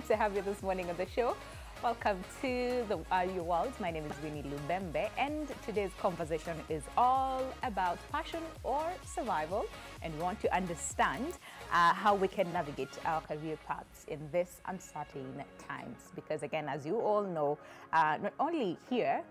to have you this morning on the show. Welcome to the Your World. My name is Winnie Lubembe, and today's conversation is all about passion or survival, and we want to understand how we can navigate our career paths in this uncertain times. Because again, as you all know, not only here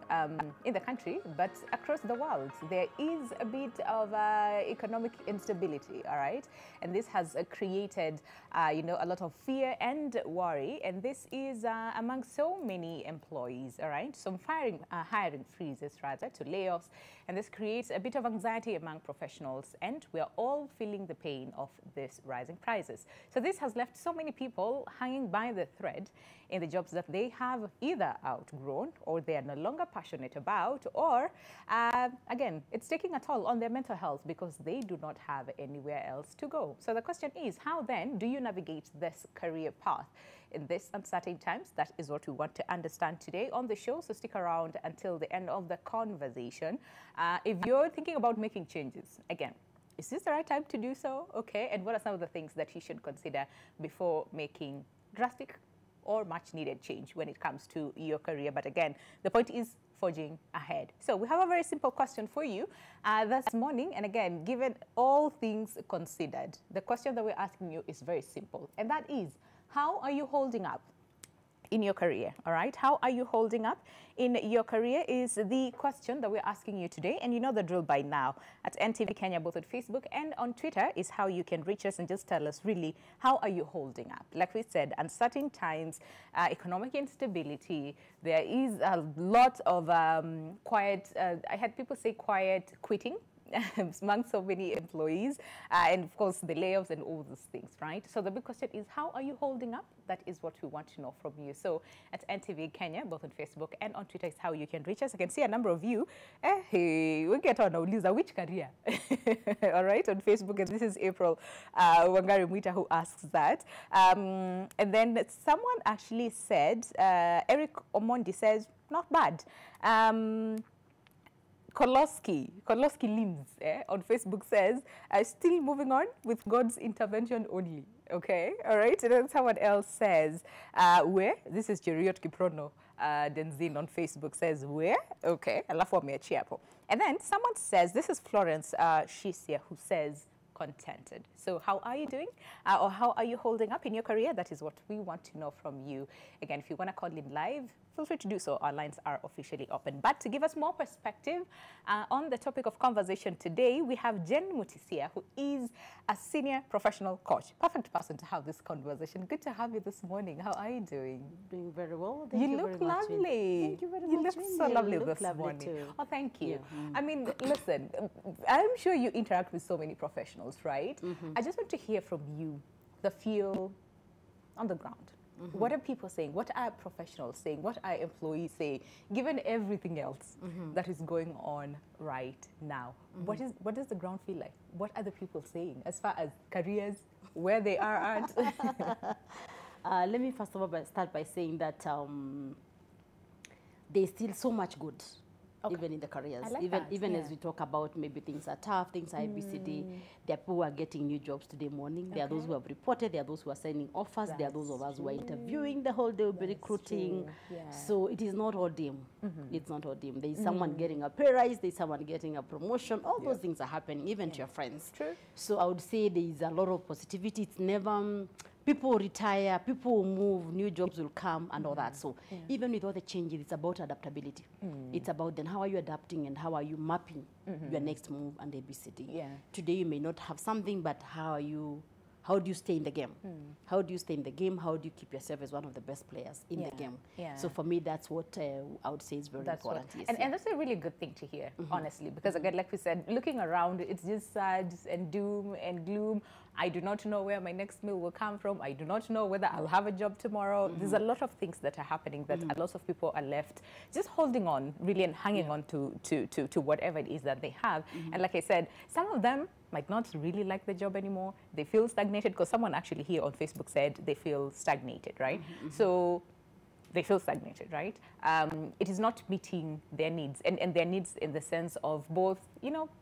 in the country, but across the world, there is a bit of economic instability, all right? And this has created, a lot of fear and worry, and this is among so many employees, all right? Some hiring freezes, rather, to layoffs, and this creates a bit of anxiety among professionals, and we are all feeling the pain of this rising prices. So this has left so many people hanging by the thread in the jobs that they have either outgrown or they are no longer passionate about, or again, it's taking a toll on their mental health because they do not have anywhere else to go. So the question is, how then do you navigate this career path in this uncertain times? That is what we want to understand today on the show, so stick around until the end of the conversation. If you're thinking about making changes, again, is this the right time to do so? Okay, and what are some of the things that you should consider before making drastic or much needed change when it comes to your career? But again, the point is forging ahead. So we have a very simple question for you this morning. And again, given all things considered, the question that we're asking you is very simple. And that is, how are you holding up in your career? All right, how are you holding up in your career is the question that we're asking you today. And you know the drill by now. At NTV Kenya, both on Facebook and on Twitter, is how you can reach us and just tell us really, how are you holding up? Like we said, uncertain times, economic instability, there is a lot of quiet, I had people say quiet quitting among so many employees, and of course the layoffs and all those things, right? So the big question is, how are you holding up? That is what we want to know from you. So at NTV Kenya, both on Facebook and on Twitter, is how you can reach us. I can see a number of you. Hey, we get on Lisa, which career? All right, on Facebook, and this is April Wangari Mwita who asks that. And then someone actually said, Eric Omondi says, not bad. Koloski Limbs on Facebook says, still moving on with God's intervention only. Okay, all right. And then someone else says, where? This is Cheriot Kiprono Denzin on Facebook says, where? Okay, alafu ameachia hapo. And then someone says, this is Florence Shisia, who says, contented. So how are you doing? Or how are you holding up in your career? That is what we want to know from you. Again, if you want to call in live, feel free to do so. Our lines are officially open. But to give us more perspective on the topic of conversation today, we have Jen Mutisia, who is a senior professional coach. Perfect person to have this conversation. Good to have you this morning. How are you doing? Doing very well. Thank you look very much, lovely. Thank you very much. You look so lovely this lovely morning. Too. Oh, thank you. Yeah. I mean, listen, I'm sure you interact with so many professionals, right? I just want to hear from you the feel on the ground. What are people saying? What are professionals saying? What are employees saying? Given everything else that is going on right now, what does the ground feel like? What are the people saying as far as careers, where they are at? Let me first of all start by saying that there's still so much good. Okay. Even in the careers, even as we talk about maybe things are tough, things are ABCD, there are people who are getting new jobs today morning. There are those who have reported, there are those who are signing offers, there are those of us who are interviewing the whole day, will be recruiting. So it is not all dim. It's not all dim. There is someone getting a pay rise, there is someone getting a promotion. All those things are happening, even to your friends. True. So I would say there is a lot of positivity. It's never... people will retire, people will move, new jobs will come and all that. So even with all the changes, it's about adaptability. It's about then how are you adapting and how are you mapping your next move and ABCD. Today you may not have something, but how do you stay in the game? How do you stay in the game? How do you keep yourself as one of the best players in the game? So for me, that's what I would say is very important. And that's a really good thing to hear, honestly, because again, like we said, looking around, it's just sad and doom and gloom. I do not know where my next meal will come from. I do not know whether I'll have a job tomorrow. There's a lot of things that are happening that a lot of people are left just holding on, really, and hanging on to whatever it is that they have. And like I said, some of them might not really like the job anymore. They feel stagnated, because someone actually here on Facebook said they feel stagnated, right? So they feel stagnated, right? It is not meeting their needs, and their needs in the sense of both,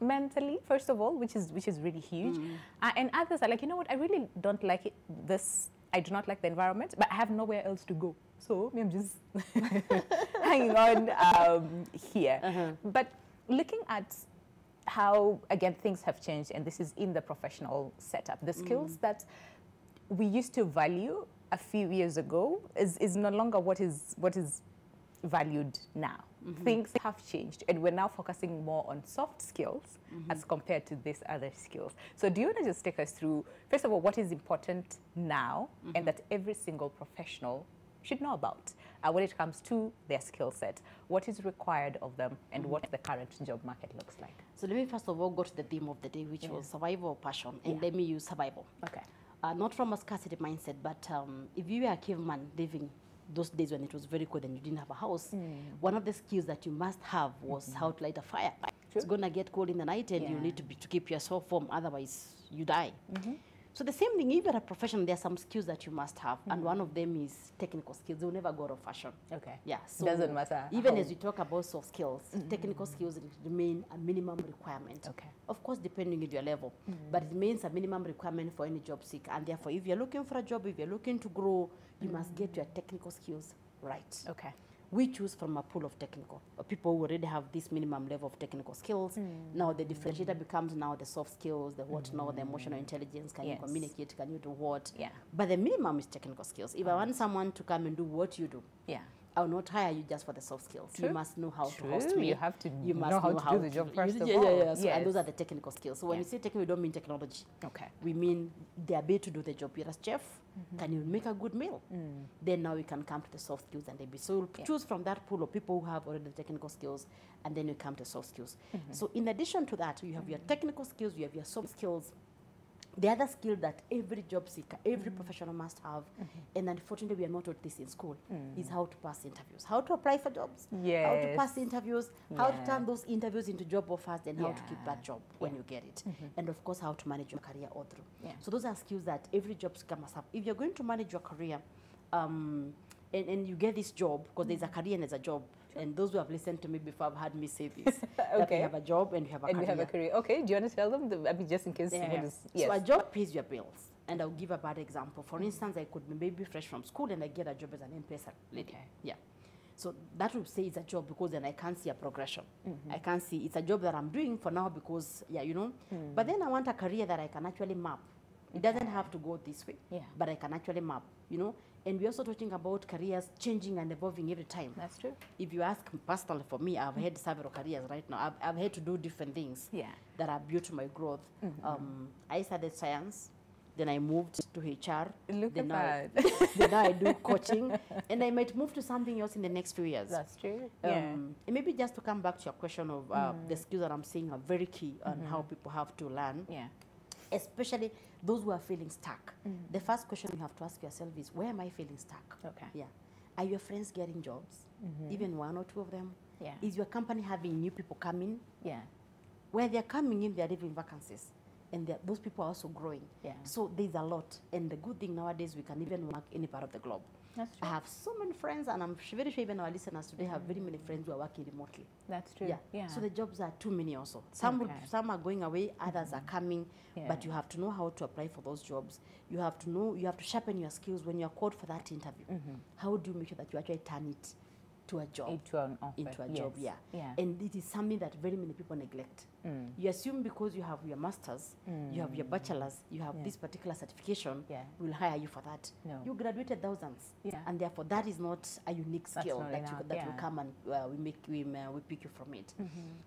mentally, first of all, which is really huge, and others are like, you know what, I really don't like it, this I do not like the environment, but I have nowhere else to go. So I'm just hanging on here. But looking at how, again, things have changed, and this is in the professional setup, the skills that we used to value a few years ago is no longer what is valued now. Things have changed, and we're now focusing more on soft skills as compared to these other skills. So do you want to just take us through, first of all, what is important now and that every single professional should know about when it comes to their skill set? What is required of them, and what the current job market looks like? So let me first of all go to the theme of the day, which was survival or passion, and let me use survival. Okay. Not from a scarcity mindset, but if you were a caveman living those days when it was very cold and you didn't have a house, one of the skills that you must have was how to light a fire. It's going to get cold in the night, and you need to keep yourself warm, otherwise you die. So the same thing, if you're a professional, there are some skills that you must have, and one of them is technical skills. They'll never go out of fashion. Okay. Yeah. So doesn't matter. Even as we talk about soft skills, technical skills remain a minimum requirement. Okay. Of course, depending on your level, but it remains a minimum requirement for any job seeker. And therefore, if you're looking for a job, if you're looking to grow, you must get your technical skills right. Okay. We choose from a pool of technical people who already have this minimum level of technical skills. Now the differentiator becomes now the soft skills, the what now, the emotional intelligence. Can you communicate? Can you do what? Yeah. But the minimum is technical skills. If I want someone to come and do what you do, I will not hire you just for the soft skills. You must know how to host me. You have to know how to do the job first of all. So, and those are the technical skills. So when we say technical, we don't mean technology. Okay. We mean the ability to do the job. You're a chef. Can you make a good meal? Then now we can come to the soft skills and maybe. So we'll choose from that pool of people who have already the technical skills, and then you come to soft skills. So in addition to that, you have your technical skills, you have your soft skills. The other skill that every job seeker, every professional must have, and unfortunately we are not taught this in school, is how to pass interviews, how to apply for jobs, how to pass interviews, how to turn those interviews into job offers, and how to keep that job when you get it, and of course how to manage your career all through. So those are skills that every job seeker must have. If you're going to manage your career, and you get this job, because there's a career and there's a job. And those who have listened to me before have heard me say this. That you have a job and you have a career. And you have a career. Okay, do you want to tell them? I mean, just in case. So a job pays your bills. And I'll give a bad example. For instance, I could be maybe fresh from school and I get a job as an M-Pesa lady. Yeah. So that would say it's a job, because then I can't see a progression. I can't see, it's a job that I'm doing for now because, But then I want a career that I can actually map. It doesn't have to go this way, but I can actually map, And we're also talking about careers changing and evolving every time. That's true. If you ask personally, for me, I've had several careers right now. I've had to do different things that are built to my growth. I studied science, then I moved to HR. Look at that. Then now I do coaching, and I might move to something else in the next few years. That's true. And maybe just to come back to your question of the skills that I'm saying are very key on how people have to learn. Especially those who are feeling stuck. The first question you have to ask yourself is, where am I feeling stuck? Okay. Yeah. Are your friends getting jobs? Even one or two of them? Yeah. Is your company having new people coming? Yeah. Where they're coming in, they're leaving vacancies. And those people are also growing. Yeah. So there's a lot. And the good thing nowadays, we can even work any part of the globe. That's true. I have so many friends, and I'm very sure even our listeners today have very many friends who are working remotely. That's true. Yeah. So the jobs are too many also. Some are going away, others are coming, but you have to know how to apply for those jobs. You have to know, you have to sharpen your skills when you're called for that interview. How do you make sure that you actually turn it to a job? Into an offer. Into a job, And it is something that very many people neglect. You assume because you have your master's, you have your bachelor's, you have this particular certification, we'll hire you for that. No. You graduated thousands, and therefore that is not a unique skill that will come and we pick you from it.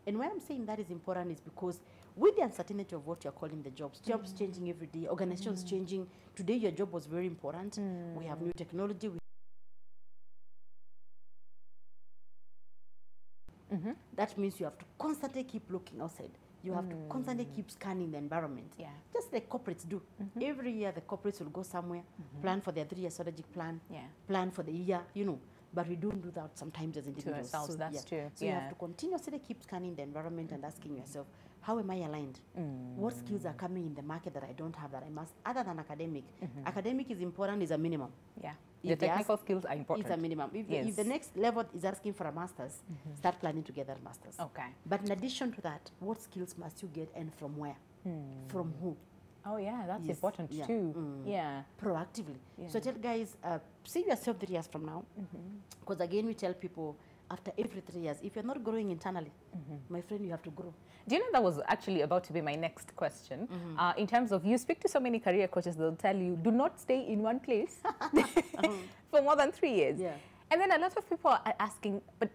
And why I'm saying that is important is because with the uncertainty of what you're calling the jobs changing every day, organizations changing. Today your job was very important. We have new technology. That means you have to constantly keep looking outside. You have to constantly keep scanning the environment. Just like corporates do. Every year the corporates will go somewhere, plan for their 3-year strategic plan, plan for the year, But we don't do that sometimes as individuals. To ourselves, that's true. So you have to continuously keep scanning the environment and asking yourself, how am I aligned? What skills are coming in the market that I don't have that I must, other than academic? Academic is important, is a minimum. Yeah. The technical skills are important. It's a minimum. If the next level is asking for a master's, start planning to get that master's. Okay. But in addition to that, what skills must you get and from where? From who? Oh yeah, that's Yes, important yeah. too. Yeah. Proactively. Yeah. So I tell guys, see yourself 3 years from now. Because again, we tell people after every 3 years, if you're not growing internally, my friend, you have to grow. Do you know that was actually about to be my next question? In terms of, you speak to so many career coaches, they'll tell you, do not stay in one place for more than 3 years. Yeah. And then a lot of people are asking, but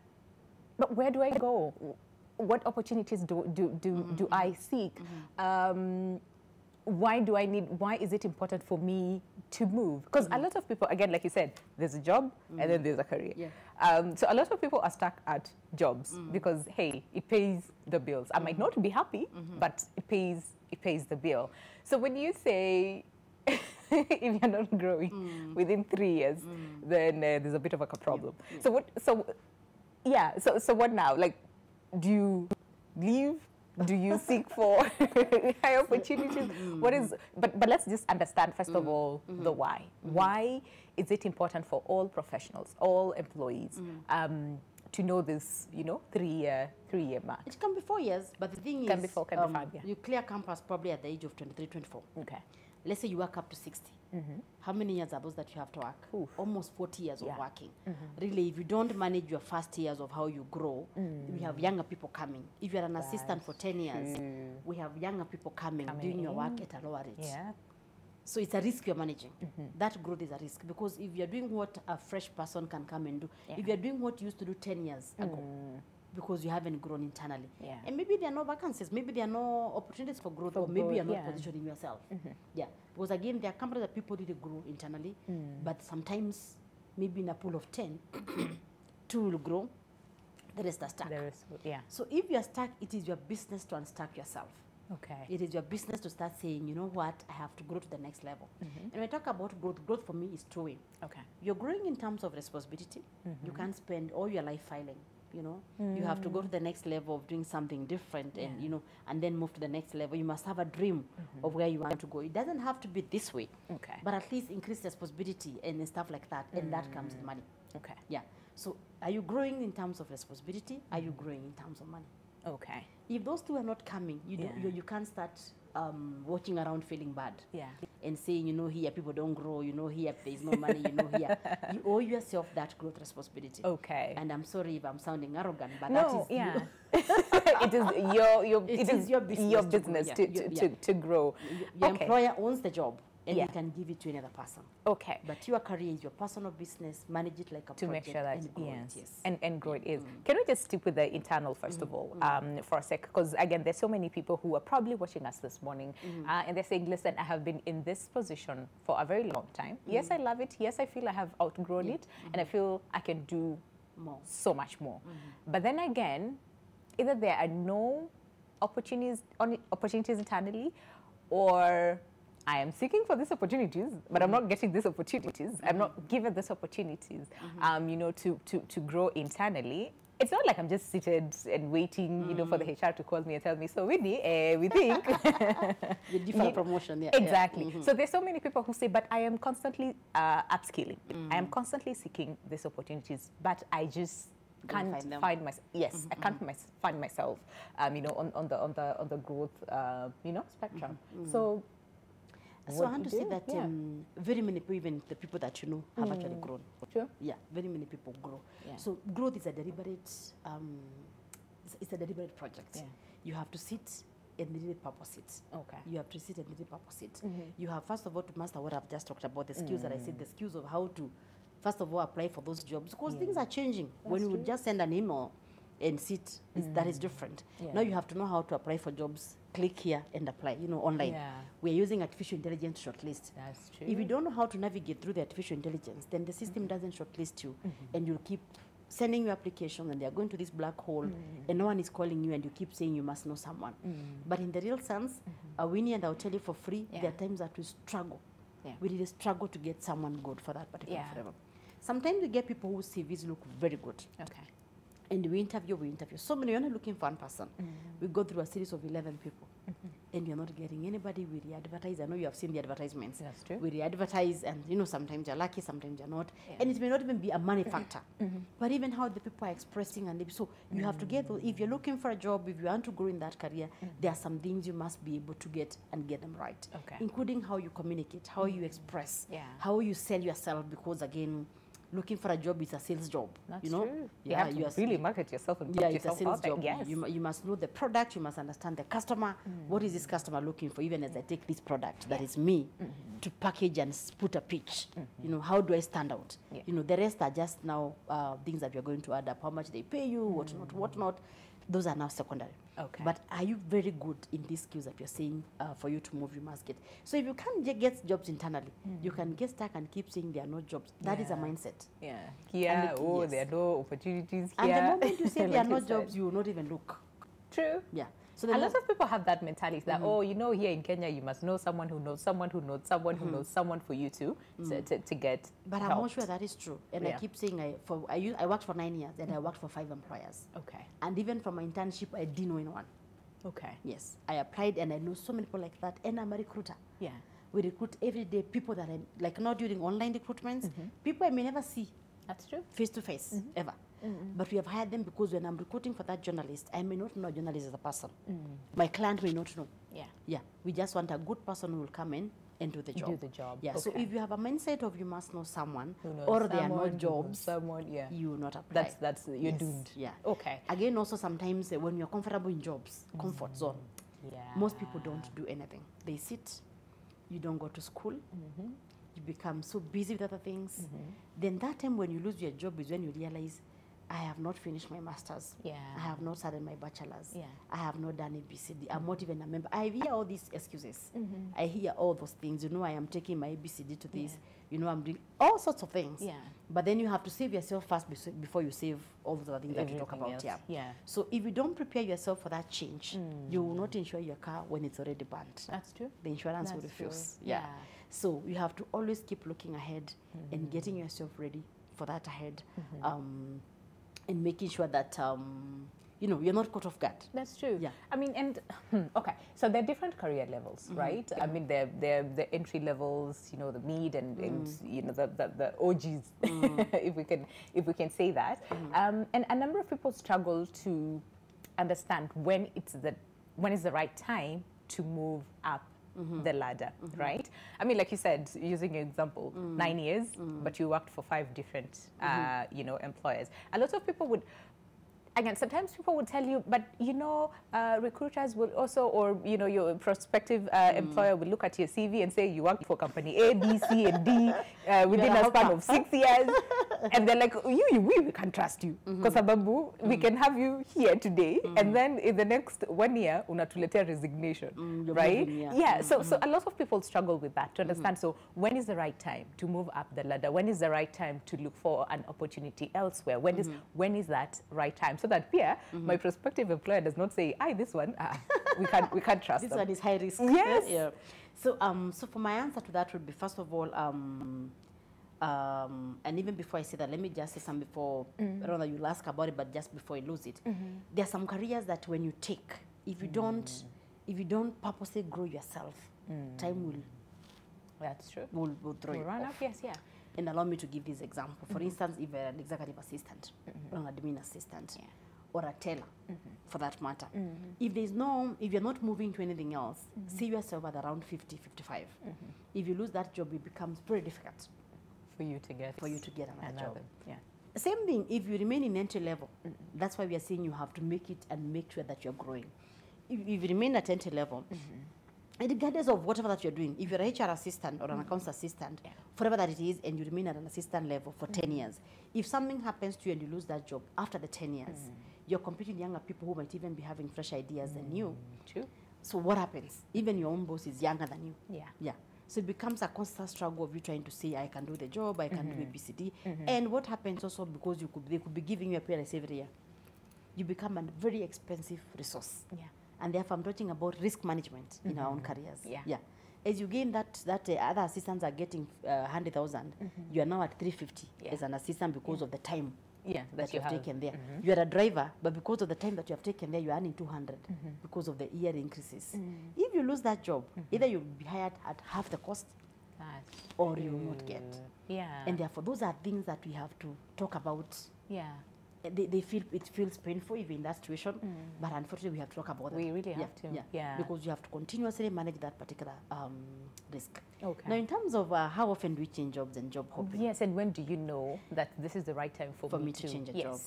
where do I go? What opportunities do I seek? Why is it important for me to move? Because a lot of people, again, like you said, there's a job and then there's a career. Yeah. So a lot of people are stuck at jobs because, hey, it pays the bills. I might not be happy, but it pays the bill. So when you say, if you're not growing within 3 years, then there's a bit of a problem. Yeah. So what now? Like, do you leave? Do you seek for higher opportunities? What is? But let's just understand first of all the why. Why is it important for all professionals, all employees, to know this? 3-year mark. It can be 4 years, but the thing Can is, be 4, can be 5, yeah. you clear campus probably at the age of 23, 24. Okay. Let's say you work up to 60. How many years are those that you have to work? Oof. Almost 40 years Yeah. of working. Really, if you don't manage your first years of how you grow, we have younger people coming. If you're an assistant for 10 years, we have younger people coming doing your work at a lower rate. Yeah. So it's a risk you're managing. That growth is a risk because if you're doing what a fresh person can come and do, if you're doing what you used to do 10 years ago, because you haven't grown internally. Yeah. And maybe there are no vacancies, maybe there are no opportunities for growth, or maybe you're not positioning yourself. Yeah, because again, there are companies that people really grow internally, but sometimes maybe in a pool of 10, 2 will grow, the rest are stuck. So if you're stuck, it is your business to unstuck yourself. Okay. It is your business to start saying, you know what, I have to grow to the next level. And when I talk about growth for me is two-way. Okay. You're growing in terms of responsibility. You can't spend all your life filing. You have to go to the next level of doing something different, and and then move to the next level. You must have a dream of where you want to go. It doesn't have to be this way, Okay. but at least increase responsibility and stuff like that, and that comes with money. Okay. Yeah. So are you growing in terms of responsibility? Are you growing in terms of money? Okay. If those two are not coming, you can't start walking around feeling bad. Yeah. And saying, here people don't grow, here there is no money, here. You owe yourself that growth responsibility. Okay. And I'm sorry if I'm sounding arrogant, but No, that is it is your business to grow. Your employer owns the job, and you can give it to another person. Okay. But your career is your personal business. Manage it like a To make project sure that and grow it, yes, and grow it is. Can we just stick with the internal first of all for a sec? Because again, there's so many people who are probably watching us this morning, and they're saying, "Listen, I have been in this position for a very long time. Yes, I love it. Yes, I feel I have outgrown it, and I feel I can do so much more." But then again, either there are no opportunities internally, or I am seeking for these opportunities, but I'm not getting these opportunities. I'm not given these opportunities, to grow internally. It's not like I'm just seated and waiting, for the HR to call me and tell me, so Winnie, we think. You defer promotion, yeah. Exactly. So there's so many people who say, but I am constantly upskilling. I am constantly seeking these opportunities, but I just can't find myself. Yes, I can't find myself, on the growth, spectrum. So. So I want to say that very many people, even the people that you know, have actually grown. Sure. Yeah, very many people grow. Yeah. So growth is a deliberate, it's a deliberate project. Yeah. You have to sit and really purpose it. Okay. You have to sit and really purpose it. You have, first of all, to master what I've just talked about, the skills that I said, the skills of how to, first of all, apply for those jobs, because things are changing. When you would just send an email and sit, that is different. Now you have to know how to apply for jobs. Click here and apply, online. Yeah. We're using artificial intelligence to shortlist. That's true. If you don't know how to navigate through the artificial intelligence, then the system doesn't shortlist you, and you'll keep sending your application, and they're going to this black hole, and no one is calling you, and you keep saying you must know someone. But in the real sense, Winnie, and I'll tell you for free, there are times that we struggle. We really struggle to get someone good for that particular level. Sometimes we get people whose CVs look very good. Okay. And we interview. So many, we're not looking for one person. We go through a series of 11 people. and you're not getting anybody, we re-advertise. I know you have seen the advertisements. That's true. We re-advertise, and you know, sometimes you're lucky, sometimes you're not. And it may not even be a money factor, but even how the people are expressing. And so you have to get those. If you're looking for a job, if you want to grow in that career, there are some things you must be able to get and get them right, including how you communicate, how you express, how you sell yourself, because again, looking for a job is a sales job. That's you know? true. You have to really market yourself and put it's a yourself sales out there. job. Yes. You must know the product, you must understand the customer. What is this customer looking for? Even as I take this product that is me to package and put a pitch, you know, how do I stand out? You know, the rest are just now things that you're going to add up, how much they pay you, what not. Those are now secondary. Okay. But are you very good in these skills that you're saying for you to move, you must get? So if you can't get jobs internally, you can get stuck and keep saying there are no jobs. That is a mindset. Yeah. Here, there are no opportunities here. And the moment you say like there are no jobs, you will not even look. True. Yeah. So a lot of people have that mentality that, oh, you know, here in Kenya, you must know someone who knows someone who knows someone who knows someone for you to get But helped. I'm not sure that is true. And I keep saying, I worked for 9 years and I worked for 5 employers. Okay. And even from my internship, I didn't know anyone. Okay. Yes. I applied and I know so many people like that. And I'm a recruiter. Yeah. We recruit every day people that I, like not during online recruitments, people I may never see. That's true. Face to face, ever. But we have hired them because when I'm recruiting for that journalist, I may not know a journalist as a person. My client may not know. Yeah. Yeah. We just want a good person who will come in and do the job. Do the job. Yeah. Okay. So if you have a mindset of you must know someone, knows or there are someone, no jobs, someone, you will not apply. That's you're doomed. Yeah. Okay. Again, also sometimes when you're comfortable in jobs, comfort zone. Yeah. Most people don't do anything. They sit. You don't go to school. You become so busy with other things. Then that time when you lose your job is when you realize, I have not finished my master's. Yeah. I have not started my bachelor's. Yeah. I have not done ABCD. I'm not even a member. I hear all these excuses. I hear all those things. You know, I am taking my ABCD to this. You know, I'm doing all sorts of things. Yeah. But then you have to save yourself first before you save all those other things that you talk about. Else. Yeah. Yeah. So if you don't prepare yourself for that change, you will not insure your car when it's already burnt. That's true. The insurance will refuse. Yeah. So you have to always keep looking ahead and getting yourself ready for that ahead. And making sure that, you know, you're not caught off guard. That's true. Yeah. I mean, and, okay, so there are different career levels, right? I mean, they're the entry levels, you know, the mid and you know, the OGs, if we can say that. And a number of people struggle to understand when is the right time to move up the ladder, right? I mean, like you said, using an example, 9 years, but you worked for 5 different, you know, employers. A lot of people would, again, sometimes people would tell you, but you know, recruiters will also, or you know, your prospective employer will look at your CV and say you worked for company A, B, C, and D within a span of 6 years, and they're like, we can trust you because we can have you here today, and then in the next 1 year, unatuletea resignation, right? Moving, So a lot of people struggle with that to understand. So when is the right time to move up the ladder? When is the right time to look for an opportunity elsewhere? When is that right time? So that my prospective employer does not say, this one, we can't trust this them. one is high risk. Yes. Yeah. So, so for my answer to that would be, first of all, and even before I say that, let me just say something before, I don't know that you'll ask about it, but just before you lose it. There are some careers that when you take, if you don't purposely grow yourself, time will That's true. will throw you Run off. up, yes, yeah. And allow me to give this example. For instance, if you're an executive assistant, or an admin assistant, or a teller, for that matter, if you're not moving to anything else, see yourself at around 50, 55. If you lose that job, it becomes very difficult For you to get another job. Yeah. Same thing, if you remain in entry level, that's why we are saying you have to make it and make sure that you're growing. If you remain at entry level, and regardless of whatever that you're doing, if you're an HR assistant or an accounts assistant, whatever that it is, and you remain at an assistant level for 10 years, if something happens to you and you lose that job after the 10 years, you're competing with younger people who might even be having fresh ideas than you. True. So what happens? Even your own boss is younger than you. Yeah. Yeah. So it becomes a constant struggle of you trying to say, I can do the job, I can do ABCD. And what happens also, because they could be giving you a pay rise every year, you become a very expensive resource. Yeah. And therefore, I'm talking about risk management in our own careers. Yeah. Yeah. As you gain that other assistants are getting 100,000, you are now at 350 as an assistant because of the time that you have taken there. You're a driver, but because of the time that you have taken there, you're earning 200 because of the year increases. If you lose that job, either you'll be hired at half the cost, or you will not get. And therefore, those are things that we have to talk about. They feel it feels painful even in that situation, but unfortunately we have to talk about that. We really have to. Because you have to continuously manage that particular risk. Now, in terms of how often do we change jobs and job hopping? Yes, and when do you know that this is the right time for me to change a job?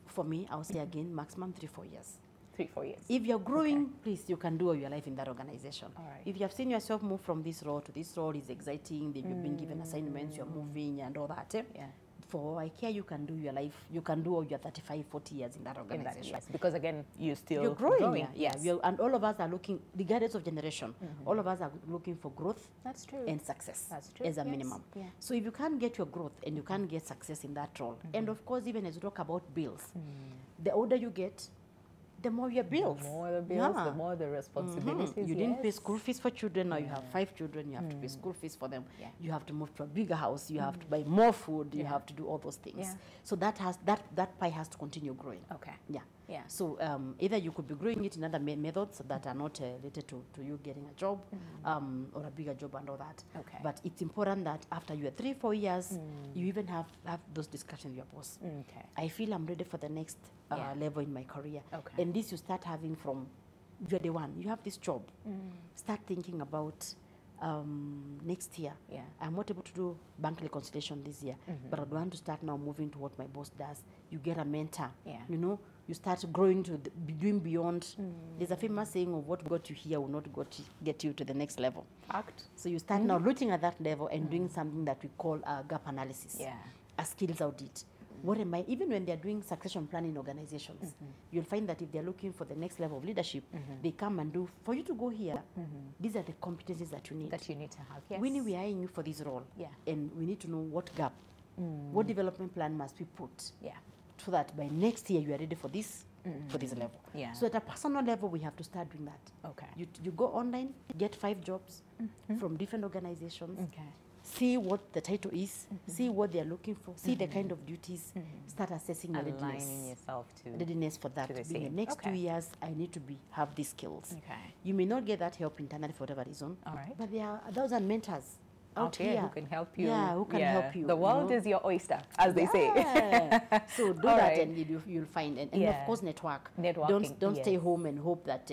For me, I'll say again, maximum 3-4 years. 3-4 years. If you're growing, please, you can do all your life in that organization. If you have seen yourself move from this role to this role, is exciting, you've been given assignments, you're moving and all that. For IKEA, you can do your life, you can do all your 35-40 years in that organization. Because again, you're growing. And all of us are looking, regardless of generation, all of us are looking for growth. That's true. And success. That's true. As a minimum. So if you can't get your growth and you can't get success in that role, and of course, even as we talk about bills, the older you get, the more your bills. The more the bills, the more the responsibilities. You didn't pay school fees for children, now you have 5 children, you have to pay school fees for them. You have to move to a bigger house, you have to buy more food, you have to do all those things. So that pie has to continue growing. So either you could be growing it in other methods that are not related to you getting a job or a bigger job and all that. But it's important that after you are 3-4 years, you even have those discussions with your boss. I feel I'm ready for the next level in my career. And this you start having from you're the one. You have this job. Start thinking about next year. I'm not able to do bank reconciliation this year, but I want to start now moving to what my boss does. You get a mentor. You know, you start growing to doing beyond. There's a famous saying of what got you here will not get you to the next level. So you start now looking at that level and doing something that we call a gap analysis, a skills audit. What am I, even when they're doing succession planning organizations, you'll find that if they're looking for the next level of leadership, they come and do, for you to go here, these are the competencies that you need. That you need to have, We are eyeing you for this role, and we need to know what gap, what development plan must we put, so that by next year you are ready for this, for this level. So at a personal level, we have to start doing that. You go online, get 5 jobs from different organizations, see what the title is, see what they're looking for, see the kind of duties, start assessing your readiness. Aligning yourself to readiness for that. In the next 2 years, I need to have these skills. You may not get that help internally for whatever reason, but there are 1,000 mentors out here who can help you. Who can help you. The world is your oyster, as they say. So do that and you'll find. And of course, networking. Don't stay home and hope that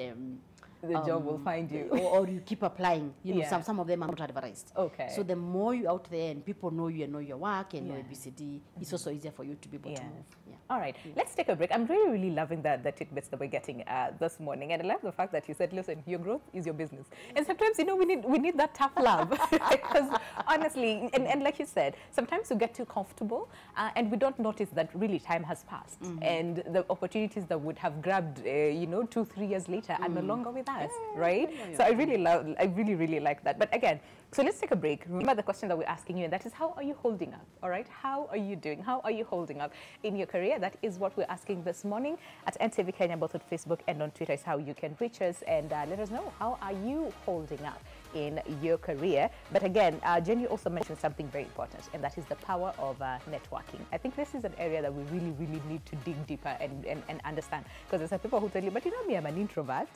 the job will find you. or you keep applying. You know, some of them are not advertised. So the more you're out there and people know you and know your work and know ABCD, it's also easier for you to be able to move. All right, let's take a break. I'm really, really loving the tidbits that we're getting this morning. And I love the fact that you said, listen, your growth is your business. And sometimes, you know, we need that tough love. Because honestly, and like you said, sometimes we get too comfortable and we don't notice that really time has passed. And the opportunities that would have grabbed, you know, 2-3 years later are no longer with us, right? So I really, really like that. But again, so let's take a break. Remember the question that we're asking you, and that is, how are you holding up? All right, how are you doing? How are you holding up in your career? That is what we're asking this morning at NTV Kenya, both on Facebook and on Twitter is how you can reach us and let us know, how are you holding up in your career? But again, Jenny also mentioned something very important, and that is the power of networking. I think this is an area that we really, really need to dig deeper and understand, because there's some people who tell you, but you know me, I'm an introvert,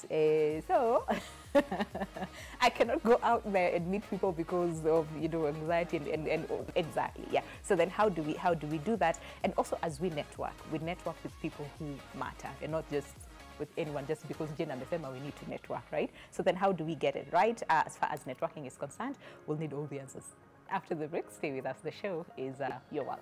so I cannot go out there and meet people because of, you know, anxiety and exactly, So then how do we do that? And also, as we network with people who matter and not just with anyone just because Jen and Besema, we need to network, right? So then how do we get it right? As far as networking is concerned, we'll need all the answers. After the break, stay with us. The show is Your World.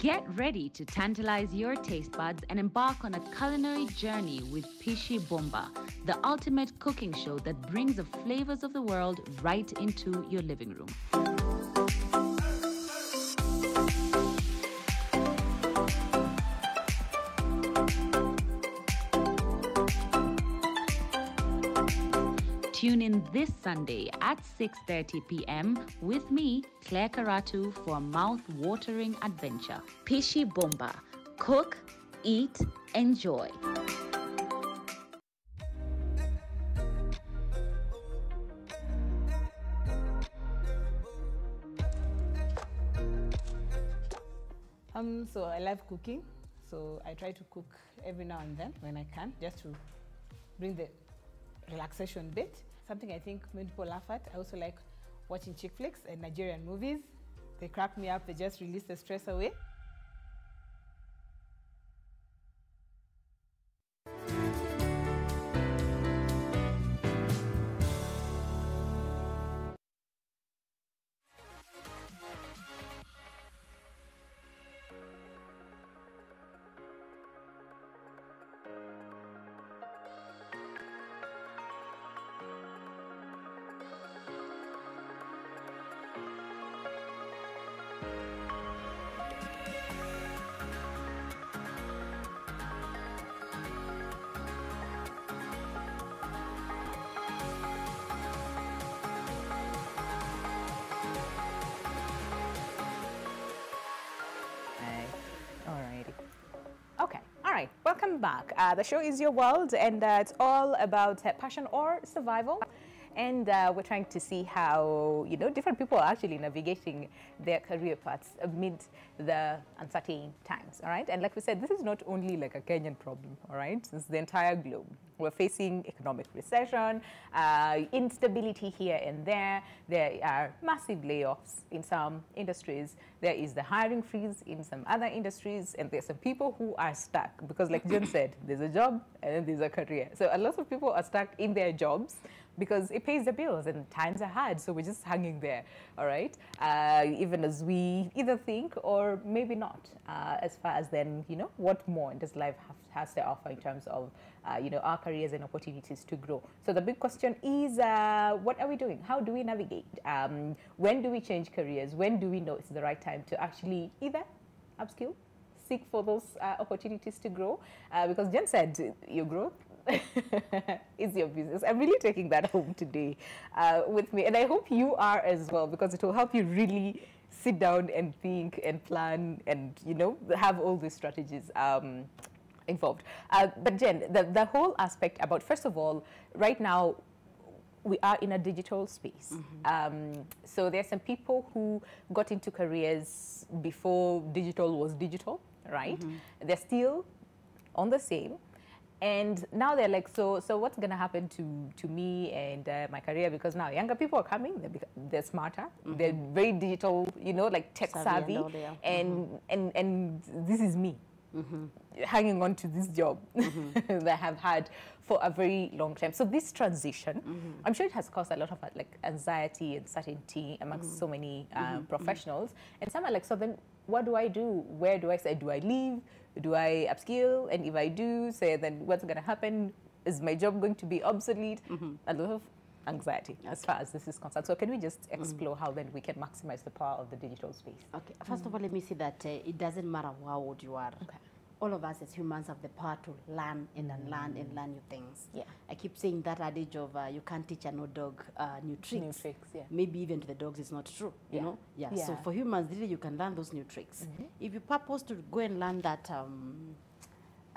Get ready to tantalize your taste buds and embark on a culinary journey with Pishi Bomba, the ultimate cooking show that brings the flavors of the world right into your living room. Tune in this Sunday at 6:30 p.m. with me, Claire Karatu, for a mouth-watering adventure. Pishi Bomba. Cook, eat, enjoy. So I love cooking. So I try to cook every now and then when I can, just to bring the relaxation bit. Something I think many people laugh at. I also like watching chick flicks and Nigerian movies. They crack me up. They just release the stress away. Alright, welcome back. The show is Your World, and it's all about passion or survival. And we're trying to see how, different people are actually navigating their career paths amid the uncertain times, all right? And like we said, this is not only like a Kenyan problem, all right? It's the entire globe. We're facing economic recession, instability here and there. There are massive layoffs in some industries. There is the hiring freeze in some other industries, and there's some people who are stuck because, like Jen said, there's a job and then there's a career. So a lot of people are stuck in their jobs because it pays the bills and times are hard, so we're just hanging there, all right? Even as we either think or maybe not, as far as then, what more does life has to offer in terms of, our careers and opportunities to grow. So the big question is, what are we doing? How do we navigate? When do we change careers? When do we know it's the right time to actually either upskill, seek for those opportunities to grow? Because Jen said, your growth is your business. I'm really taking that home today with me, and I hope you are as well, because it will help you really sit down and think and plan and have all these strategies involved. But Jen, the whole aspect about, first of all, right now we are in a digital space. So there's some people who got into careers before digital was digital, right? They're still on the same. And now they're like, so what's going to happen to me and my career? Because now younger people are coming, they're smarter, they're very digital, like tech savvy, and this is me hanging on to this job that I have had for a very long time. So this transition, I'm sure it has caused a lot of like anxiety and uncertainty amongst so many professionals. And some are like, so then what do I do? Where do I say, do I leave? Do I upskill? And if I do, say, then what's going to happen? Is my job going to be obsolete? A lot of anxiety as far as this is concerned. So can we just explore how then we can maximize the power of the digital space? Okay, first of all, let me say that it doesn't matter how old you are. Okay. All of us as humans have the power to learn and unlearn and learn new things. Yeah. I keep saying that adage of you can't teach a no dog new tricks. New tricks, yeah. Maybe even to the dogs it's not true, you know? Yeah. So for humans, really, you can learn those new tricks. If you purpose to go and learn that,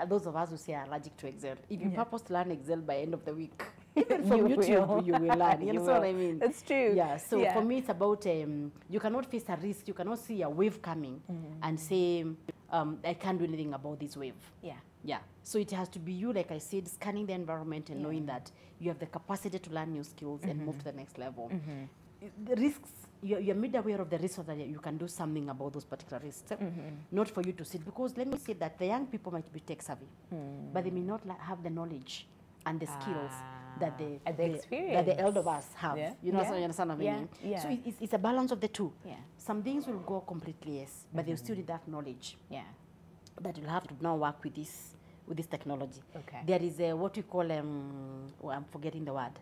those of us who say are allergic to Excel, if you purpose to learn Excel by end of the week, even from YouTube, you will learn. You know what I mean? That's true. Yeah. So for me, it's about you cannot face a risk. You cannot see a wave coming and say, I can't do anything about this wave. Yeah. Yeah. So it has to be you, like I said, scanning the environment and knowing that you have the capacity to learn new skills and move to the next level. The risks, you're made aware of the risks so that you can do something about those particular risks. Not for you to sit, because let me say that the young people might be tech savvy, but they may not have the knowledge and the skills that the experience that the elder of us have. Yeah. You know, Yeah. so you understand what I mean? Yeah. So it's a balance of the two. Yeah. Some things will go completely yes, but they'll still need that knowledge. Yeah. That you'll have to now work with this technology. Okay. There is a what we call oh, I'm forgetting the word,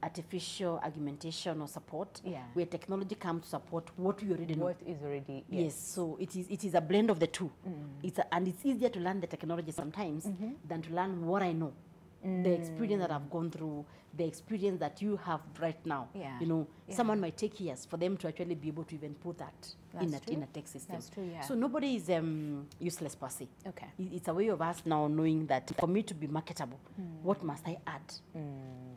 artificial augmentation or support. Yeah. Where technology comes to support what we already know. What is already Yes, so it is a blend of the two. And it's easier to learn the technology sometimes than to learn what I know. The experience that I've gone through, the experience that you have right now. Yeah. You know, Yeah. someone might take years for them to actually be able to even put that in That's a true. tech system. That's true, yeah. So nobody is useless per se. Okay. It's a way of us now knowing that for me to be marketable, what must I add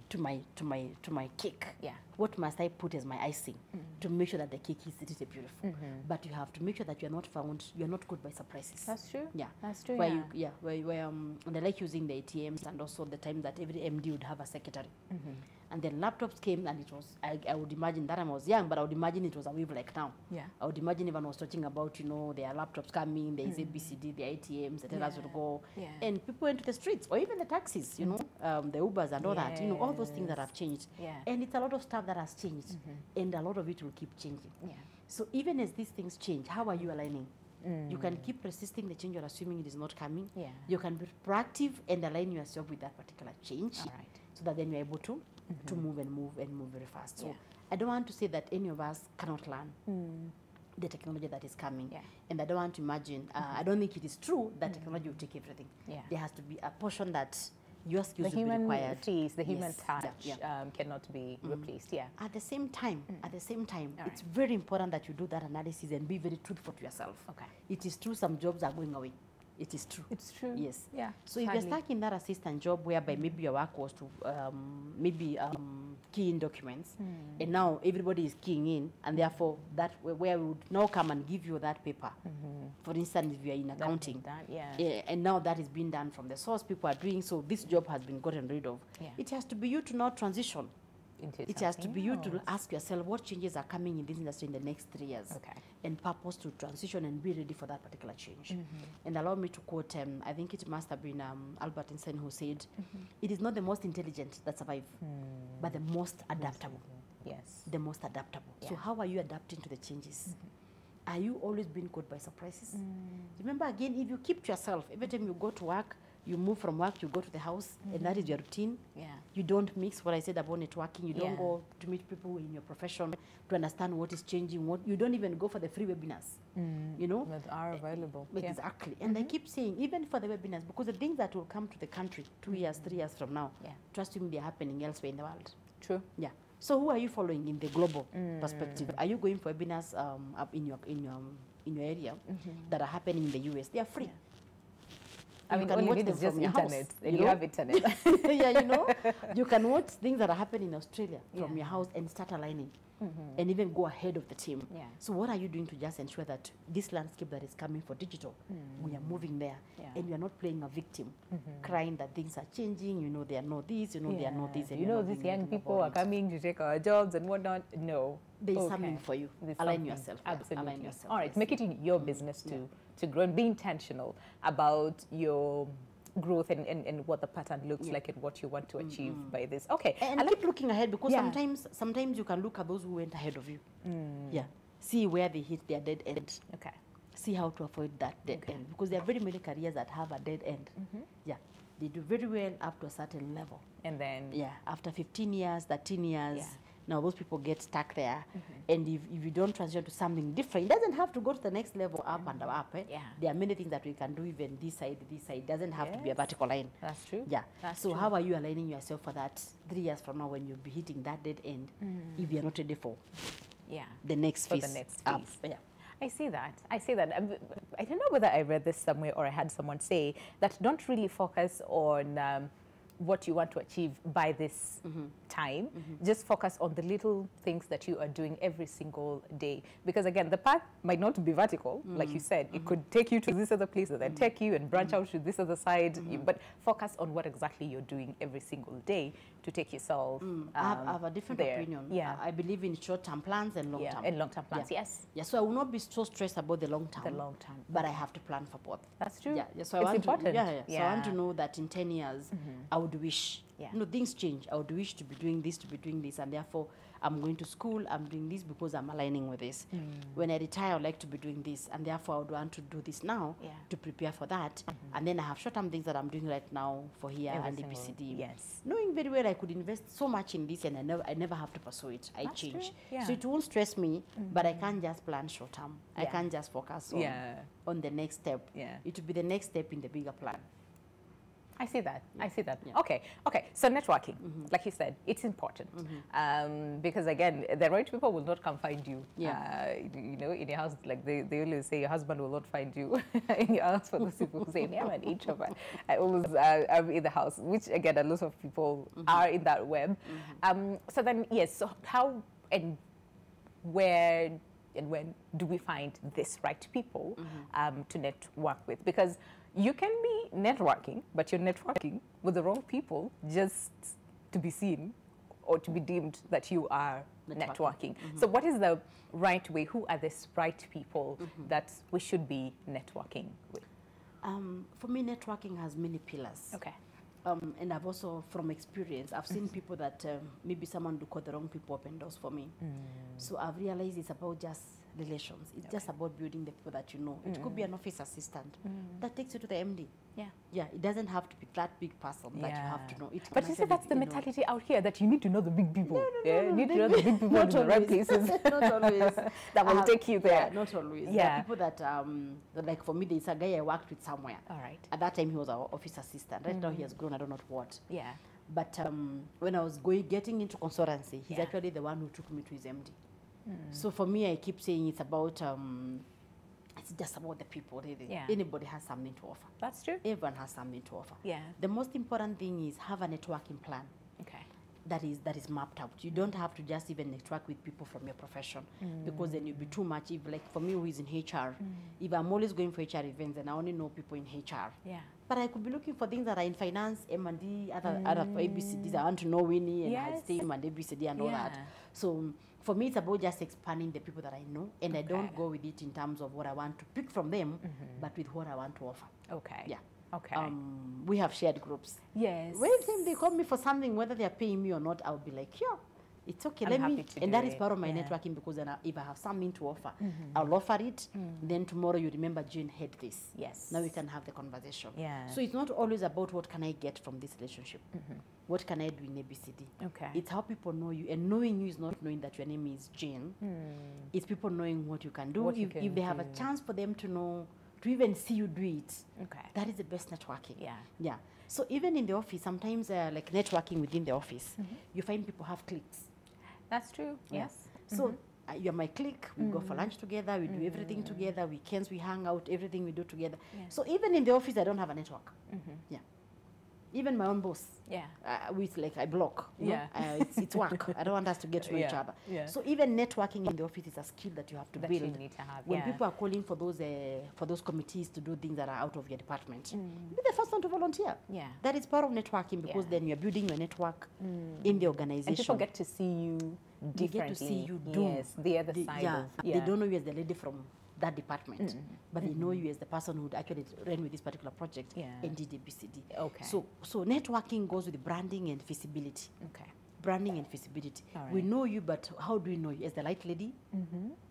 to my cake? Yeah. What must I put as my icing to make sure that the cake is really beautiful? But you have to make sure that you're not caught by surprises. That's true. Yeah. That's true, Where yeah. and I like using the ATMs and also the time that every MD would have a secretary. And then laptops came and it was, I would imagine that I was young, but I would imagine it was a wave like now. Yeah. I would imagine even I was talking about, you know, there are laptops coming, there is ABCD, the ATMs, the tellers would go. Yeah. And people went to the streets, or even the taxis, you know, the Ubers and all that, you know, all those things that have changed. Yeah. And it's a lot of stuff that has changed, and a lot of it will keep changing. Yeah. So even as these things change, how are you aligning? You can keep resisting the change or assuming it is not coming. Yeah. You can be proactive and align yourself with that particular change. All right. So that then you're able to move very fast. So Yeah. I don't want to say that any of us cannot learn the technology that is coming. Yeah. And I don't want to imagine, I don't think it is true that technology will take everything. Yeah. There has to be a portion that your The skills will be human required. face, the human Yes. touch cannot be replaced. Yeah. At the same time, All it's very important that you do that analysis and be very truthful to yourself. Okay. It is true some jobs are going away. It is true. It's true. Yes. Yeah. So if you're stuck in that assistant job whereby maybe your work was to key in documents, and now everybody is keying in, and therefore that where we would now come and give you that paper. For instance, if you are in accounting, and now that is being done from the source, people are doing, so this job has been gotten rid of. Yeah. It has to be you to now transition. It has to be you to else. ask yourself what changes are coming in this industry in the next 3 years. Okay. And purpose to transition and be ready for that particular change. And allow me to quote, I think it must have been Albert Einstein who said, it is not the most intelligent that survive, but the most adaptable. Yes. The most adaptable. So Yeah. how are you adapting to the changes? Are you always being caught by surprises? Remember again, if you keep to yourself, every time you go to work, you move from work, you go to the house, and that is your routine. Yeah. You don't mix what I said about networking. You don't Yeah. go to meet people in your profession to understand what is changing. You don't even go for the free webinars. You know? That are available. Exactly. And I keep saying, even for the webinars, because the things that will come to the country 2 years, 3 years from now, Yeah. trust me, they're happening elsewhere in the world. True. Yeah. So who are you following in the global perspective? Are you going for webinars up in your area that are happening in the US? They are free. Yeah. I mean, can all you watch need them is just from your internet, house, and you you know? have internet. Yeah, you know, you can watch things that are happening in Australia from Yeah. your house and start aligning and even go ahead of the team. Yeah. So what are you doing to just ensure that this landscape that is coming for digital, we are moving there, Yeah. and we are not playing a victim, crying that things are changing, you know, they are not this, you know, they are not this. And You you're know, not these doing young anything people about are it. coming to take our jobs and whatnot. No. There is Okay. something for you. There's Align something. yourself. Yeah. Absolutely. Align yourself. All right, yes. make it in your business to grow and be intentional about your growth and what the pattern looks like and what you want to achieve by this. Okay. And keep looking ahead, because Yeah. sometimes you can look at those who went ahead of you. Yeah. See where they hit their dead end. Okay. See how to avoid that dead end, because there are very many careers that have a dead end. Yeah. They do very well up to a certain level. And then Yeah. After 15 years, 13 years, Yeah. now those people get stuck there. And if you don't transition to something different, it doesn't have to go to the next level up and up. Eh? Yeah. There are many things that we can do even this side. It doesn't have to be a Yes. vertical line. that's true. Yeah. That's So true. how are you aligning yourself for that 3 years from now when you'll be hitting that dead end if you're not ready for Yeah. the next For the phase? next up? phase. Yeah. I see that. I see that. I don't know whether I read this somewhere or I had someone say that don't really focus on what you want to achieve by this time. Just focus on the little things that you are doing every single day. Because again, the path might not be vertical, like you said. It could take you to this other place, and then take you and branch out to this other side. But focus on what exactly you're doing every single day to take yourself I have a different there. opinion. Yeah. I believe in short-term plans and long-term. Yeah, and long-term plans, yes. Yeah, so I will not be so stressed about the long term. The long term. But I have to plan for both. That's true. Yeah, so I It's want important. to, So I want to know that in 10 years, I would would wish. Yeah. You know, things change. I would wish to be doing this, and therefore I'm going to school, I'm doing this because I'm aligning with this. When I retire, I'd like to be doing this, and therefore I would want to do this now to prepare for that. And then I have short-term things that I'm doing right now for here and the BCD. Yes. Knowing very well I could invest so much in this, and I never have to pursue it. I change. True. Yeah. So it won't stress me, but I can't just plan short-term. I can't just focus on the next step. Yeah. It will be the next step in the bigger plan. I see that. I see that. Yeah. Okay. So networking, like you said, it's important because again, the right people will not come find you. Yeah. You know, in your house, like they always say, your husband will not find you in your house. For those people who say, "Yeah, I'm an introvert. I always I'm in the house," which again, a lot of people are in that web. So then, yes. So how and where and when do we find this right people to network with? Because you can be networking, but you're networking with the wrong people just to be seen or to be deemed that you are networking. So what is the right way? Who are these right people that we should be networking with? For me, networking has many pillars. Okay. And I've also, from experience, I've seen people that maybe someone do call the wrong people open doors for me. So I've realized it's about just relations. It's just about building the people that you know. It could be an office assistant that takes you to the MD. Yeah, it doesn't have to be that big person that you have to know. It but you see, that's the mentality out here, that you need to know the big people. You need to know the big people in the right places. Not always. That will take you there. Yeah, not always. There are people that, like for me, there's a guy I worked with somewhere. All right. At that time, he was our office assistant. Right now, he has grown, I don't know what. Yeah. But when I was getting into consultancy, he's actually the one who took me to his MD. So for me, I keep saying it's about, it's just about the people, really. Yeah. Anybody has something to offer. That's true. Everyone has something to offer. Yeah. The most important thing is have a networking plan. Okay. That is mapped out. You don't have to just even network with people from your profession because then you'll be too much. If, like for me who is in HR, if I'm always going for HR events and I only know people in HR. Yeah. But I could be looking for things that are in finance, M&D, other ABCDs. I want to know Winnie and Yes. STEAM and ABCD and all that. So for me, it's about just expanding the people that I know, and I don't go with it in terms of what I want to pick from them, but with what I want to offer. Okay. Yeah. Okay. We have shared groups. Yes. When they call me for something, whether they are paying me or not, I'll be like, yeah, it's okay. I'm happy to and do that is it. part of my networking, because then if I have something to offer, I'll offer it. Then tomorrow you remember Jane had this. Yes. Now we can have the conversation. Yeah. So it's not always about what can I get from this relationship. What can I do in ABCD? Okay. It's how people know you, and knowing you is not knowing that your name is Jane. It's people knowing what you can do. What you If can they have a do. chance for them to know, to even see you do it. Okay. That is the best networking. Yeah. Yeah. So even in the office, sometimes like networking within the office, you find people have cliques. That's true. Yeah. Yes. So you're my clique. We go for lunch together. We do everything together. Weekends we hang out. Everything we do together. Yeah. So even in the office, I don't have a network. Yeah. Even my own boss. Yeah. With like I block. You know? It's work. I don't want us to get to know each other. Yeah. So even networking in the office is a skill that you have to That build. you need to have. When people are calling for those committees to do things that are out of your department, be the first one to volunteer. Yeah. That is part of networking, because then you're building your network in the organization. And people get to see you differently. They get to see you do. Yes, the other side of. They don't know you as the lady from that department, but they know you as the person who actually ran with this particular project and did ABCD. Okay. So networking goes with branding and visibility. Okay. Branding and visibility. All right. We know you, but how do we know you? As the light lady,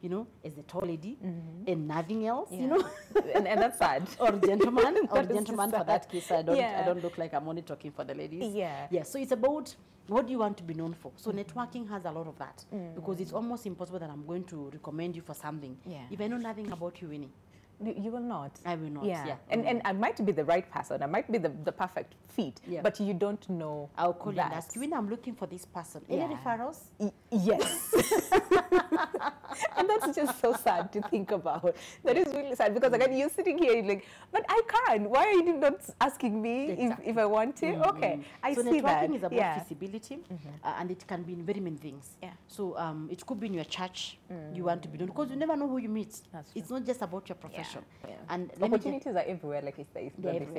you know, as the tall lady, and nothing else, you know, and that's sad. or gentleman, or That is gentleman for sad. that case. I don't look like I'm only talking for the ladies. Yeah. Yeah. So it's about what do you want to be known for. So networking has a lot of that, because it's almost impossible that I'm going to recommend you for something if I know nothing about you, Winnie. You will not. I will not. Yeah. Yeah. And I might be the right person. I might be the perfect fit. Yeah. But you don't know. I'll call you that. and ask you, Winnie, I'm looking for this person. Any referrals? Yes. And that's just so sad to think about. That is really sad, because again, you're sitting here, you're like, but I can't. Why are you not asking me if I want to? Okay, I so see that. networking is about visibility, and it can be in very many things. Yeah. So it could be in your church. You want to be known, because you never know who you meet. That's it's not just about your profession. Yeah. And let me opportunities are everywhere, like you say.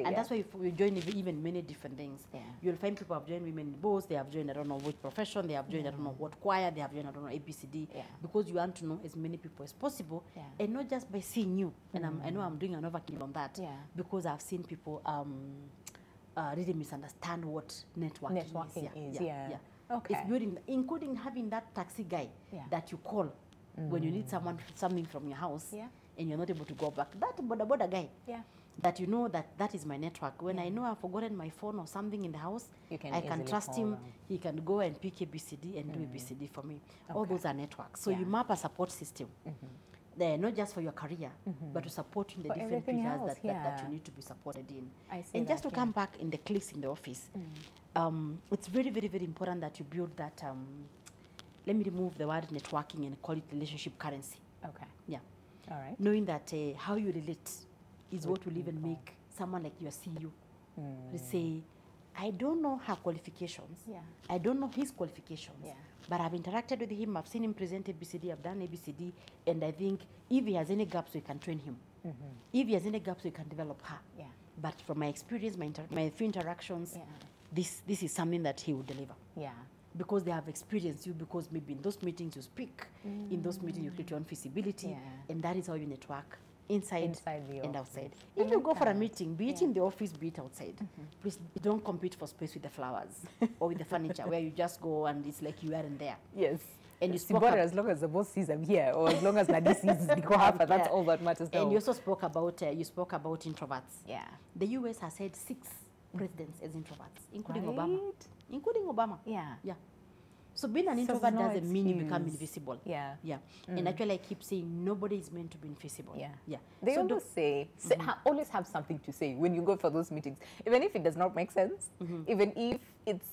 and that's why you join even many different things. Yeah. You'll find people have joined women in both. They have joined I don't know which profession. They have joined I don't know what choir. They have joined I don't know ABCD. Yeah. Because you want to know as many people as possible, and not just by seeing you. And I know I'm doing an overkill on that. Yeah. Because I've seen people really misunderstand what networking is. Yeah. Okay. It's building, including having that taxi guy that you call when you need something from your house and you're not able to go back. That boda guy. That you know that is my network. When I know I've forgotten my phone or something in the house, I can trust him. He can go and pick ABCD and do ABCD for me. All those are networks. So you map a support system. There, not just for your career, but to support you in the different pillars that you need to be supported in. And just to come back in the clicks in the office, it's very, very, very important that you build that, let me remove the word networking and call it relationship currency. Okay. Yeah. All right. Knowing that how you relate is what will even make someone like your CEO say, I don't know her qualifications. I don't know his qualifications. But I've interacted with him, I've seen him present ABCD, I've done ABCD, and I think if he has any gaps, we can train him. If he has any gaps, we can develop her. But from my experience, my few interactions, this is something that he will deliver. Because they have experienced you, because maybe in those meetings you speak, in those meetings you create your own feasibility, and that is how you network inside and outside. If you go for a meeting, be it in the office, be it outside, please don't compete for space with the flowers or with the furniture where you just go and it's like you aren't there. And you spoke as long as the boss sees I'm here, or as long as Nadi sees Nikohafa, that's all that matters now. And you also spoke about introverts. The US has had 6 presidents as introverts, including Obama. So being an introvert doesn't mean you become invisible. And actually I keep saying nobody is meant to be invisible. They so always say, always have something to say when you go for those meetings, even if it does not make sense, even if it's,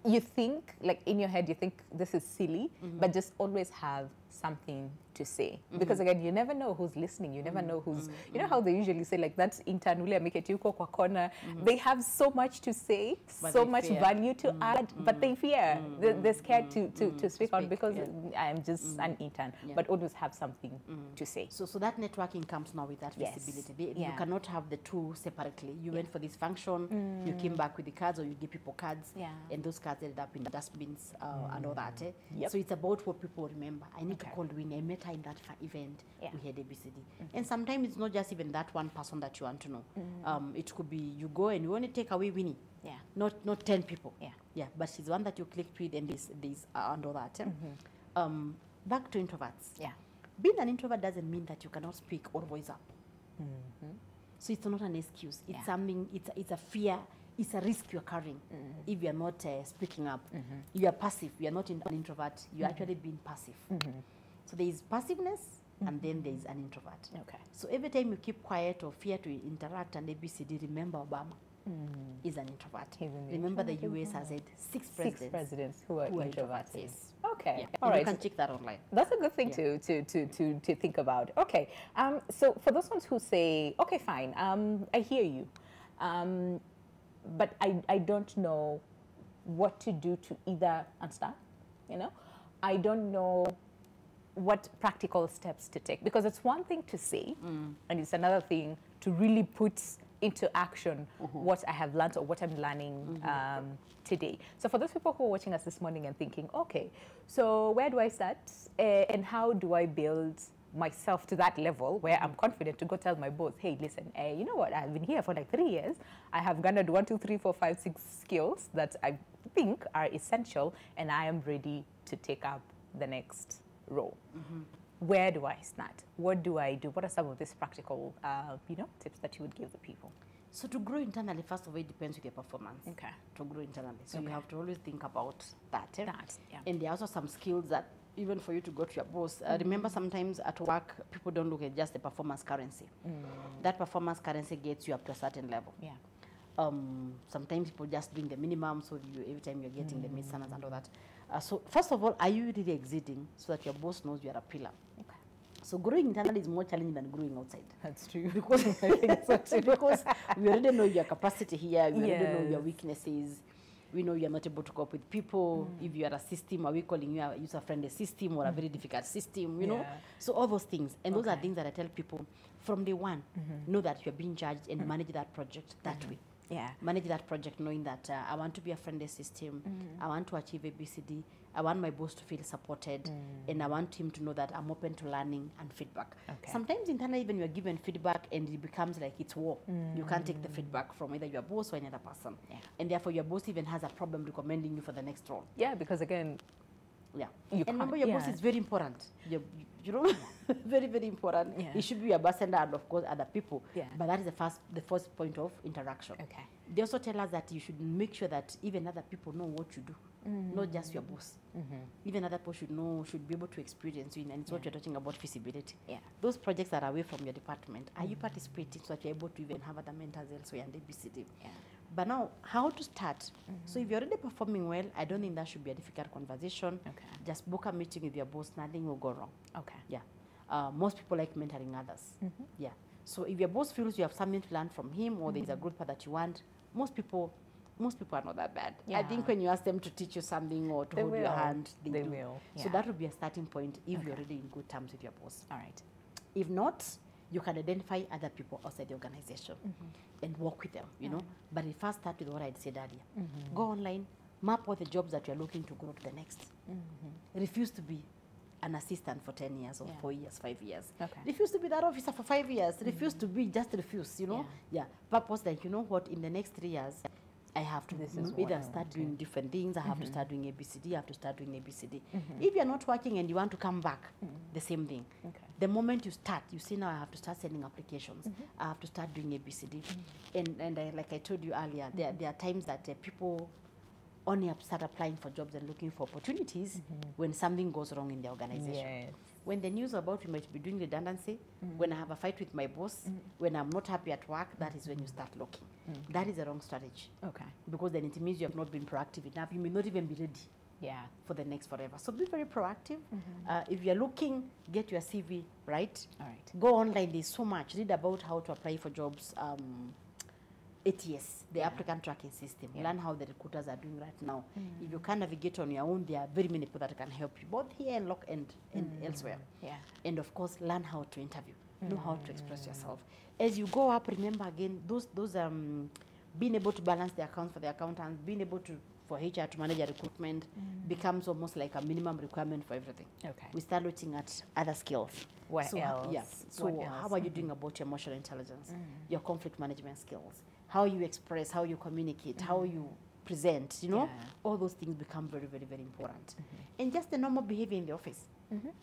you think, like in your head, you think this is silly, but just always have something to say. Because again, you never know who's listening. You never know who's, you know how they usually say, like, that's internally, I make it you kwa corner. They have so much to say, but so much value to add, but they fear. They're scared to speak out because I am just an intern, but always have something to say. So that networking comes now with that visibility. You cannot have the two separately. You went for this function, you came back with the cards, or you give people cards, and those cards ended up in the dustbins and all that. So it's about what people remember. I need to call Winnie. I met her in that event. We had ABCD. And sometimes it's not just even that one person that you want to know. It could be you go and you only take away Winnie. Not 10 people. But she's one that you clicked with, and this and all that. Back to introverts. Being an introvert doesn't mean that you cannot speak or voice up. So it's not an excuse. It's something. It's a fear. It's a risk you're carrying if you're not speaking up. You are passive. You are not an introvert. You're actually being passive. So there is passiveness, and then there is an introvert. So every time you keep quiet or fear to interact and ABCD, remember Obama is an introvert. Remember the US has had 6 presidents who are introverts. Okay. All right. You can check that online. That's a good thing to think about. Okay. So for those ones who say, okay, fine, I hear you. But I don't know what to do to either unstart, you know? I don't know what practical steps to take, because it's one thing to say, and it's another thing to really put into action what I have learned or what I'm learning today. So for those people who are watching us this morning and thinking, okay, so where do I start and how do I build myself to that level where I'm confident to go tell my boss, hey, listen, you know what, I've been here for like 3 years. I have garnered 1, 2, 3, 4, 5, 6 skills that I think are essential, and I am ready to take up the next role. Where do I start? What do I do? What are some of these practical, tips that you would give the people? So to grow internally, first of all, it depends with your performance. To grow internally. So you have to always think about that. And there are also some skills that even for you to go to your boss, remember sometimes at work, people don't look at just the performance currency. That performance currency gets you up to a certain level. Sometimes people just doing the minimum, so every time you're getting the mid-standards and all that. So first of all, are you really exceeding so that your boss knows you are a pillar? So growing internally is more challenging than growing outside. That's true. Because, I think so too. Because we already know your capacity here, we already know your weaknesses. We know you're not able to cope with people. If you are a system, are we calling you a user-friendly system or a very difficult system, you know? So all those things. And those are things that I tell people from day one. Know that you're being judged and manage that project that way. Manage that project knowing that I want to be a friendly system. I want to achieve ABCD. I want my boss to feel supported, and I want him to know that I'm open to learning and feedback. Okay. Sometimes internally, even you're given feedback and it becomes like it's war. You can't take the feedback from either your boss or another person. Yeah. And therefore, your boss even has a problem recommending you for the next role. Yeah, because again, yeah. You and remember, can't, your boss is very important. You know, very, very important. Yeah. He should be your ambassador and, of course, other people. Yeah. But that is the first point of interaction. Okay. They also tell us that you should make sure that even other people know what you do, not just your boss. Even other people should be able to experience you, and it's what you're talking about, visibility. Yeah. Those projects that are away from your department, are you participating so that you're able to even have other mentors elsewhere and ABCD? Yeah. But now, how to start? So if you're already performing well, I don't think that should be a difficult conversation. Okay. Just book a meeting with your boss, nothing will go wrong. Okay. Yeah. Most people like mentoring others. Yeah. So if your boss feels you have something to learn from him, or there's a good part that you want, most people are not that bad. Yeah. I think when you ask them to teach you something or to hold your hand, they do. will. So Yeah. that would be a starting point if you're already in good terms with your boss. All right. If not, you can identify other people outside the organization and work with them, you know. But it first start with what I said earlier. Go online, map all the jobs that you're looking to grow to the next. Refuse to be an assistant for 10 years or 4 years, 5 years. Okay. Refuse to be that officer for 5 years. Refuse to be, just refuse, you know. Yeah. Purpose, like, you know what, in the next 3 years, I have to either start doing different things, I have to start doing ABCD, I have to start doing ABCD. If you're not working and you want to come back, the same thing. Okay. The moment you start, you see now I have to start sending applications. I have to start doing ABCD. And like I told you earlier, there are times that people only start applying for jobs and looking for opportunities when something goes wrong in the organization. Yes. When the news about you might be doing redundancy, when I have a fight with my boss, when I'm not happy at work, that is when you start looking. That is the wrong strategy. Okay. Because then it means you have not been proactive enough. You may not even be ready Yeah. for the next forever. So be very proactive. If you're looking, get your CV right. All right. Go online. There's so much. Read about how to apply for jobs. ATS, the applicant tracking system. Learn how the recruiters are doing right now. If you can't navigate on your own, there are very many people that can help you, both here and elsewhere. Yeah. And of course, learn how to interview. Know how to express yourself. As you go up, remember again, those being able to balance the accounts for the accountants, being able to, for HR to manage a recruitment becomes almost like a minimum requirement for everything. Okay. We start looking at other skills. What So, else? Yeah. So What how else? are you doing about your emotional intelligence, your conflict management skills, how you express, how you communicate, how you present, you know? Yeah. All those things become very, very, very important. And just the normal behavior in the office.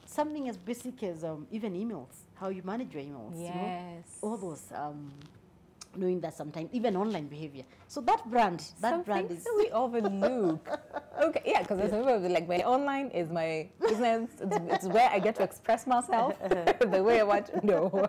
Something as basic as even emails, how you manage your emails, you know? Yes. All those, knowing that sometimes, even online behavior. So that brand is... Things that we overlook. Okay, yeah, because like my online is my business. It's where I get to express myself the way I want. No,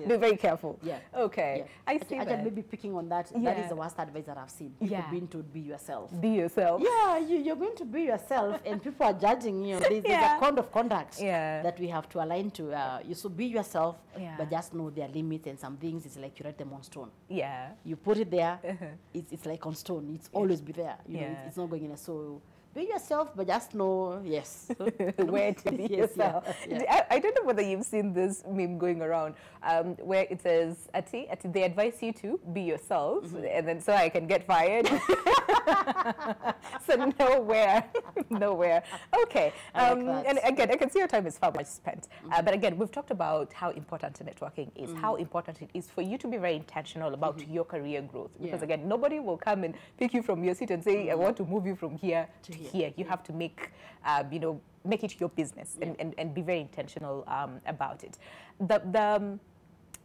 be very careful. Yeah. Okay, Yeah. I see I that. maybe picking on that. That Yeah. is the worst advice that I've seen. People Yeah. being told, be yourself. Be yourself. Yeah, you're going to be yourself, and people are judging you. There's Yeah. a code of conduct Yeah. that we have to align to. You so be yourself, Yeah. but just know there are limits, and some things it's like you write them on stone. Yeah. You put it there, it's like on stone. It's always be there. You know, Yeah. it's not going in. So be yourself, but just know, yes. Where to be Yes, yourself. yeah. I don't know whether you've seen this meme going around where it says, Ati, they advise you to be yourself, and then so I can get fired. So nowhere. Okay. I like that. And again, I can see your time is far much spent. But again, we've talked about how important networking is, how important it is for you to be very intentional about your career growth. Because Yeah. again, nobody will come and pick you from your seat and say, I want to move you from here to here. You have to make, make it your business and be very intentional about it. The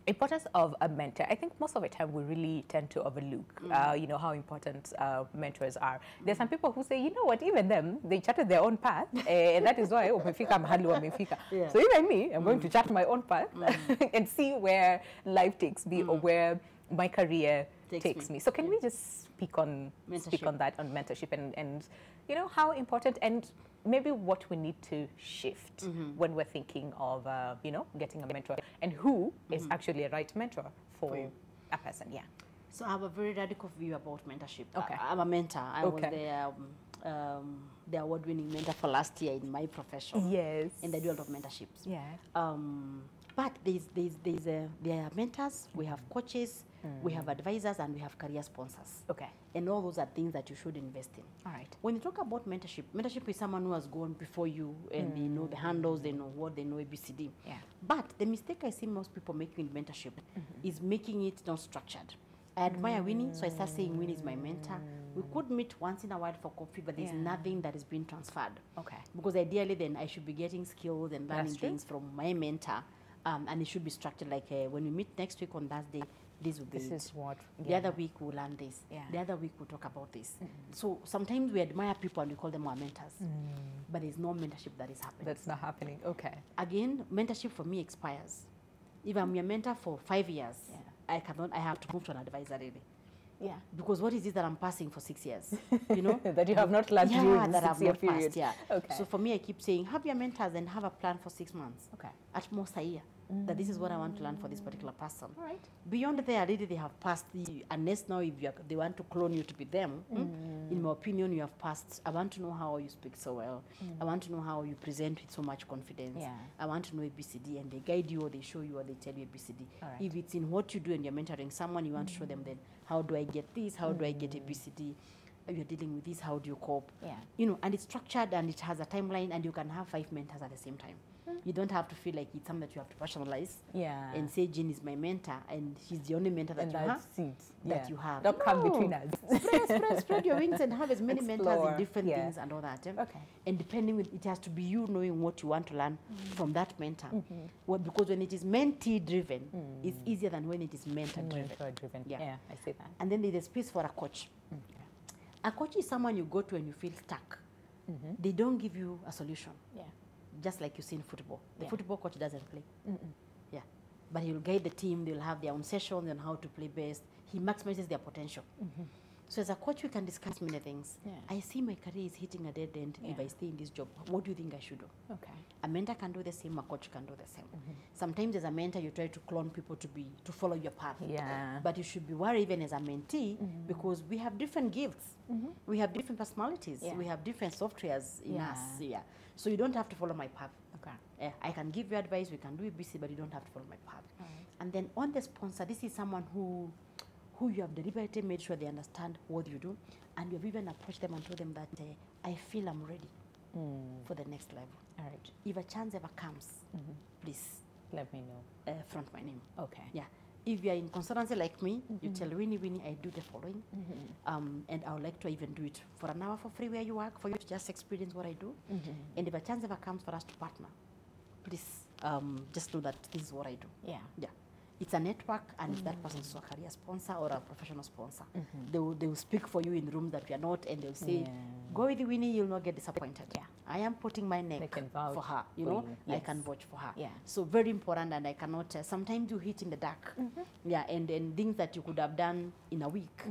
importance of a mentor, I think most of the time we really tend to overlook, how important mentors are. There's some people who say, you know what, even them, they charted their own path, and that is why, Yeah. So even me, I'm going to chart my own path and see where life takes me or where my career takes me. So can we just speak on that, on mentorship and how important and maybe what we need to shift when we're thinking of getting a mentor, and who is actually a right mentor for a person. Yeah. So I have a very radical view about mentorship. Okay. I'm a mentor. I was the award-winning mentor for last year in my profession. Yes. And I do a lot of mentorships. Yeah. But there are mentors, we have coaches, We have advisors and we have career sponsors. Okay. And all those are things that you should invest in. All right. When you talk about mentorship, mentorship is someone who has gone before you and they know the handles, they know what, they know ABCD. Yeah. But the mistake I see most people making in mentorship is making it not structured. I admire Winnie, so I start saying Winnie is my mentor. We could meet once in a while for coffee, but there's nothing that is being transferred. Okay. Because ideally then I should be getting skills and learning That's true. things from my mentor. And it should be structured like when we meet next week on Thursday, this will be This is what. the other week we'll learn this. Yeah. The other week we'll talk about this. So sometimes we admire people and we call them our mentors. But there's no mentorship that is happening. That's not happening. Okay. Again, mentorship for me expires. If I'm your mentor for 5 years, I have to move to an advisor really. Yeah. Because what is it that I'm passing for 6 years? You know? That you have not learned during the that I've 6 year not period. passed, yeah. Okay. So for me, I keep saying, have your mentors and have a plan for 6 months. Okay. At most a year. That this is what I want to learn for this particular person. All right. Beyond there, really they have passed unless now if they want to clone you to be them, in my opinion, you have passed. I want to know how you speak so well. I want to know how you present with so much confidence. Yeah. I want to know ABCD, and they guide you or they show you or they tell you ABCD. All right. If it's in what you do and you're mentoring someone, you want to show them then, how do I get this? How do I get ABCD? You're dealing with this, how do you cope? Yeah. You know, and it's structured and it has a timeline and you can have 5 mentors at the same time. You don't have to feel like it's something that you have to personalize Yeah. and say Jean is my mentor and she's the only mentor that And you have. that's it. That you have. Don't come No. between us. Spread your wings and have as many mentors Explore. in different Yeah. things and all that. Okay. And depending with it has to be you knowing what you want to learn from that mentor. Well, because when it is mentee driven, it's easier than when it is mentor driven. Mentor driven. Yeah. Yeah, I see that. And then there's a space for a coach. A coach is someone you go to and you feel stuck. They don't give you a solution. Yeah. Just like you see in football. The Yeah. football coach doesn't play. Yeah. But he'll guide the team, they'll have their own sessions on how to play best. He maximizes their potential. So as a coach, we can discuss many things. Yeah. I see my career is hitting a dead end if Yeah. I stay in this job. What do you think I should do? Okay. A mentor can do the same, a coach can do the same. Sometimes as a mentor, you try to clone people to follow your path. Yeah. But you should be worried even as a mentee because we have different gifts. We have different personalities. Yeah. We have different softwares in Yeah. us. Yeah. So you don't have to follow my path. Okay. I can give you advice, we can do ABC, but you don't have to follow my path. All right. And then on the sponsor, this is someone who you have deliberately made sure they understand what you do, and you've even approached them and told them that I feel I'm ready for the next level. All right. If a chance ever comes, please Let me know. front my name. Okay. Yeah. If you are in consultancy like me, you tell Winnie, I do the following, and I would like to even do it for an hour for free where you work, for you to just experience what I do. And if a chance ever comes for us to partner, please just know that this is what I do. Yeah. Yeah. It's a network, and if that person is a career sponsor or a professional sponsor, they will speak for you in rooms that we are not, and they'll say, go with Winnie, you'll not get disappointed. Yeah. I am putting my They neck can vouch for her, you for know, you. I Yes. can vouch for her. Yeah. So very important, and I cannot, sometimes you hit in the dark. Yeah, and things that you could have done in a week,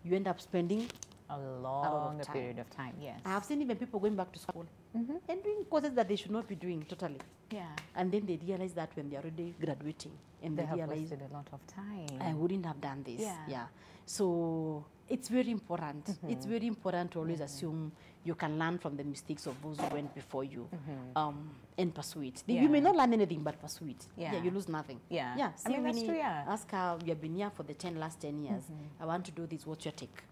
you end up spending. A long time. period of time. Yes. I have seen even people going back to school and doing courses that they should not be doing totally. Yeah. And then they realize that when they're already graduating, and They they have realize, wasted a lot of time. I wouldn't have done this. Yeah. So it's very important. It's very important to always assume you can learn from the mistakes of those who went before you, and pursue it. You may not learn anything, but pursue it. Yeah. You lose nothing. Yeah. Yeah. I mean, that's Winnie, true, yeah. ask her, you have been here for the last 10 years. I want to do this. What's your take?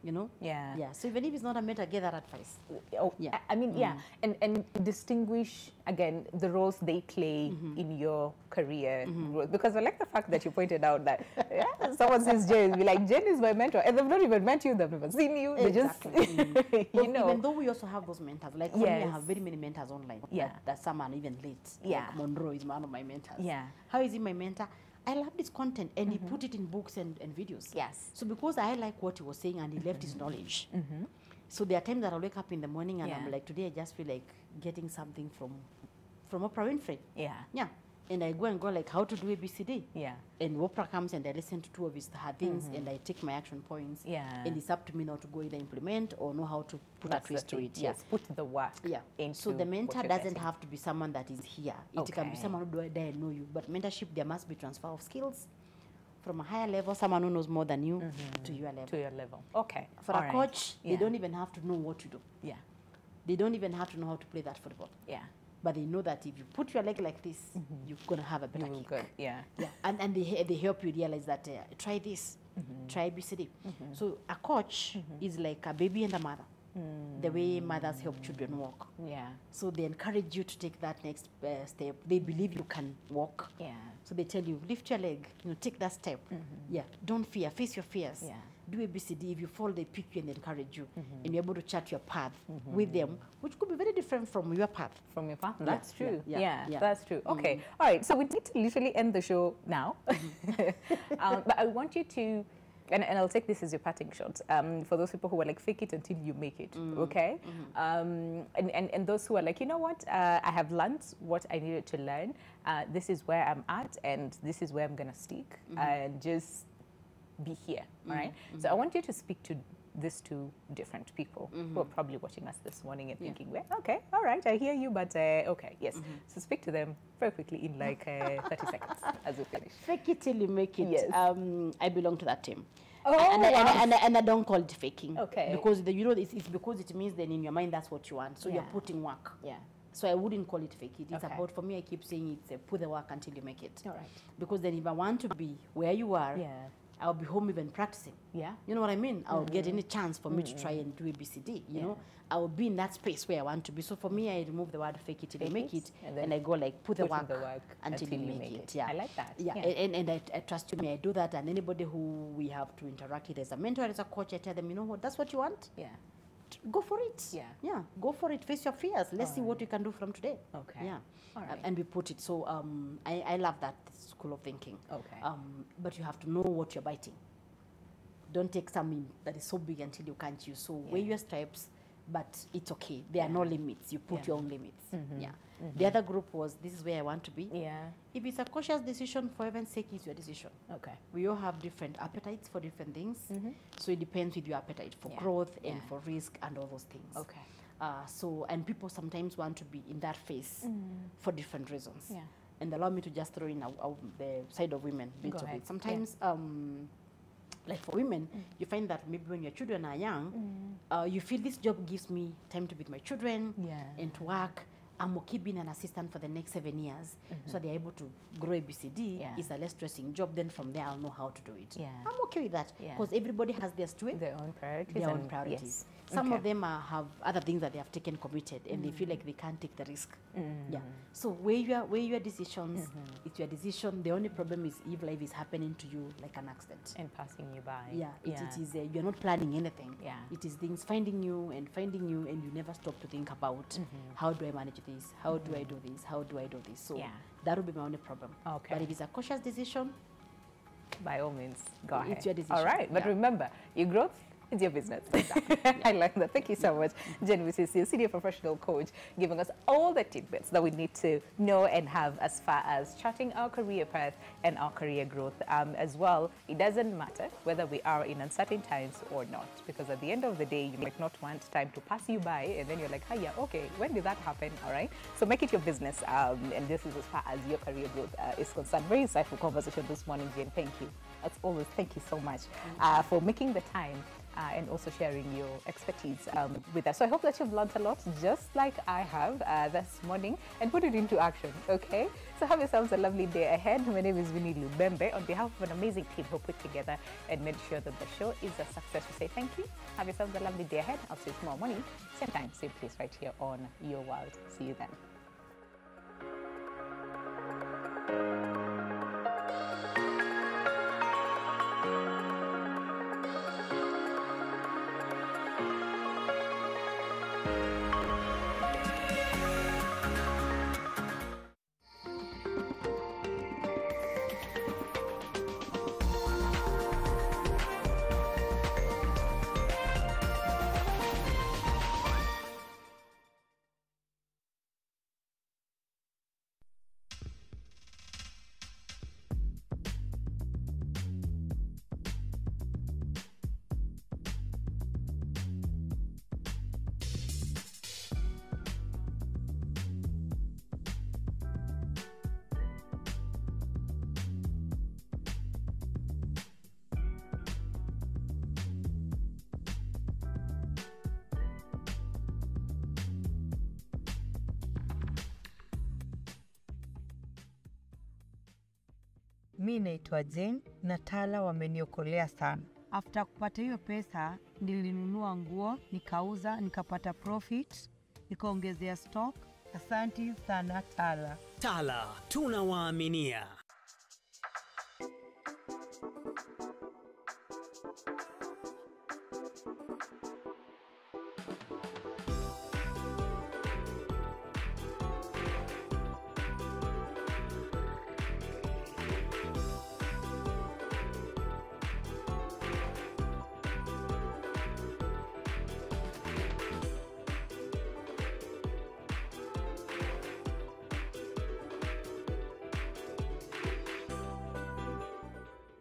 You know? Yeah. Yeah. So even if it's not a mentor, get that advice. Oh, Yeah. I mean, yeah, and distinguish again the roles they play in your career growth. Because I like the fact that you pointed out that someone says Jen, be like, Jen is my mentor, and they've not even met you, they've never seen you. Exactly. They just, you know. Even though we also have those mentors, like for me, I Yes. have very many mentors online. Yeah. That some are even late. Yeah. Like Monroe is one of my mentors. Yeah. How is he my mentor? I love this content, and he put it in books and videos. Yes. So because I like what he was saying, and he left his knowledge. So there are times that I wake up in the morning and I'm Yeah. like, today I just feel like getting something from Oprah Winfrey. Yeah. Yeah. And I go like, how to do ABCD. Yeah. And Oprah comes and I listen to 2 of her things and I take my action points. Yeah. And it's up to me now to go either implement or know how to put That's a twist the to thing. it. Yes. Put the work. Yeah. Into So the what mentor you're doesn't getting. have to be someone that is here. It can be Okay. someone who do I know you. But mentorship, there must be transfer of skills from a higher level, someone who knows more than you, to your level. To your level. Okay. For All a right. coach, Yeah. they don't even have to know what to do. Yeah. They don't even have to know how to play that football. Yeah. but they know that if you put your leg like this, you're going to have a better kick. Good. Yeah. Yeah, and they help you realize that try this, try ABCD. So a coach is like a baby and a mother. The way mothers help children walk. Yeah. So they encourage you to take that next step. They believe you can walk. Yeah. So they tell you, lift your leg, take that step. Yeah, don't fear, face your fears. Yeah. Do ABCD. If you fall, they pick you and encourage you. And you're able to chart your path with them, which could be very different from your path. From your path. That's true. Yeah, That's true. Okay. All right. So we need to literally end the show now. But I want you to, and I'll take this as your parting shot, for those people who are like, fake it until you make it, okay? And those who are like, you know what, I have learned what I needed to learn. This is where I'm at, and this is where I'm going to stick, and just be here, all right? So I want you to speak to these two different people who are probably watching us this morning and thinking, well, okay, all right, I hear you, but okay, yes. So speak to them very quickly in like 30 seconds as we finish. Fake it till you make it. Yes. I belong to that team. Oh, and I don't call it faking. Okay. Because it's because it means then in your mind that's what you want. So you're putting work. Yeah. So I wouldn't call it fake it. It's Okay. about, for me, I keep saying it's put the work until you make it. All right. Because then if I want to be where you are, Yeah. I'll be home even practicing. Yeah. You know what I mean? I'll get any chance for me to try and do ABCD, you know? I will be in that space where I want to be. So for me, I remove the word fake it till you Fake make it, it, and and I go like, put the work until you you make it. Yeah. I like that. Yeah, and I trust me, I do that. And anybody who we have to interact with as a mentor, as a coach, I tell them, you know what, that's what you want? Yeah. Go for it. Yeah. Yeah, go for it. Face your fears. Let's see what you can do from today. Okay. Yeah. All right. And we put it. So I love that school of thinking. Okay. But you have to know what you're biting. Don't take something that is so big until you can't use. So weigh your stripes, but it's okay. There are no limits. You put your own limits. Yeah. The other group was, this is where I want to be. Yeah. If it's a cautious decision, for heaven's sake, it's your decision. Okay. We all have different appetites for different things. So it depends with your appetite for Yeah. growth and Yeah. for risk and all those things. Okay. And people sometimes want to be in that phase for different reasons. Yeah. And allow me to just throw in the side of women bit Go of ahead. it. Sometimes, like for women, you find that maybe when your children are young, you feel this job gives me time to be with my children and to work. I'm okay being an assistant for the next 7 years. So they're able to grow ABCD. Yeah. It's a less stressing job. Then from there, I'll know how to do it. Yeah. I'm okay with that Yeah. because everybody has theirs to it. Their own priorities. Their own and- priorities. Yes. Some Okay. of them have other things that they have taken committed and they feel like they can't take the risk. Yeah. So weigh your decisions. It's your decision. The only problem is if life is happening to you like an accident. And passing you by. Yeah, it is. You're not planning anything. Yeah. It is things finding you, and you never stop to think about how do I manage this? How do I do this? How do I do this? So Yeah. that would be my only problem. Okay. But if it's a cautious decision, By all means, go It's ahead. your decision. All right. But Yeah. remember, your growth is your business. I like that. Thank you so much, Jen Wisisi, senior professional coach, giving us all the tidbits that we need to know and have as far as charting our career path and our career growth as well. It doesn't matter whether we are in uncertain times or not, because at the end of the day, you might not want time to pass you by, and then you're like, hey, yeah, okay, when did that happen? All right. So make it your business, and this is as far as your career growth is concerned. Very insightful conversation this morning, Jen. Thank you. As always, thank you so much for making the time. And also sharing your expertise with us. So I hope that you've learned a lot, just like I have this morning, and put it into action, okay? So have yourselves a lovely day ahead. My name is Winnie Lubembe. On behalf of an amazing team who put together and made sure that the show is a success, we say thank you. Have yourselves a lovely day ahead. I'll see you tomorrow morning, same time, same place, right here on Your World. See you then. Mi naitwa Jane na Tala wameniokolea sana. After kupata hiyo pesa, nilinunua nguo, nikauza, nikapata profit, nikaongezea stock. Asanti sana Tala. Tala, tunawaaminia.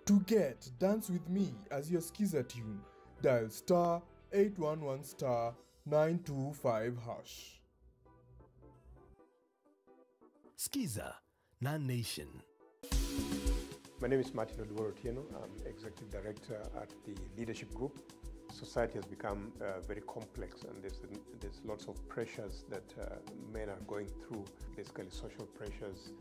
To get Dance With Me as your Skiza tune, dial star 811 star 925 hash. Skiza, non-nation. My name is Martin Oluwaro-Otieno. I'm Executive Director at the Leadership Group. Society has become very complex, and there's lots of pressures that men are going through, basically social pressures,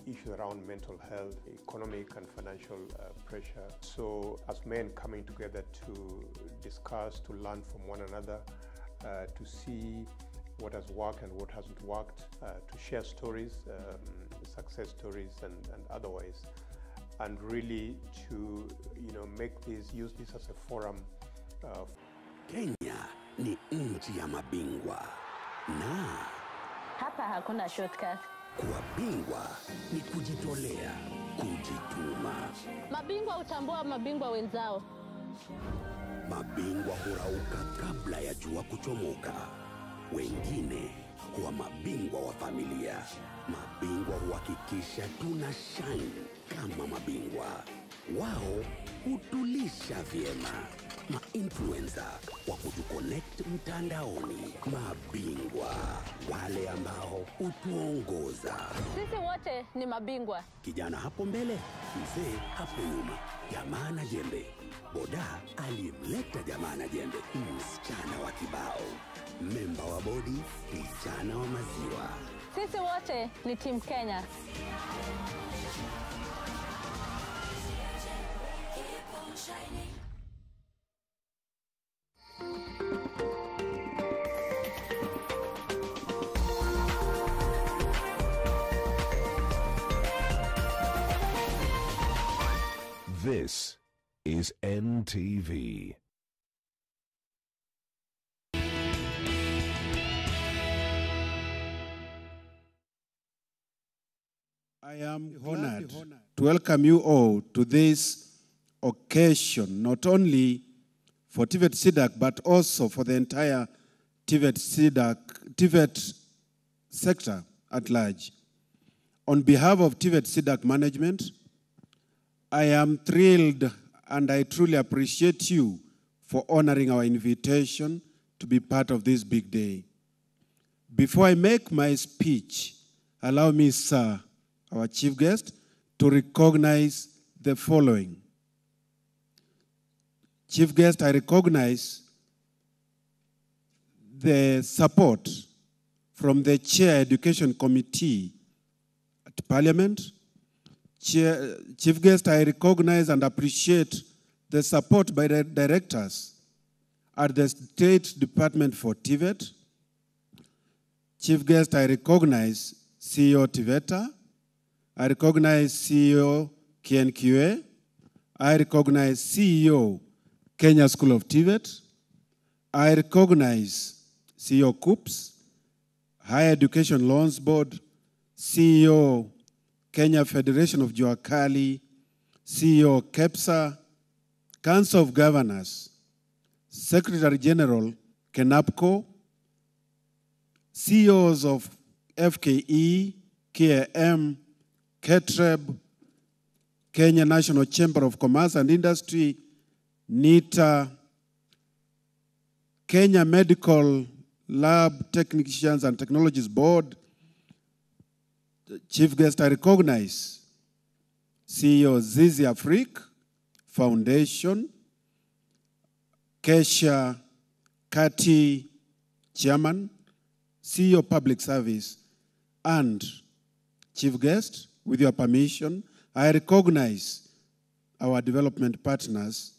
issues around mental health, economic and financial pressure. So as men coming together to discuss, to learn from one another, to see what has worked and what hasn't worked, to share stories, success stories and otherwise, and really to use this as a forum. Kenya ni nchi ya mabingwa na hapa hakuna shortcut. Kuwa bingwa ni kujitolea, kujituma. Mabingwa hutambua mabingwa wenzao. Mabingwa hurauka kabla ya jua kuchomoka. Wengine huwa mabingwa wa familia. Mabingwa huhakikisha tuna shine kama mabingwa. Wao hutulisha vyema. Ma-influencer wa kutuconnect mtandaoni. Mabingwa, wale ambao hutuongoza. Sisi wote ni mabingwa. Kijana hapo mbele, mzee hapo nyuma. Jamaa na jembe. Boda aliyemleta jamaa na jembe. Msichana wa kibao. Memba wa bodi, kijana wa maziwa. Sisi wote ni Team Kenya. This is NTV. I am honored to welcome you all to this occasion, not only for TVET SIDAC, but also for the entire TVET SIDAC, TVET sector at large. On behalf of TVET SIDAC management, I am thrilled and I truly appreciate you for honoring our invitation to be part of this big day. Before I make my speech, allow me, sir, our chief guest, to recognize the following. Chief guest, I recognize the support from the Chair Education Committee at Parliament. Chief guest, I recognize and appreciate the support by the directors at the State Department for TVET. Chief guest, I recognize CEO TVETA. I recognize CEO KNQA. I recognize CEO Kenya School of TVET. I recognize CEO COOPS, Higher Education Loans Board, CEO Kenya Federation of Juakali, CEO KEPSA, Council of Governors, Secretary General KENAPCO, CEOs of FKE, KAM, KETREB, Kenya National Chamber of Commerce and Industry, NITA, Kenya Medical Lab Technicians and Technologies Board. Chief guest, I recognize CEO Zizi Afrique Foundation, Kesha Kati Chairman, CEO Public Service, and chief guest, with your permission, I recognize our development partners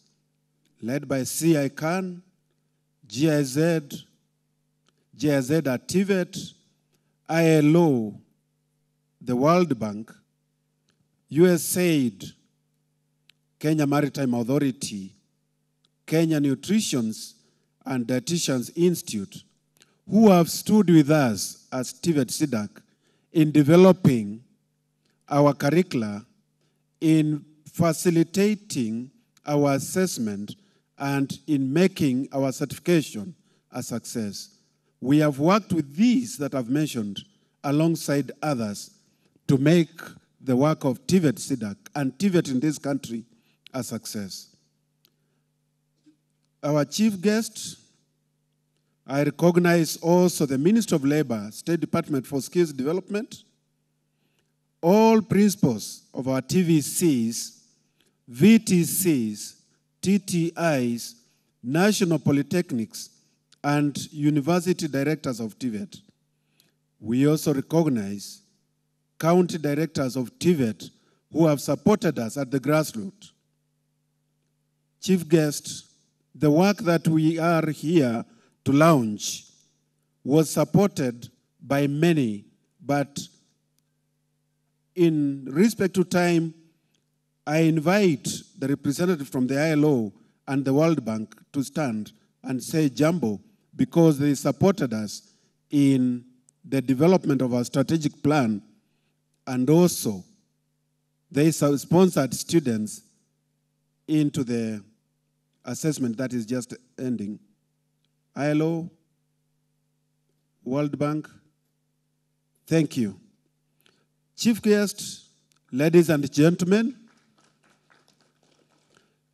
led by CICAN, GIZ at TVET, ILO, the World Bank, USAID, Kenya Maritime Authority, Kenya Nutrition and Dietitians Institute, who have stood with us as TVET SIDAC in developing our curricula, in facilitating our assessment, and in making our certification a success. We have worked with these that I've mentioned alongside others to make the work of TVET SIDAC and TVET in this country a success. Our chief guest, I recognize also the Minister of Labor, State Department for Skills Development, all principals of our TVCs, VTCs, TTIs, national polytechnics, and university directors of TVET. We also recognize county directors of TVET who have supported us at the grassroots. Chief guest, the work that we are here to launch was supported by many, but in respect to time, I invite the representative from the ILO and the World Bank to stand and say jambo, because they supported us in the development of our strategic plan, and also they sponsored students into the assessment that is just ending. ILO, World Bank, thank you. Chief guest, ladies and gentlemen,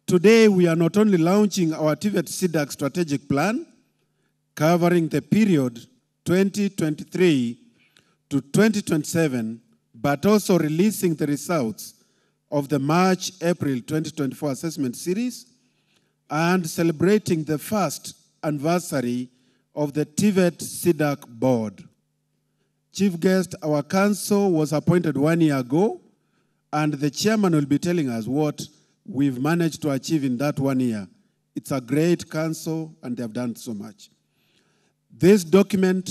today we are not only launching our TVET SIDAC strategic plan covering the period 2023 to 2027, but also releasing the results of the March-April 2024 assessment series and celebrating the first anniversary of the TVET SIDAC board. Chief guest, our council was appointed 1 year ago, and the chairman will be telling us what we've managed to achieve in that 1 year. It's a great council, and they have done so much. This document,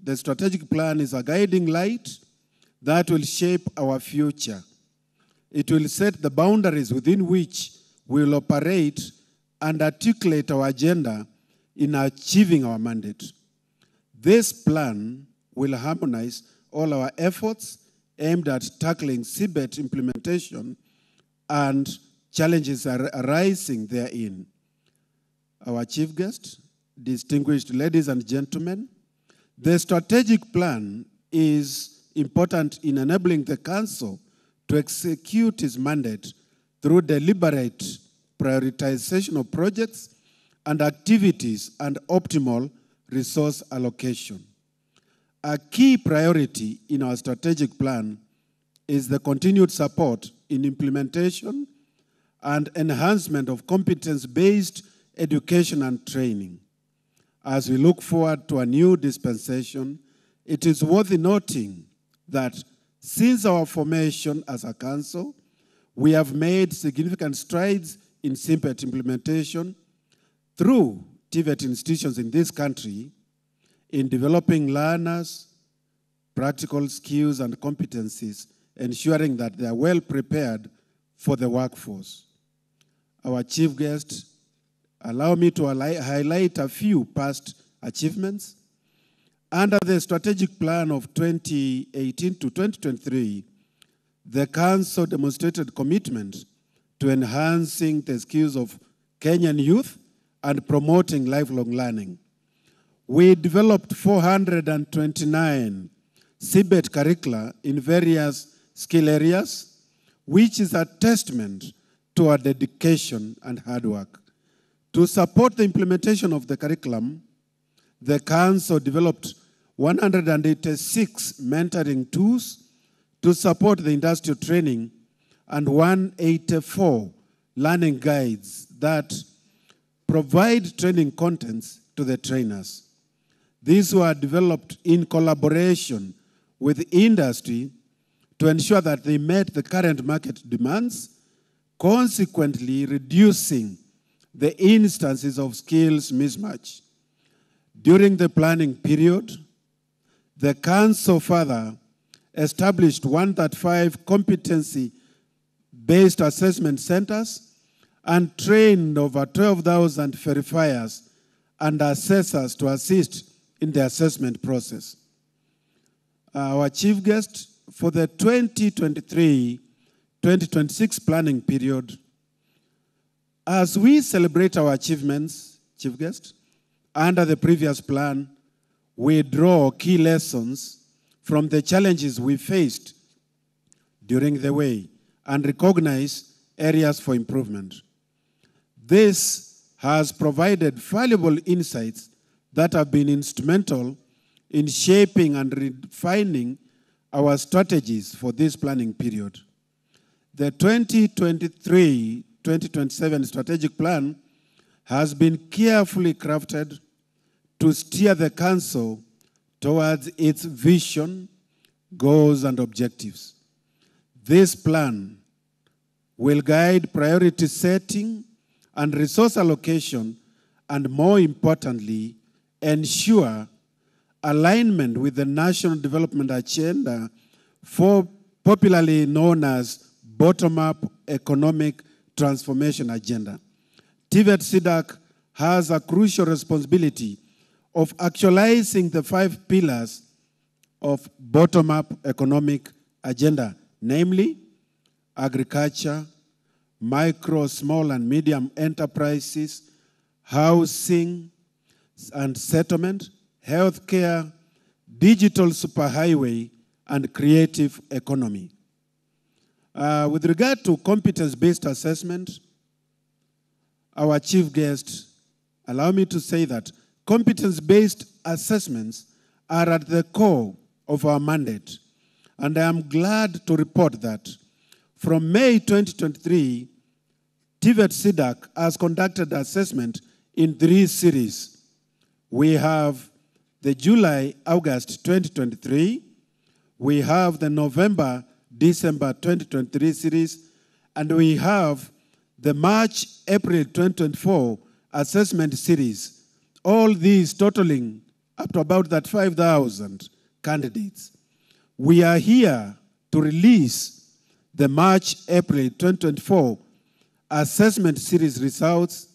the strategic plan, is a guiding light that will shape our future. It will set the boundaries within which we will operate and articulate our agenda in achieving our mandate. This plan will harmonize all our efforts aimed at tackling CBET implementation and challenges arising therein. Our chief guest, distinguished ladies and gentlemen, the strategic plan is important in enabling the council to execute its mandate through deliberate prioritization of projects and activities and optimal resource allocation. A key priority in our strategic plan is the continued support in implementation and enhancement of competence-based education and training. As we look forward to a new dispensation, it is worth noting that since our formation as a council, we have made significant strides in CBET implementation through TVET institutions in this country in developing learners, practical skills and competencies, ensuring that they are well prepared for the workforce. Our chief guest, allow me to highlight a few past achievements. Under the strategic plan of 2018 to 2023, the council demonstrated commitment to enhancing the skills of Kenyan youth and promoting lifelong learning. We developed 429 CBET curricula in various skill areas, which is a testament to our dedication and hard work. To support the implementation of the curriculum, the council developed 186 mentoring tools to support the industrial training and 184 learning guides that provide training contents to the trainers. These were developed in collaboration with industry to ensure that they met the current market demands, consequently reducing the instances of skills mismatch. During the planning period, the Council further established 135 competency-based assessment centers and trained over 12,000 verifiers and assessors to assist in the assessment process. Our chief guest for the 2023-2026 planning period, as we celebrate our achievements, chief guest, under the previous plan, we draw key lessons from the challenges we faced during the way and recognize areas for improvement. This has provided valuable insights that have been instrumental in shaping and refining our strategies for this planning period. The 2023-2027 strategic plan has been carefully crafted to steer the Council towards its vision, goals, and objectives. This plan will guide priority setting and resource allocation, and more importantly, ensure alignment with the National Development Agenda, popularly known as Bottom-up Economic Transformation Agenda. TVET SIDAC has a crucial responsibility of actualizing the 5 pillars of bottom-up economic agenda, namely agriculture, micro, small, and medium enterprises, housing and settlement, healthcare, digital superhighway, and creative economy. With regard to competence-based assessment, our chief guest, allow me to say that competence-based assessments are at the core of our mandate. And I am glad to report that from May 2023, TVET SIDAC has conducted assessment in 3 series. We have the July-August 2023, we have the November-December 2023 series, and we have the March-April 2024 assessment series. All these totaling up to about that 5,000 candidates. We are here to release the March-April 2024 assessment series results,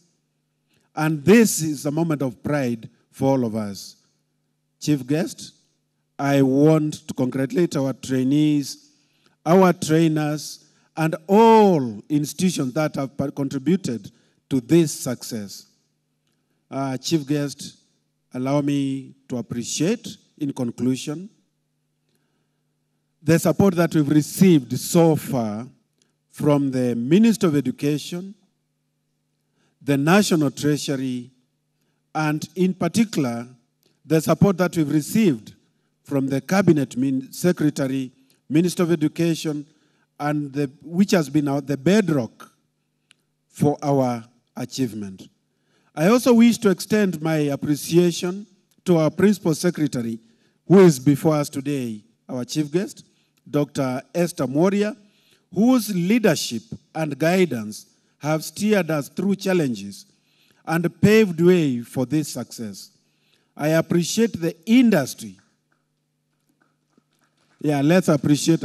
and this is a moment of pride for all of us. Chief guest, I want to congratulate our trainees, our trainers, and all institutions that have contributed to this success. Chief guest, allow me to appreciate, in conclusion, the support that we've received so far from the Minister of Education, the National Treasury, and in particular, the support that we've received from the Cabinet Secretary, Minister of Education, and which has been the bedrock for our achievement. I also wish to extend my appreciation to our Principal Secretary, who is before us today, our chief guest, Dr. Esther Moria, whose leadership and guidance have steered us through challenges and paved way for this success. I appreciate the industry. Yeah, let's appreciate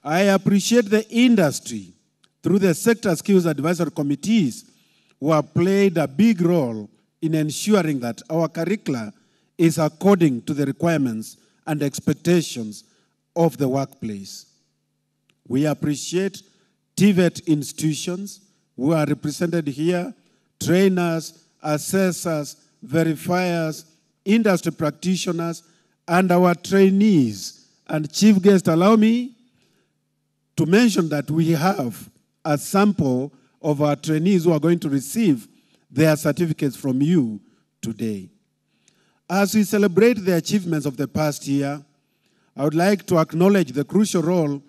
I appreciate the industry through the sector skills advisory committees who have played a big role in ensuring that our curricula is according to the requirements and expectations of the workplace. We appreciate TVET institutions who are represented here, trainers, assessors, verifiers, industry practitioners, and our trainees. And chief guest, allow me to mention that we have a sample of our trainees who are going to receive their certificates from you today. As we celebrate the achievements of the past year, I would like to acknowledge the crucial role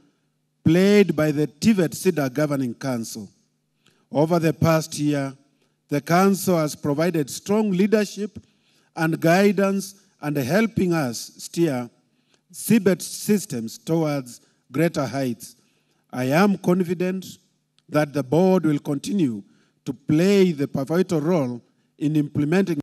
played by the TVET SIDAC Governing Council. Over the past year, the Council has provided strong leadership and guidance and helping us steer seabed systems towards greater heights. I am confident that the board will continue to play the pivotal role in implementing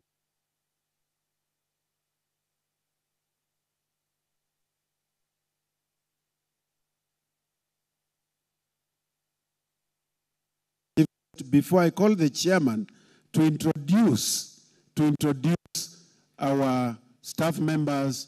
before I call the chairman to introduce our staff members.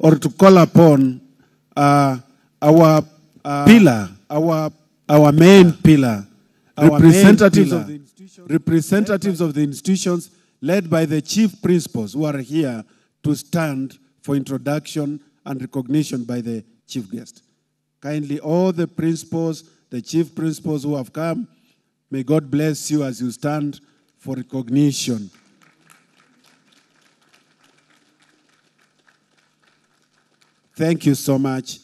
Or to call upon our pillar, our main pillar, representatives of the institutions led by the chief principals who are here to stand for introduction and recognition by the chief guest. Kindly, all the principals, the chief principals who have come, may God bless you as you stand for recognition. Thank you so much.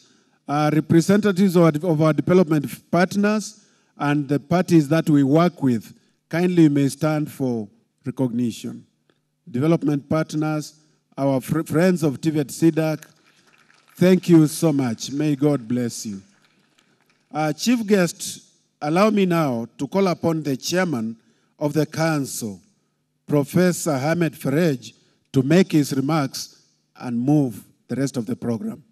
Representatives of our development partners and the parties that we work with, kindly you may stand for recognition. Development partners, our friends of TVET SIDAC, thank you so much. May God bless you. Chief guest, allow me now to call upon the chairman of the council, Professor Hamed Ferej, to make his remarks and move the rest of the program.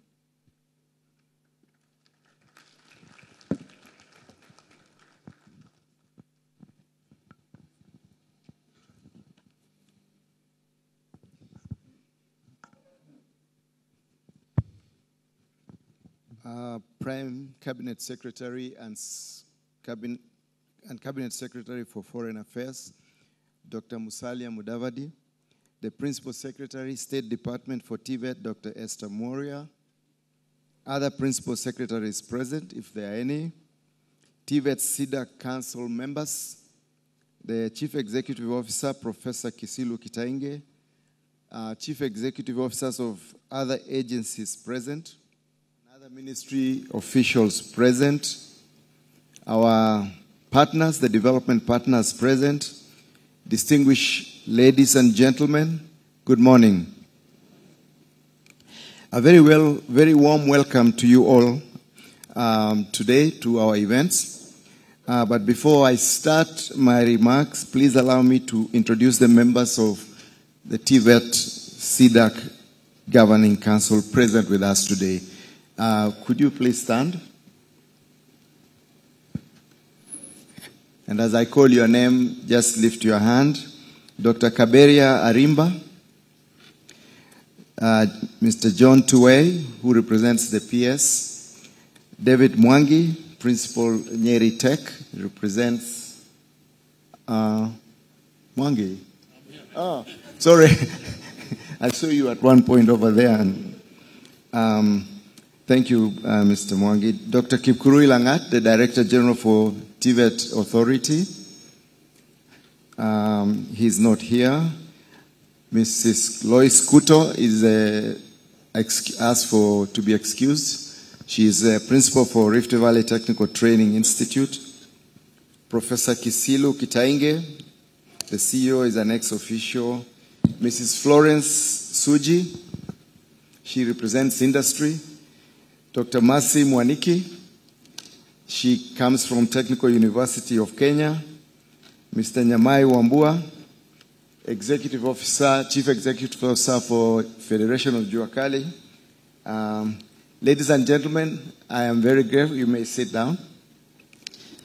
Prime Cabinet Secretary and Cabinet Secretary for Foreign Affairs, Dr. Musalia Mudavadi, the Principal Secretary, State Department for TVET, Dr. Esther Moria, other Principal Secretaries present, if there are any, TVET SIDAC Council members, the Chief Executive Officer, Professor Kisilu Kitainge, Chief Executive Officers of other agencies present, other ministry officials present, our partners, the development partners present, distinguished ladies and gentlemen, good morning. A very warm welcome to you all today to our events. But before I start my remarks, please allow me to introduce the members of the TVET SIDAC Governing Council present with us today. Could you please stand? And as I call your name, just lift your hand. Dr. Kaberia Arimba, Mr. John Tuwei, who represents the PS, David Mwangi, Principal Nyeri Tech, represents Mwangi. Oh, sorry. I saw you at one point over there. And, thank you, Mr. Mwangi. Dr. Kipkurui Langat, the Director General for TVET Authority. He's not here. Mrs. Lois Kuto is asked to be excused. She is a principal for Rift Valley Technical Training Institute. Professor Kisilu Kitainge, the CEO, is an ex-officio. Mrs. Florence Suji, she represents industry. Dr. Mercy Mwaniki, she comes from Technical University of Kenya. Mr. Nyamai Wambua, Executive Officer, Chief Executive Officer for Federation of Juakali. Ladies and gentlemen, I am very grateful. You may sit down.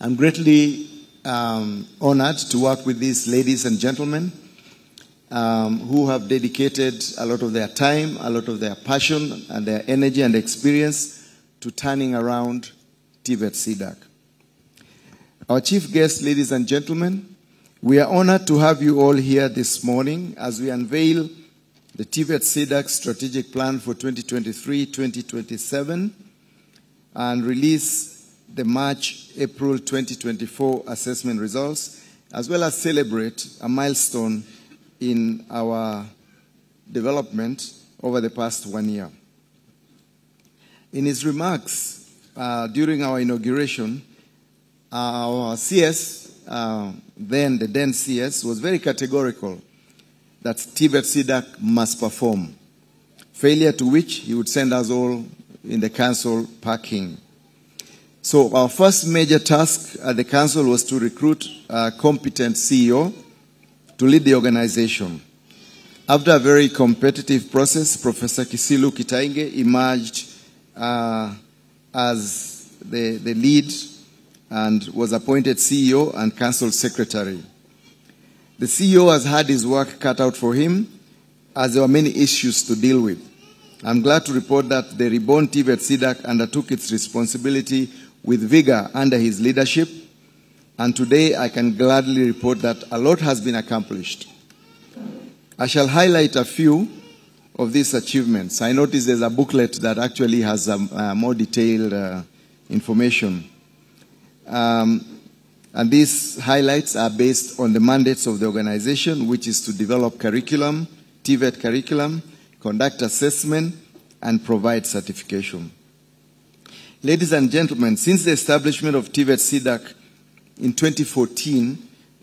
I'm greatly honored to work with these ladies and gentlemen who have dedicated a lot of their time, a lot of their passion and their energy and experience to turning around TVET SIDAC. Our chief guest, ladies and gentlemen, we are honored to have you all here this morning as we unveil the TVET CDAC Strategic Plan for 2023-2027, and release the March-April 2024 assessment results, as well as celebrate a milestone in our development over the past 1 year. In his remarks during our inauguration, our CS, then the then CS, was very categorical that TVET CDAC must perform, failure to which he would send us all in the council packing. So our first major task at the council was to recruit a competent CEO to lead the organization. After a very competitive process, Professor Kisilu Kitainge emerged as the lead and was appointed CEO and council secretary. The CEO has had his work cut out for him, as there were many issues to deal with. I'm glad to report that the reborn TVET CDAC undertook its responsibility with vigor under his leadership, and today I can gladly report that a lot has been accomplished. I shall highlight a few of these achievements. I noticed there's a booklet that actually has more detailed information. And these highlights are based on the mandates of the organization, which is to develop curriculum, TVET curriculum, conduct assessment, and provide certification. Ladies and gentlemen, since the establishment of TVET CDAC in 2014,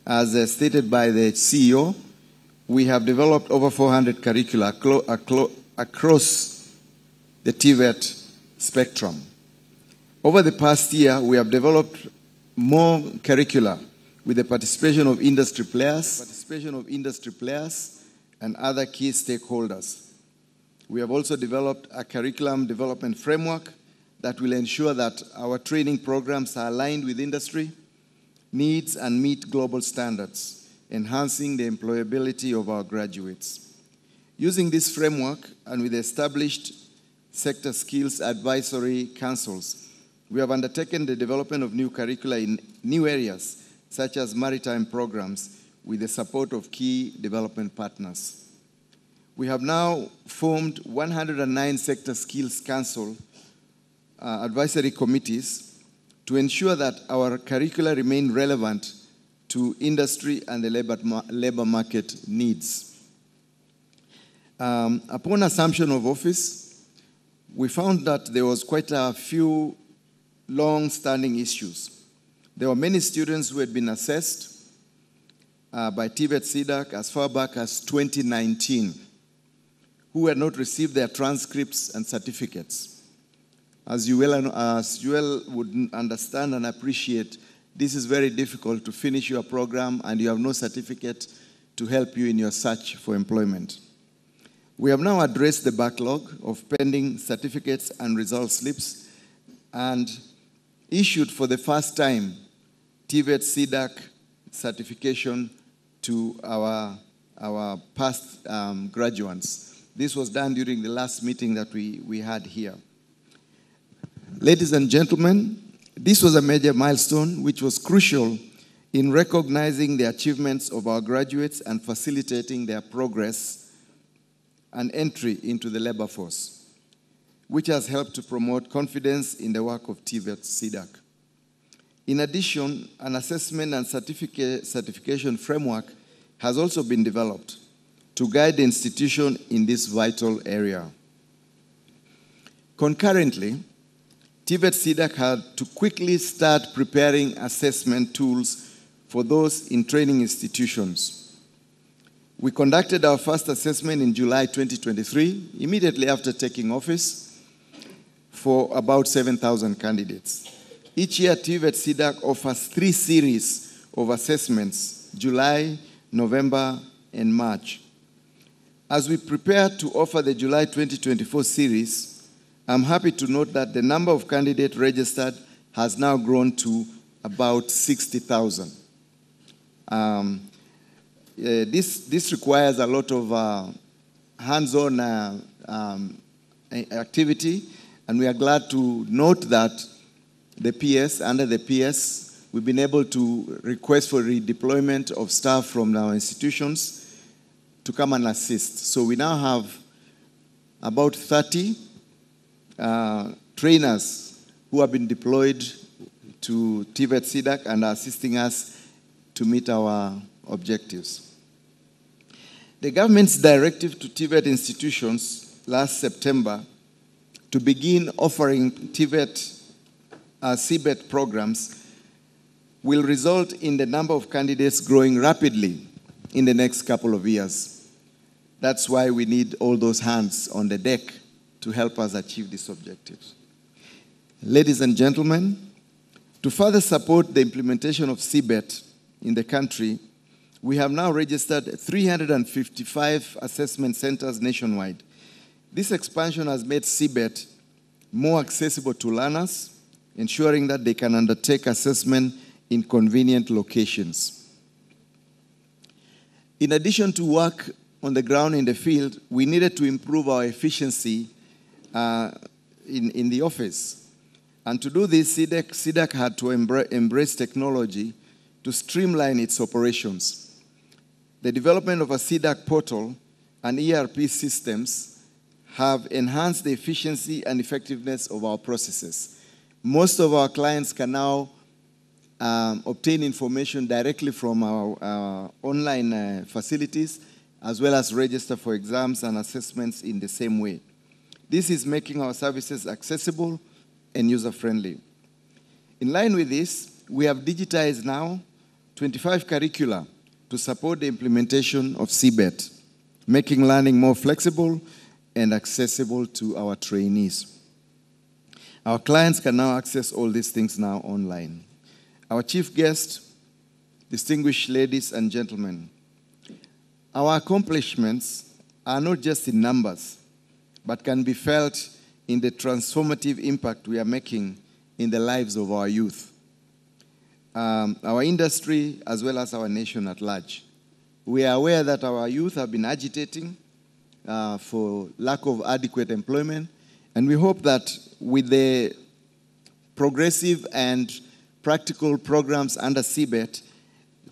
as stated by the CEO, we have developed over 400 curricula across the TVET spectrum. Over the past year, we have developed more curricula with the participation of industry players and other key stakeholders. We have also developed a curriculum development framework that will ensure that our training programs are aligned with industry needs and meet global standards, enhancing the employability of our graduates. Using this framework and with established sector skills advisory councils, we have undertaken the development of new curricula in new areas, such as maritime programs, with the support of key development partners. We have now formed 109 sector skills council advisory committees to ensure that our curricula remain relevant to industry and the labor market needs. Upon assumption of office, we found that there was quite a few long-standing issues. There were many students who had been assessed by TVET CDAC as far back as 2019 who had not received their transcripts and certificates. As you well would understand and appreciate, this is very difficult to finish your program and you have no certificate to help you in your search for employment. We have now addressed the backlog of pending certificates and result slips and issued for the first time TVET CDAC certification to our past graduates. This was done during the last meeting that we had here. Ladies and gentlemen, this was a major milestone which was crucial in recognizing the achievements of our graduates and facilitating their progress and entry into the labor force, which has helped to promote confidence in the work of TVET CDAC. In addition, an assessment and certification framework has also been developed to guide the institution in this vital area. Concurrently, TVET CDAC had to quickly start preparing assessment tools for those in training institutions. We conducted our first assessment in July 2023, immediately after taking office, for about 7,000 candidates. Each year, TVET CDAC offers 3 series of assessments, July, November, and March. As we prepare to offer the July 2024 series, I'm happy to note that the number of candidates registered has now grown to about 60,000. This requires a lot of hands-on activity, and we are glad to note that the PS, under the PS, we've been able to request for redeployment of staff from our institutions to come and assist. So we now have about 30 trainers who have been deployed to TVET SIDAC and are assisting us to meet our objectives. The government's directive to TVET institutions last September to begin offering TVET CBET programs will result in the number of candidates growing rapidly in the next couple of years. That's why we need all those hands on the deck to help us achieve these objectives. Ladies and gentlemen, to further support the implementation of CBET in the country, we have now registered 355 assessment centers nationwide. This expansion has made CBET more accessible to learners, ensuring that they can undertake assessment in convenient locations. In addition to work on the ground in the field, we needed to improve our efficiency in the office. And to do this, SIDAC had to embrace technology to streamline its operations. The development of a SIDAC portal and ERP systems have enhanced the efficiency and effectiveness of our processes. Most of our clients can now obtain information directly from our online facilities, as well as register for exams and assessments in the same way. This is making our services accessible and user-friendly. In line with this, we have digitized now 25 curricula to support the implementation of CBET, making learning more flexible and accessible to our trainees. Our clients can now access all these things now online. Our chief guest, distinguished ladies and gentlemen, our accomplishments are not just in numbers, but can be felt in the transformative impact we are making in the lives of our youth, our industry, as well as our nation at large. We are aware that our youth have been agitating for lack of adequate employment, and we hope that with the progressive and practical programs under CBET,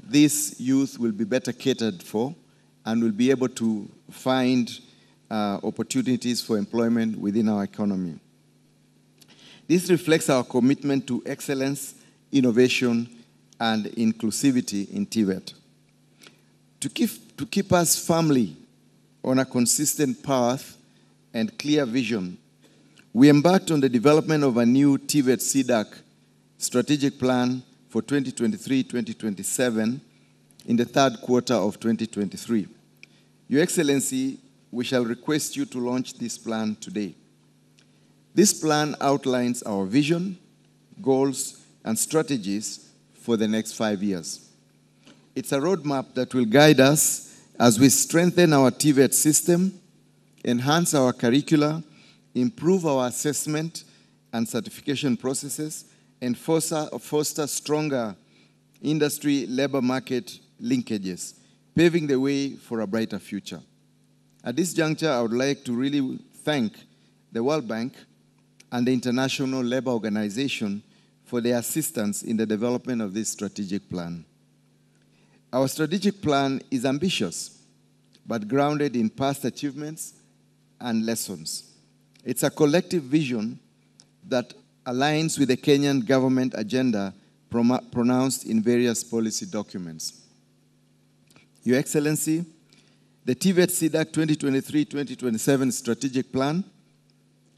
this youth will be better catered for and will be able to find opportunities for employment within our economy. This reflects our commitment to excellence, innovation, and inclusivity in TVET. To keep us firmly on a consistent path and clear vision, we embarked on the development of a new TVET SIDAC strategic plan for 2023-2027 in the third quarter of 2023. Your Excellency, we shall request you to launch this plan today. This plan outlines our vision, goals, and strategies for the next 5 years. It's a roadmap that will guide us as we strengthen our TVET system, enhance our curricula, improve our assessment and certification processes, and foster stronger industry labor market linkages, paving the way for a brighter future. At this juncture, I would like to really thank the World Bank and the International Labour Organization for their assistance in the development of this strategic plan. Our strategic plan is ambitious, but grounded in past achievements and lessons. It's a collective vision that aligns with the Kenyan government agenda pronounced in various policy documents. Your Excellency, the TVET SIDAC 2023-2027 strategic plan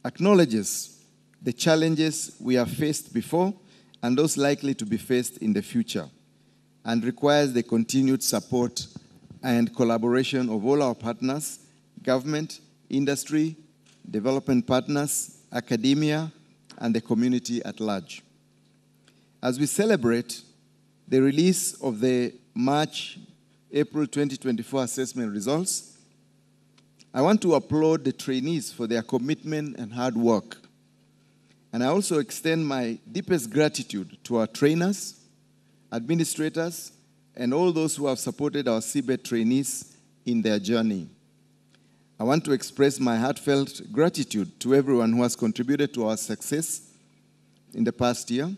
acknowledges the challenges we have faced before and those likely to be faced in the future, and requires the continued support and collaboration of all our partners, government, industry, development partners, academia, and the community at large. As we celebrate the release of the March-April 2024 assessment results, I want to applaud the trainees for their commitment and hard work. And I also extend my deepest gratitude to our trainers, administrators, and all those who have supported our CBET trainees in their journey. I want to express my heartfelt gratitude to everyone who has contributed to our success in the past year.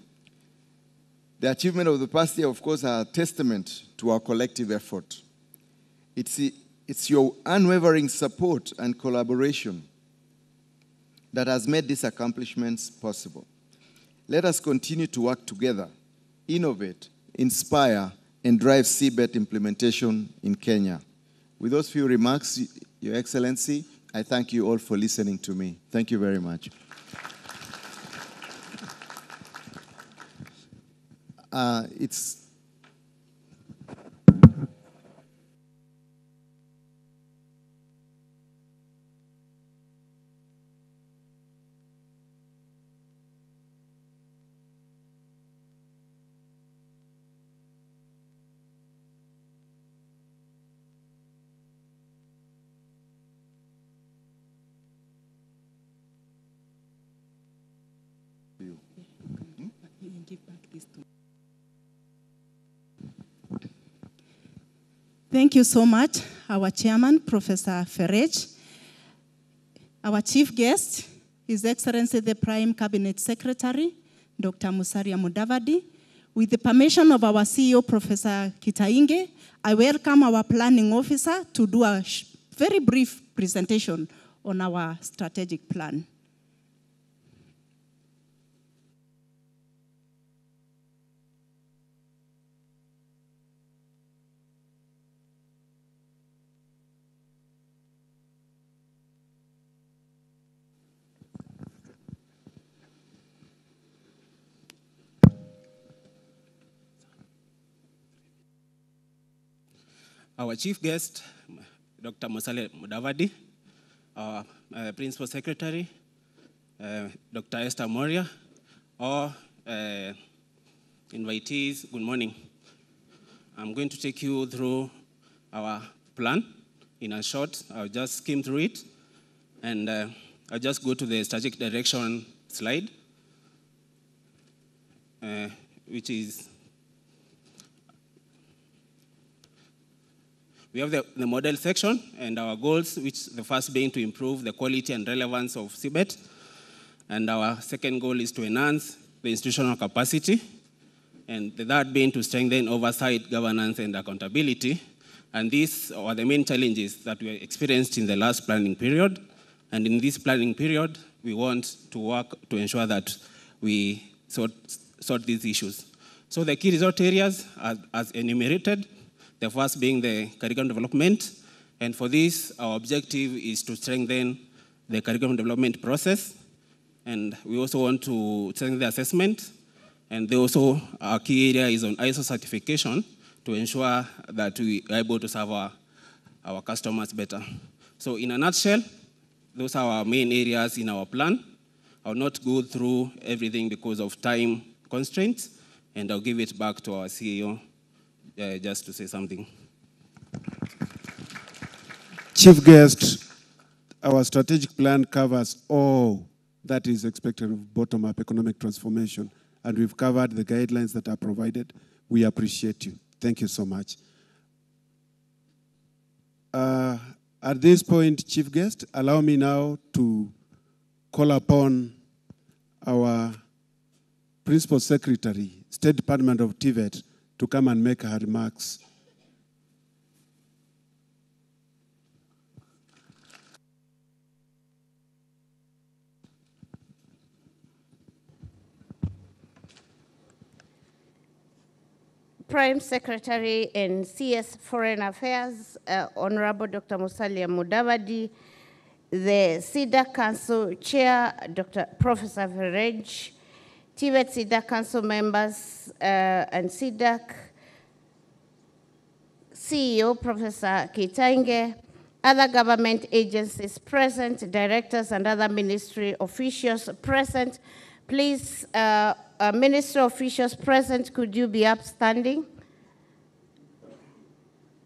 The achievement of the past year, of course, are a testament to our collective effort. It It's your unwavering support and collaboration that has made these accomplishments possible. Let us continue to work together, innovate, inspire, and drive CBET implementation in Kenya. With those few remarks, Your Excellency, I thank you all for listening to me. Thank you very much. Thank you so much, our chairman, Professor Ferrej. Our chief guest, His Excellency the Prime Cabinet Secretary, Dr. Musalia Mudavadi. With the permission of our CEO, Professor Kitainge, I welcome our planning officer to do a very brief presentation on our strategic plan. Our chief guest, Dr. Musalia Mudavadi, our Principal Secretary, Dr. Esther Moria, all invitees, good morning. I'm going to take you through our plan in a short. I'll just skim through it, and I'll just go to the strategic direction slide, which is we have the model section and our goals, which the first being to improve the quality and relevance of CBET. And our second goal is to enhance the institutional capacity. And the third being to strengthen oversight, governance, and accountability. And these are the main challenges that we experienced in the last planning period. And in this planning period, we want to work to ensure that we sort these issues. So the key result areas are as enumerated. The first being the curriculum development. And for this, our objective is to strengthen the curriculum development process. And we also want to strengthen the assessment. And also, our key area is on ISO certification to ensure that we are able to serve our customers better. So in a nutshell, those are our main areas in our plan. I'll not go through everything because of time constraints, and I'll give it back to our CEO just to say something. Chief guest, our strategic plan covers all that is expected of bottom-up economic transformation, and we've covered the guidelines that are provided. We appreciate you. Thank you so much. At this point, Chief guest, allow me now to call upon our Principal Secretary, State Department of TVET, to come and make her remarks. Prime Secretary and CS Foreign Affairs, Honorable Dr. Musalia Mudavadi, the CEDAC Council Chair, Dr. Professor Ferrej, TVET CEDAC Council members and CEDAC CEO, Professor Kitainge, other government agencies present, directors and other ministry officials present. Please, ministry officials present, could you be upstanding?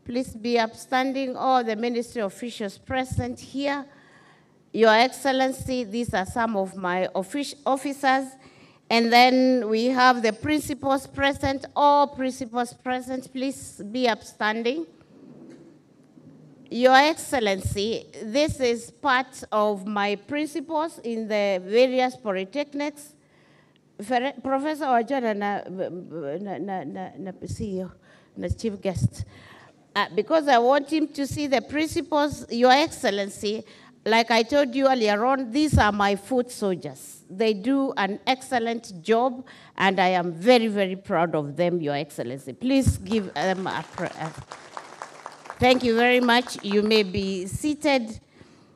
Please be upstanding, all the ministry officials present here. Your Excellency, these are some of my officers. And then we have the principals present. All principals present, please be upstanding. Your Excellency, this is part of my principles in the various polytechnics. Professor Wajana na CEO, na chief guest. because I want him to see the principles, Your Excellency, like I told you earlier on, these are my foot soldiers. They do an excellent job, and I am very, very proud of them, Your Excellency. Please give them a thank you very much. You may be seated.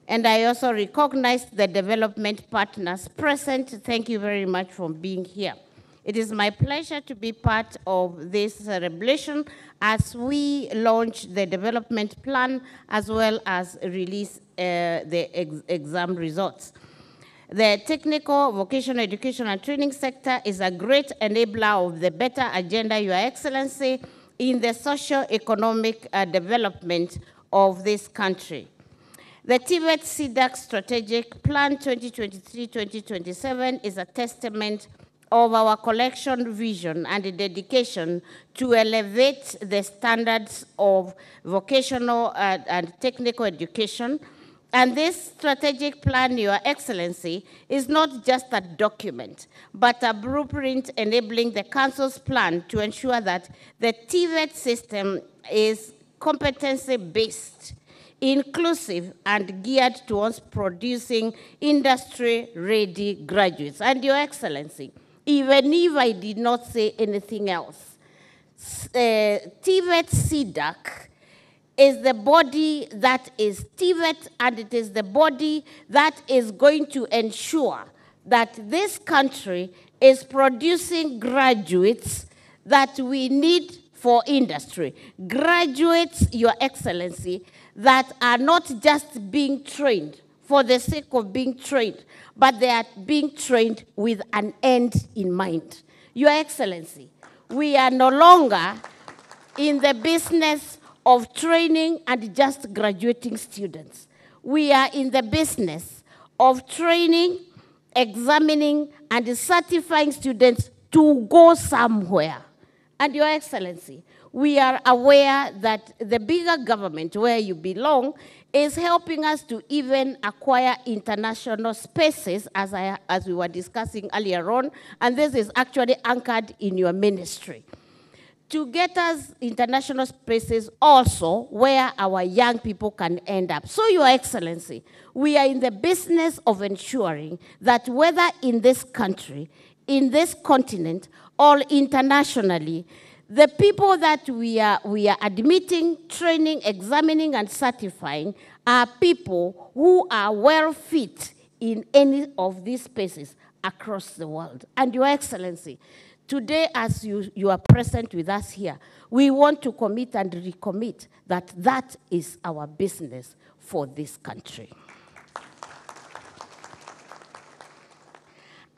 And I also recognize the development partners present. Thank you very much for being here. It is my pleasure to be part of this celebration as we launch the development plan as well as release the exam results. The technical, vocational education and training sector is a great enabler of the better agenda, Your Excellency, in the socio-economic development of this country. The Tibet CDAC Strategic Plan 2023-2027 is a testament of our collection vision and the dedication to elevate the standards of vocational and technical education. And this strategic plan, Your Excellency, is not just a document, but a blueprint enabling the Council's plan to ensure that the TVET system is competency-based, inclusive, and geared towards producing industry-ready graduates. And Your Excellency, even if I did not say anything else, TVET CDAC is the body that is TVET, and it is the body that is going to ensure that this country is producing graduates that we need for industry. Graduates, Your Excellency, that are not just being trained for the sake of being trained, but they are being trained with an end in mind. Your Excellency, we are no longer in the business of training and just graduating students. We are in the business of training, examining, and certifying students to go somewhere. And Your Excellency, we are aware that the bigger government where you belong is helping us to even acquire international spaces, as we were discussing earlier on, and this is actually anchored in your ministry, to get us international spaces also where our young people can end up. So, Your Excellency, we are in the business of ensuring that whether in this country, in this continent, or internationally, the people that we are admitting, training, examining, and certifying are people who are well fit in any of these spaces across the world. And Your Excellency, today, as you are present with us here, we want to commit and recommit that that is our business for this country.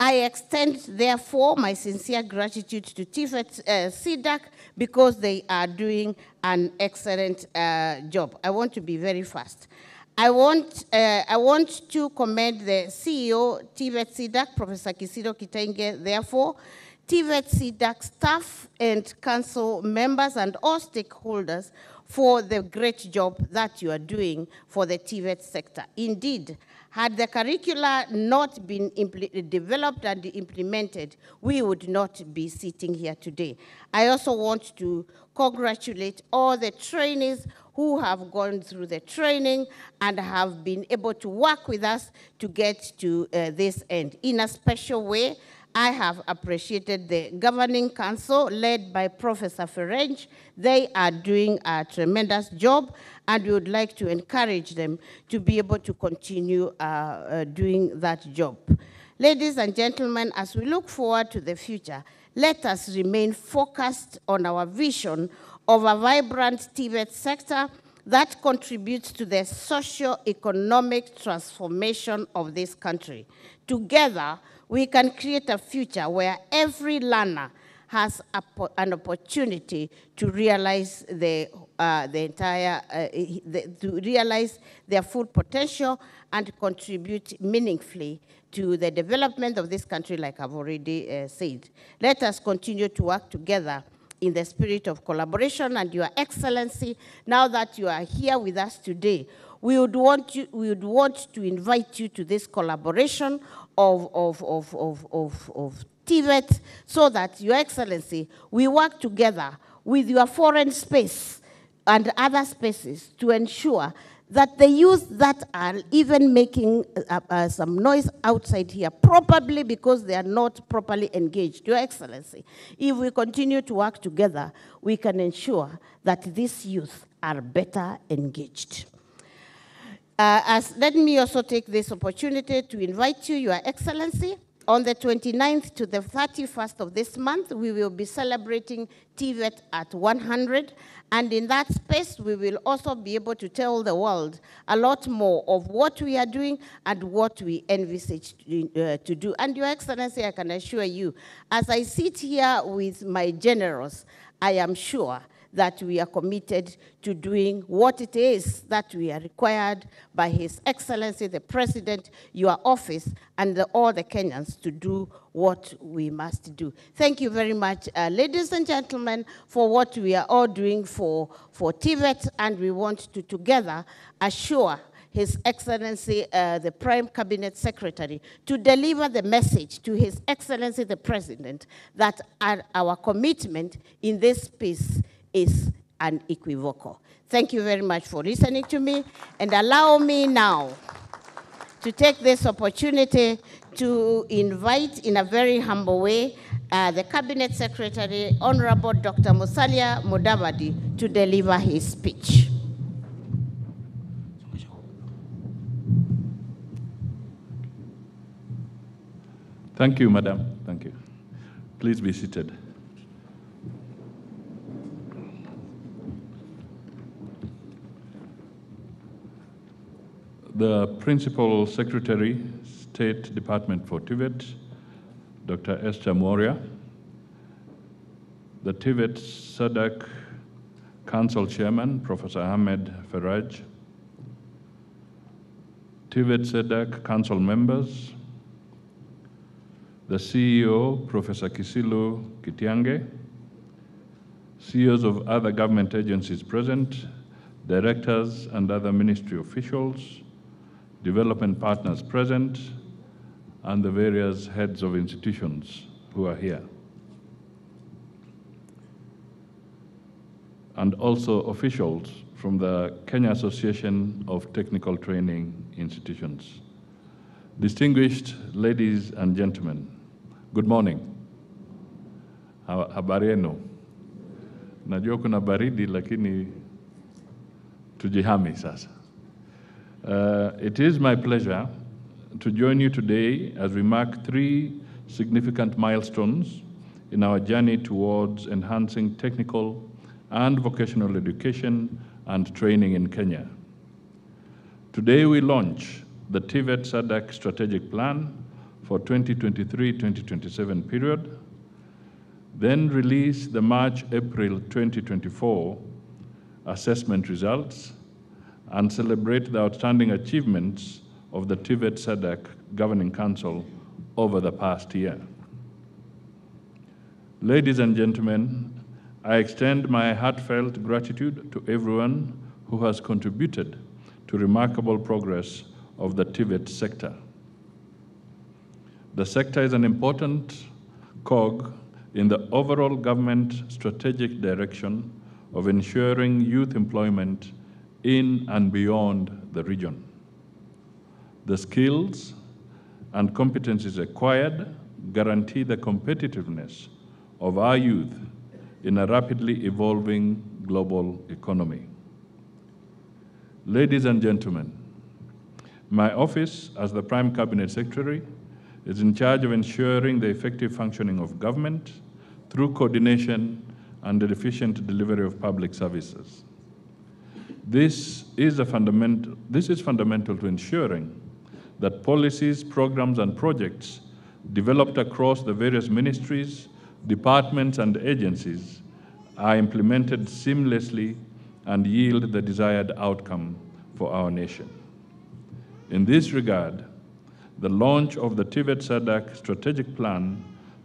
I extend, therefore, my sincere gratitude to TVET CDAC because they are doing an excellent job. I want to be very fast. I want to commend the CEO, TVET CDAC, Professor Kisiro Kitenge, therefore, TVET CDAC staff and council members and all stakeholders for the great job that you are doing for the TVET sector. Indeed, had the curricula not been developed and implemented, we would not be sitting here today. I also want to congratulate all the trainees who have gone through the training and have been able to work with us to get to this end. In a special way, I have appreciated the Governing Council led by Professor Ferenc. They are doing a tremendous job, and we would like to encourage them to be able to continue doing that job. Ladies and gentlemen, as we look forward to the future, let us remain focused on our vision of a vibrant TVET sector that contributes to the socio-economic transformation of this country. Together, we can create a future where every learner has an opportunity to realize to realize their full potential and contribute meaningfully to the development of this country, like I've already said. Let us continue to work together in the spirit of collaboration. And Your Excellency, now that you are here with us today, we would want to invite you to this collaboration of TVET, so that, Your Excellency, we work together with your foreign space and other spaces to ensure that the youth that are even making some noise outside here, probably because they are not properly engaged, Your Excellency, if we continue to work together, we can ensure that these youth are better engaged. Let me also take this opportunity to invite you, Your Excellency. On the 29th to the 31st of this month, we will be celebrating TVET at 100. And in that space, we will also be able to tell the world a lot more of what we are doing and what we envisage to do. And Your Excellency, I can assure you, as I sit here with my generals, I am sure that we are committed to doing what it is that we are required by His Excellency, the President, your office, and all the Kenyans to do what we must do. Thank you very much, ladies and gentlemen, for what we are all doing for TVET, and we want to together assure His Excellency, the Prime Cabinet Secretary, to deliver the message to His Excellency, the President, that our commitment in this piece is unequivocal. Thank you very much for listening to me, and allow me now to take this opportunity to invite in a very humble way the Cabinet Secretary, Honorable Dr. Musalia Mudavadi, to deliver his speech. Thank you, Madam. Thank you. Please be seated. The Principal Secretary, State Department for TVET, Dr. Esther Moria, the TVET SADC Council Chairman, Professor Ahmed Faraj, TVET SADC Council members, the CEO, Professor Kisilu Kitiange, CEOs of other government agencies present, directors and other ministry officials, development partners present, and the various heads of institutions who are here. And also officials from the Kenya Association of Technical Training Institutions. Distinguished ladies and gentlemen, good morning. Habari yenu? Najua kuna baridi lakini tujihami sasa. It is my pleasure to join you today as we mark 3 significant milestones in our journey towards enhancing technical and vocational education and training in Kenya. Today we launch the TVET SADC Strategic Plan for 2023-2027 period, then release the March-April 2024 assessment results, and celebrate the outstanding achievements of the TVET SADC Governing Council over the past year. Ladies and gentlemen, I extend my heartfelt gratitude to everyone who has contributed to remarkable progress of the TVET sector. The sector is an important cog in the overall government strategic direction of ensuring youth employment in and beyond the region. The skills and competencies acquired guarantee the competitiveness of our youth in a rapidly evolving global economy. Ladies and gentlemen, my office as the Prime Cabinet Secretary is in charge of ensuring the effective functioning of government through coordination and the efficient delivery of public services. This is fundamental to ensuring that policies, programs, and projects developed across the various ministries, departments, and agencies are implemented seamlessly and yield the desired outcome for our nation. In this regard, the launch of the TVET SADC Strategic Plan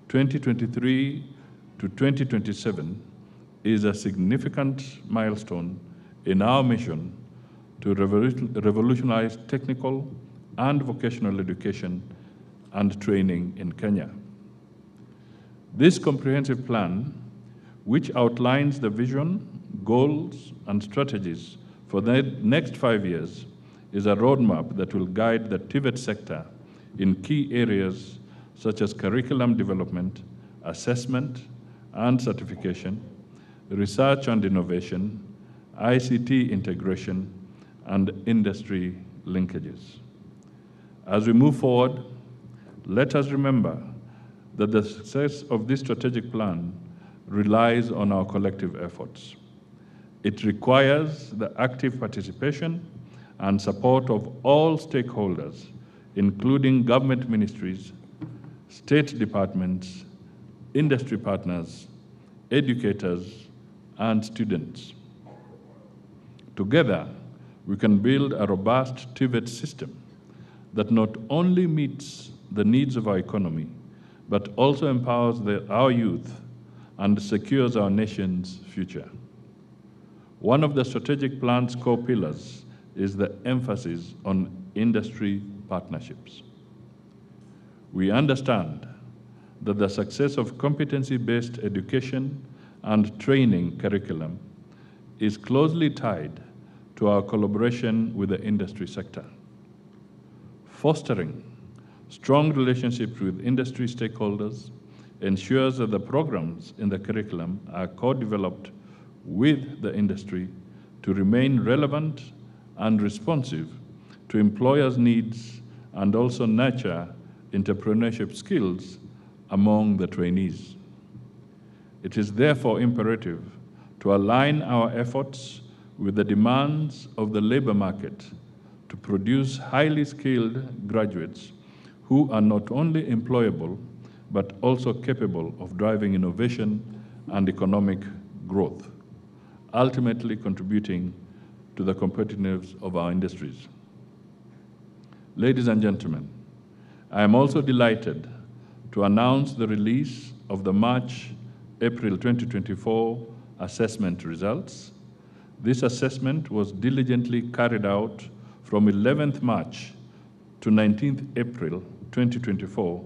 2023 to 2027 is a significant milestone in our mission to revolutionize technical and vocational education and training in Kenya. This comprehensive plan, which outlines the vision, goals, and strategies for the next 5 years is a roadmap that will guide the TVET sector in key areas such as curriculum development, assessment and certification, research and innovation, ICT integration, and industry linkages. As we move forward, let us remember that the success of this strategic plan relies on our collective efforts. It requires the active participation and support of all stakeholders, including government ministries, state departments, industry partners, educators, and students. Together, we can build a robust TVET system that not only meets the needs of our economy, but also empowers our youth and secures our nation's future. One of the strategic plan's core pillars is the emphasis on industry partnerships. We understand that the success of competency-based education and training curriculum is closely tied to our collaboration with the industry sector. Fostering strong relationships with industry stakeholders ensures that the programs in the curriculum are co-developed with the industry to remain relevant and responsive to employers' needs and also nurture entrepreneurship skills among the trainees. It is therefore imperative to align our efforts with the demands of the labor market to produce highly skilled graduates who are not only employable, but also capable of driving innovation and economic growth, ultimately contributing to the competitiveness of our industries. Ladies and gentlemen, I am also delighted to announce the release of the March-April 2024 assessment results. This assessment was diligently carried out from 11th March to 19th April 2024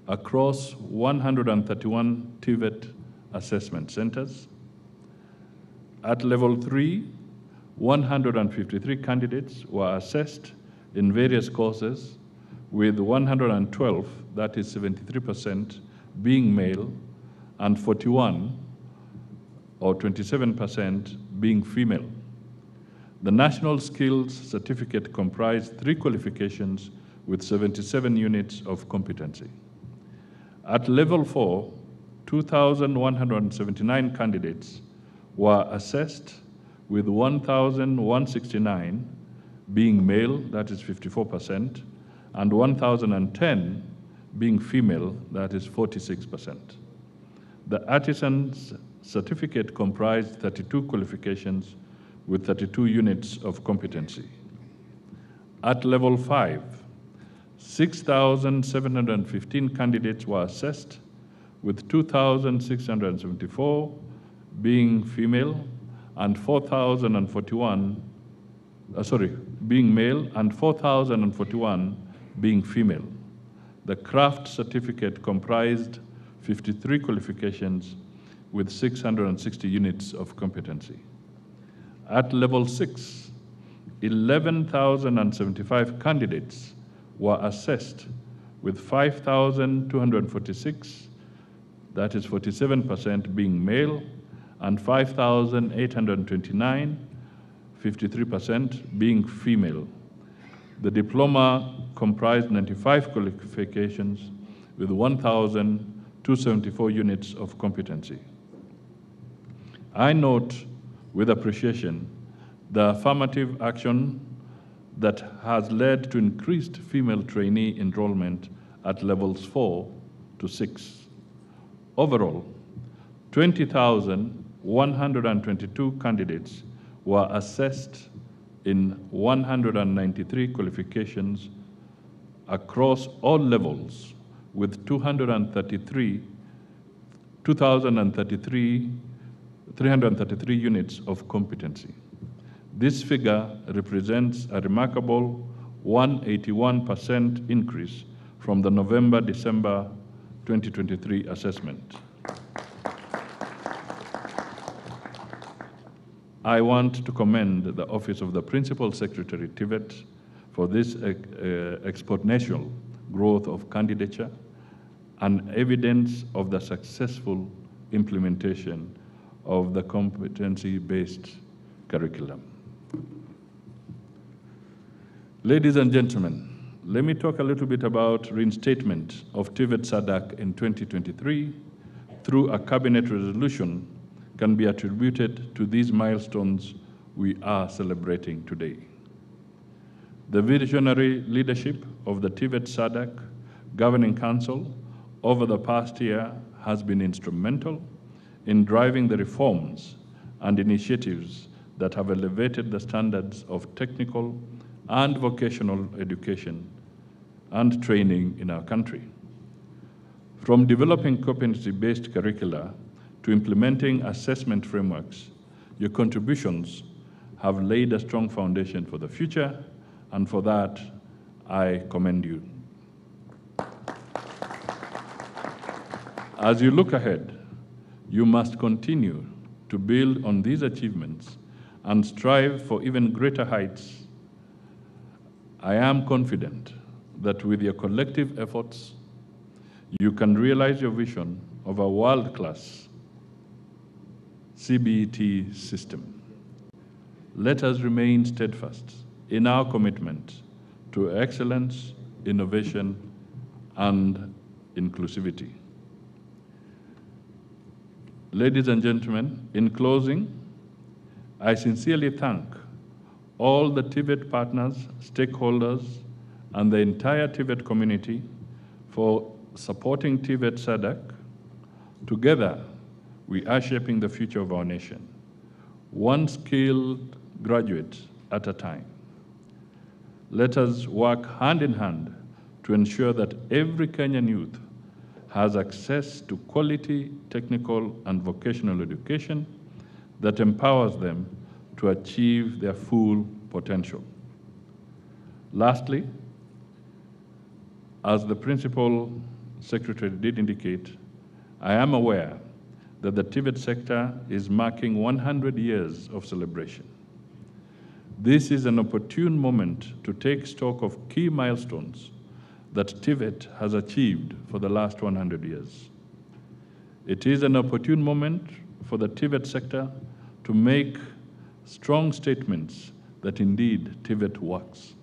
across 131 TVET assessment centers. At level 3, 153 candidates were assessed in various courses, with 112, that is 73%, being male, and 41, or 27%, being female. The National Skills Certificate comprised 3 qualifications with 77 units of competency. At level 4, 2,179 candidates were assessed, with 1,169 being male, that is 54%, and 1,010 being female, that is 46%. The Artisan's Certificate comprised 32 qualifications with 32 units of competency. At level 5, 6,715 candidates were assessed, with 2,674 being female and 4,041, being male and 4,041 being female. The Craft Certificate comprised 53 qualifications with 660 units of competency. At level 6, 11,075 candidates were assessed, with 5,246, that is 47%, being male, and 5,829, 53%, being female. The diploma comprised 95 qualifications with 1,274 units of competency. I note with appreciation the affirmative action that has led to increased female trainee enrollment at levels 4 to 6. Overall, 20,122 candidates were assessed in 193 qualifications across all levels, with 333 units of competency. This figure represents a remarkable 181% increase from the November-December 2023 assessment. I want to commend the Office of the Principal Secretary, TVET, for this exponential growth of candidature and evidence of the successful implementation of the competency-based curriculum. Ladies and gentlemen, let me talk a little bit about reinstatement of TVET SADC in 2023 through a cabinet resolution can be attributed to these milestones we are celebrating today. The visionary leadership of the TVET SADC Governing Council over the past year has been instrumental in driving the reforms and initiatives that have elevated the standards of technical and vocational education and training in our country. From developing competency-based curricula to implementing assessment frameworks, your contributions have laid a strong foundation for the future, and for that, I commend you. As you look ahead, you must continue to build on these achievements and strive for even greater heights. I am confident that with your collective efforts, you can realize your vision of a world-class CBT system. Let us remain steadfast in our commitment to excellence, innovation, and inclusivity. Ladies and gentlemen, in closing, I sincerely thank all the TVET partners, stakeholders, and the entire TVET community for supporting TVET SADC. Together, we are shaping the future of our nation, one skilled graduate at a time. Let us work hand in hand to ensure that every Kenyan youth has access to quality technical and vocational education that empowers them to achieve their full potential. Lastly, as the Principal Secretary did indicate, I am aware that the TVET sector is marking 100 years of celebration. This is an opportune moment to take stock of key milestones that TVET has achieved for the last 100 years. It is an opportune moment for the TVET sector to make strong statements that indeed TVET works.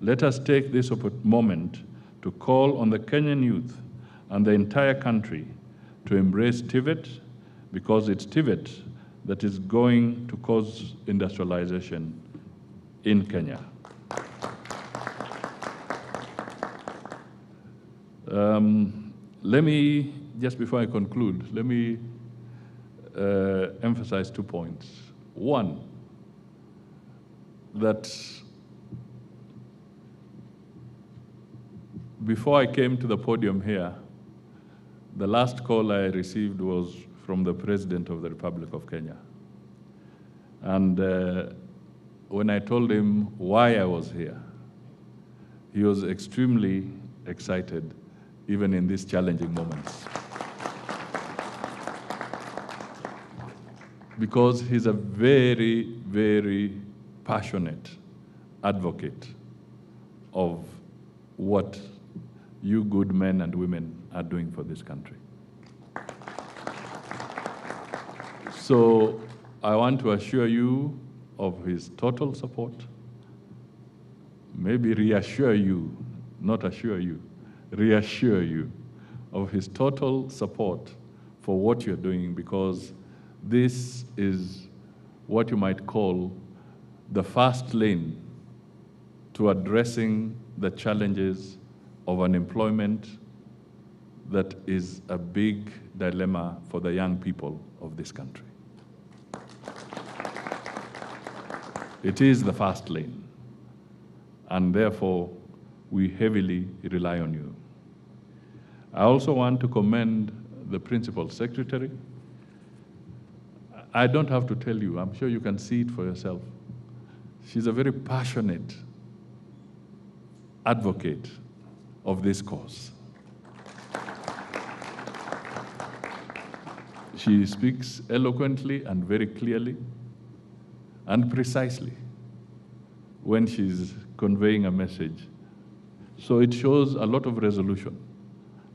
Let us take this moment to call on the Kenyan youth and the entire country to embrace TVET, because it's TVET that is going to cause industrialization in Kenya. Let me, just before I conclude, let me emphasize 2 points. One, that before I came to the podium here, the last call I received was from the President of the Republic of Kenya. And when I told him why I was here, he was extremely excited, even in these challenging moments. Because he's a very, very passionate advocate of what you good men and women are doing for this country. So I want to assure you of his total support, maybe reassure you, not assure you, reassure you of his total support for what you're doing, because this is what you might call the fast lane to addressing the challenges of unemployment that is a big dilemma for the young people of this country. It is the fast lane, and therefore we heavily rely on you. I also want to commend the Principal Secretary. I don't have to tell you, I'm sure you can see it for yourself. She's a very passionate advocate of this cause. She speaks eloquently and very clearly, and precisely when she's conveying a message. So it shows a lot of resolution,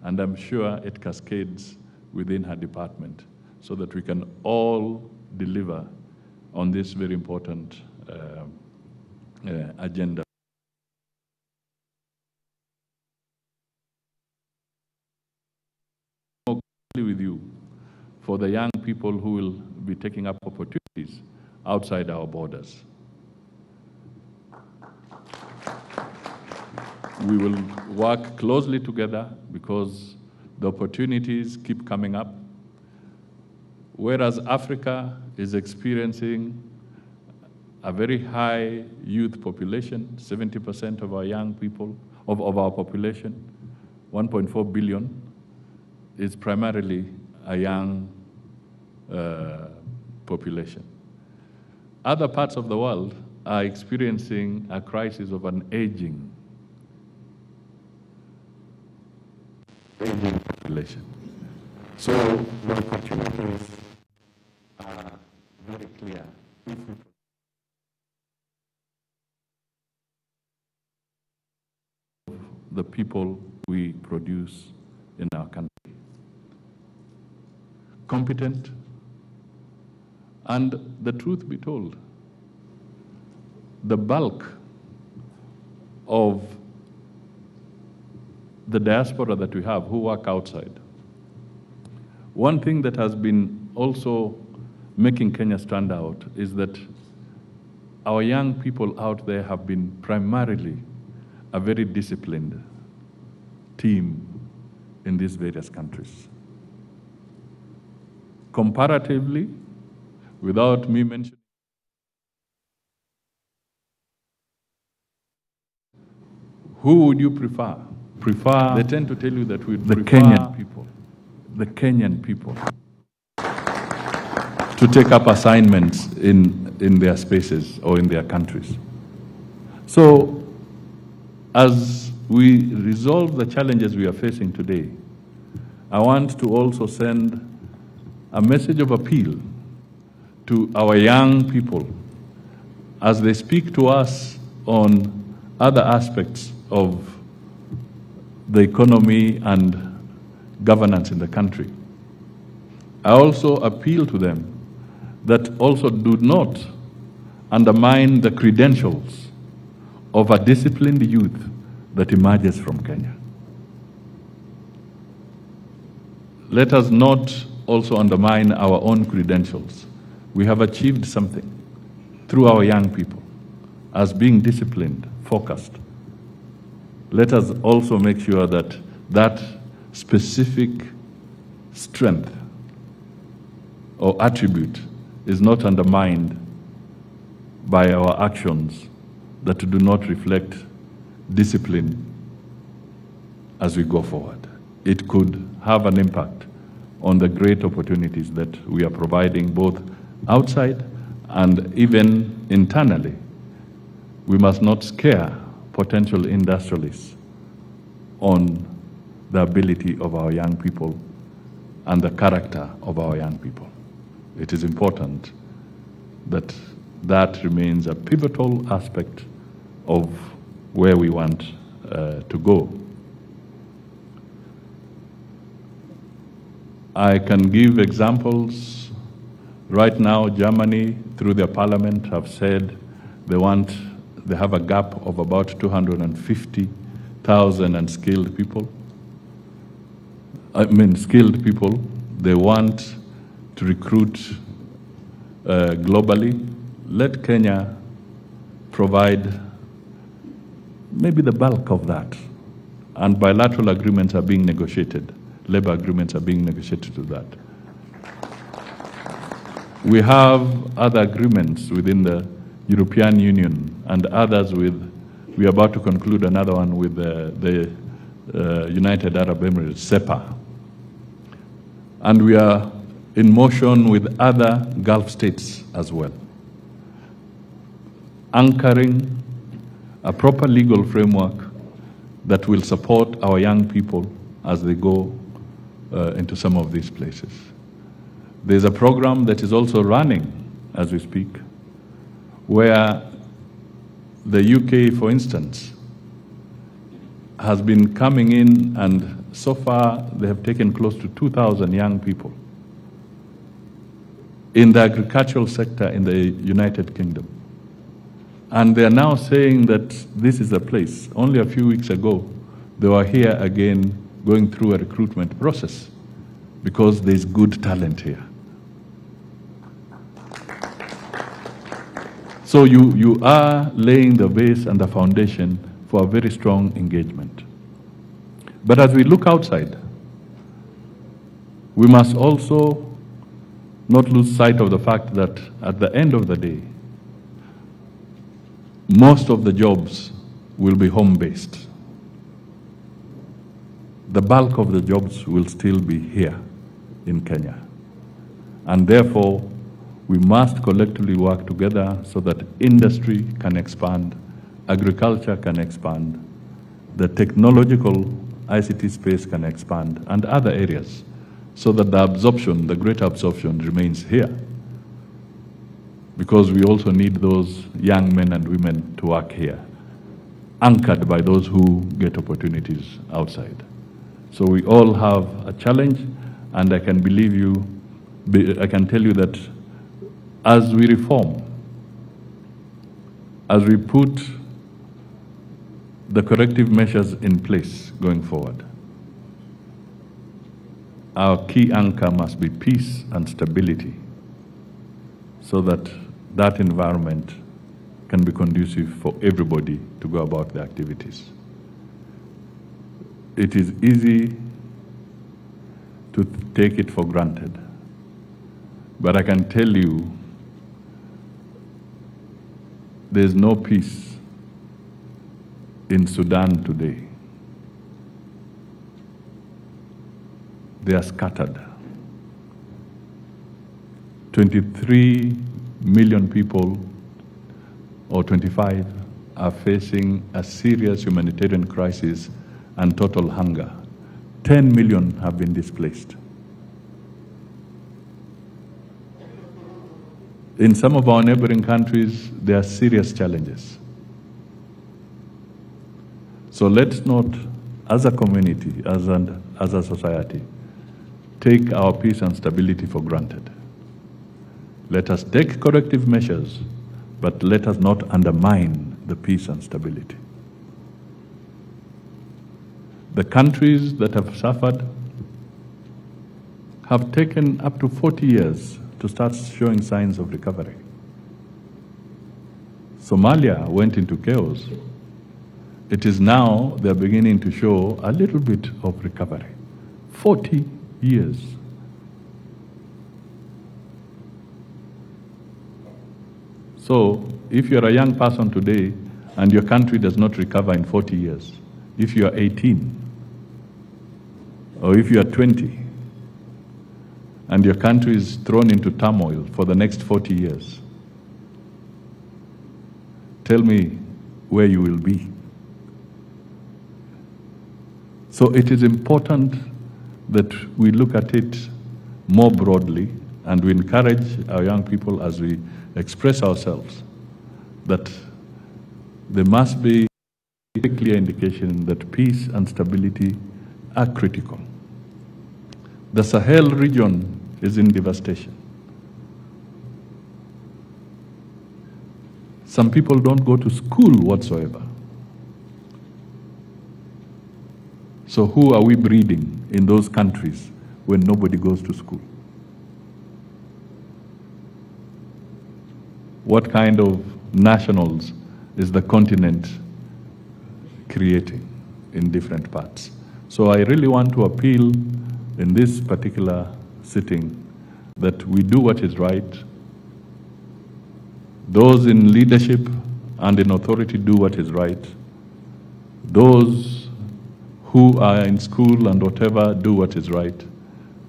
and I'm sure it cascades within her department so that we can all deliver on this very important agenda. With you for the young people who will be taking up opportunities outside our borders. We will work closely together because the opportunities keep coming up. Whereas Africa is experiencing a very high youth population, 70% of our young people, of our population, 1.4 billion, is primarily a young population. Other parts of the world are experiencing a crisis of an aging population. So the opportunities are very clear. The people we produce in our country. Competent, and the truth be told, the bulk of the diaspora that we have who work outside. One thing that has been also making Kenya stand out is that our young people out there have been primarily a very disciplined team in these various countries. Comparatively, without me mentioning, who would you prefer? They tend to tell you that we prefer the Kenyan people to take up assignments in their spaces or in their countries. So, as we resolve the challenges we are facing today, I want to also send a message of appeal to our young people as they speak to us on other aspects of the economy and governance in the country. I also appeal to them that also do not undermine the credentials of a disciplined youth that emerges from Kenya. Let us not also undermine our own credentials. We have achieved something through our young people as being disciplined, focused. Let us also make sure that that specific strength or attribute is not undermined by our actions that do not reflect discipline as we go forward. It could have an impact on the great opportunities that we are providing both outside and even internally. We must not scare potential industrialists on the ability of our young people and the character of our young people. It is important that that remains a pivotal aspect of where we want to go. I can give examples. Right now, Germany, through their parliament, have said they have a gap of about 250,000 unskilled people. Skilled people. They want to recruit globally. Let Kenya provide maybe the bulk of that. And bilateral agreements are being negotiated. Labor agreements are being negotiated to that. We have other agreements within the European Union and others we're about to conclude another one with the United Arab Emirates, SEPA. And we are in motion with other Gulf states as well, anchoring a proper legal framework that will support our young people as they go into some of these places. There's a program that is also running as we speak where the UK, for instance, has been coming in, and so far they have taken close to 2,000 young people in the agricultural sector in the United Kingdom. And they are now saying that this is a place. Only a few weeks ago, they were here again going through a recruitment process because there's good talent here. So you are laying the base and the foundation for a very strong engagement. But as we look outside, we must also not lose sight of the fact that at the end of the day, most of the jobs will be home-based. The bulk of the jobs will still be here in Kenya. And therefore, we must collectively work together so that industry can expand, agriculture can expand, the technological ICT space can expand, and other areas, so that the absorption, the greater absorption, remains here. Because we also need those young men and women to work here, anchored by those who get opportunities outside. So we all have a challenge, and I can I can tell you that as we reform, as we put the corrective measures in place going forward, our key anchor must be peace and stability, so that that environment can be conducive for everybody to go about their activities. It is easy to take it for granted, but I can tell you there's no peace in Sudan today. They are scattered. 23 million people, or 25, are facing a serious humanitarian crisis and total hunger. 10 million have been displaced. In some of our neighboring countries, there are serious challenges. So let's not, as a community, as a society, take our peace and stability for granted. Let us take corrective measures, but let us not undermine the peace and stability. The countries that have suffered have taken up to 40 years to start showing signs of recovery. Somalia went into chaos. It is now they're beginning to show a little bit of recovery. 40 years. So if you're a young person today and your country does not recover in 40 years, if you are 18, or if you are 20, and your country is thrown into turmoil for the next 40 years, tell me where you will be. So it is important that we look at it more broadly, and we encourage our young people as we express ourselves that there must be a clear indication that peace and stability are critical. The Sahel region is in devastation. Some people don't go to school whatsoever. So who are we breeding in those countries when nobody goes to school? What kind of nationals is the continent creating in different parts? So I really want to appeal in this particular sitting that we do what is right. Those in leadership and in authority do what is right. Those who are in school and whatever do what is right,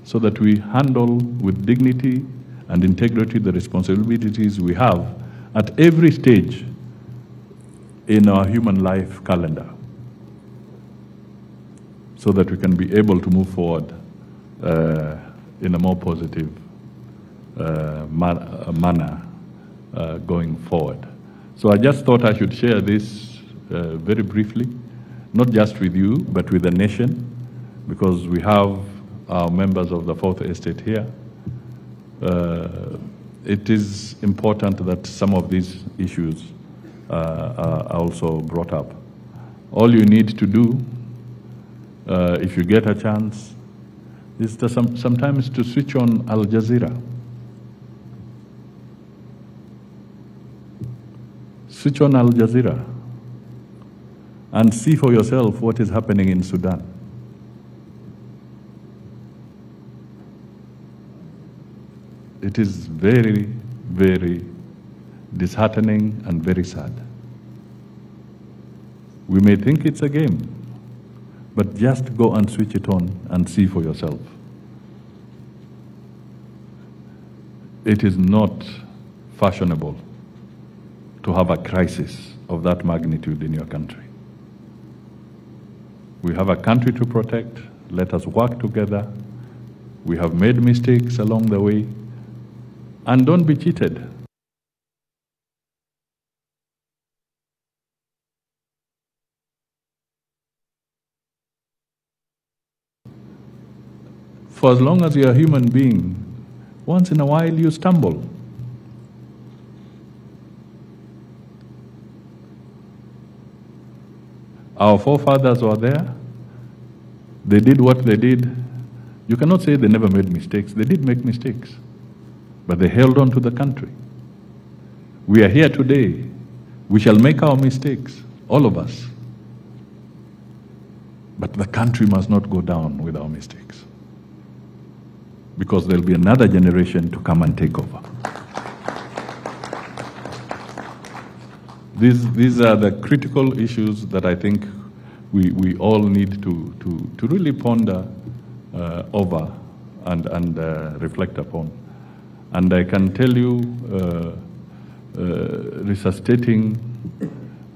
so that we handle with dignity and integrity the responsibilities we have at every stage in our human life calendar, so that we can be able to move forward in a more positive manner going forward. So I just thought I should share this very briefly, not just with you, but with the nation, because we have our members of the Fourth Estate here. It is important that some of these issues are also brought up. All you need to do, if you get a chance, is to sometimes to switch on Al Jazeera. Switch on Al Jazeera and see for yourself what is happening in Sudan. It is very, very disheartening and very sad. We may think it's a game, but just go and switch it on and see for yourself. It is not fashionable to have a crisis of that magnitude in your country. We have a country to protect. Let us work together. We have made mistakes along the way. And don't be cheated. For as long as you're a human being, once in a while you stumble. Our forefathers were there. They did what they did. You cannot say they never made mistakes. They did make mistakes, but they held on to the country. We are here today. We shall make our mistakes, all of us. But the country must not go down with our mistakes, because there'll be another generation to come and take over. These are the critical issues that I think we all need to really ponder over and reflect upon. And I can tell you, resuscitating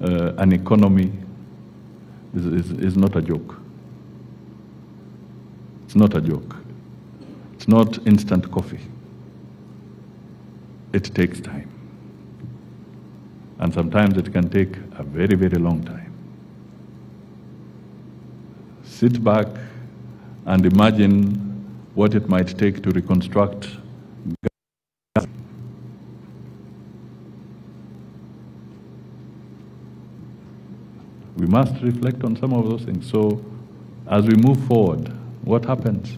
an economy is not a joke. It's not a joke. It's not instant coffee. It takes time. And sometimes it can take a very, very long time. Sit back and imagine what it might take to reconstruct. We must reflect on some of those things. So as we move forward, what happens?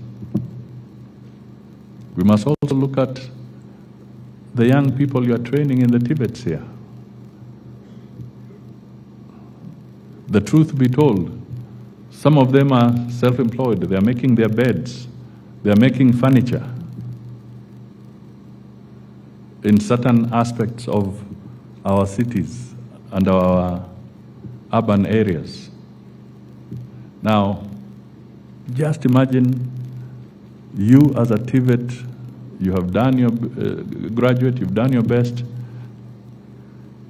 We must also look at the young people you are training in the Tibets here. The truth be told, some of them are self-employed. They are making their beds. They are making furniture in certain aspects of our cities and our urban areas. Now, just imagine you as a TVET, you have done your graduate, you've done your best,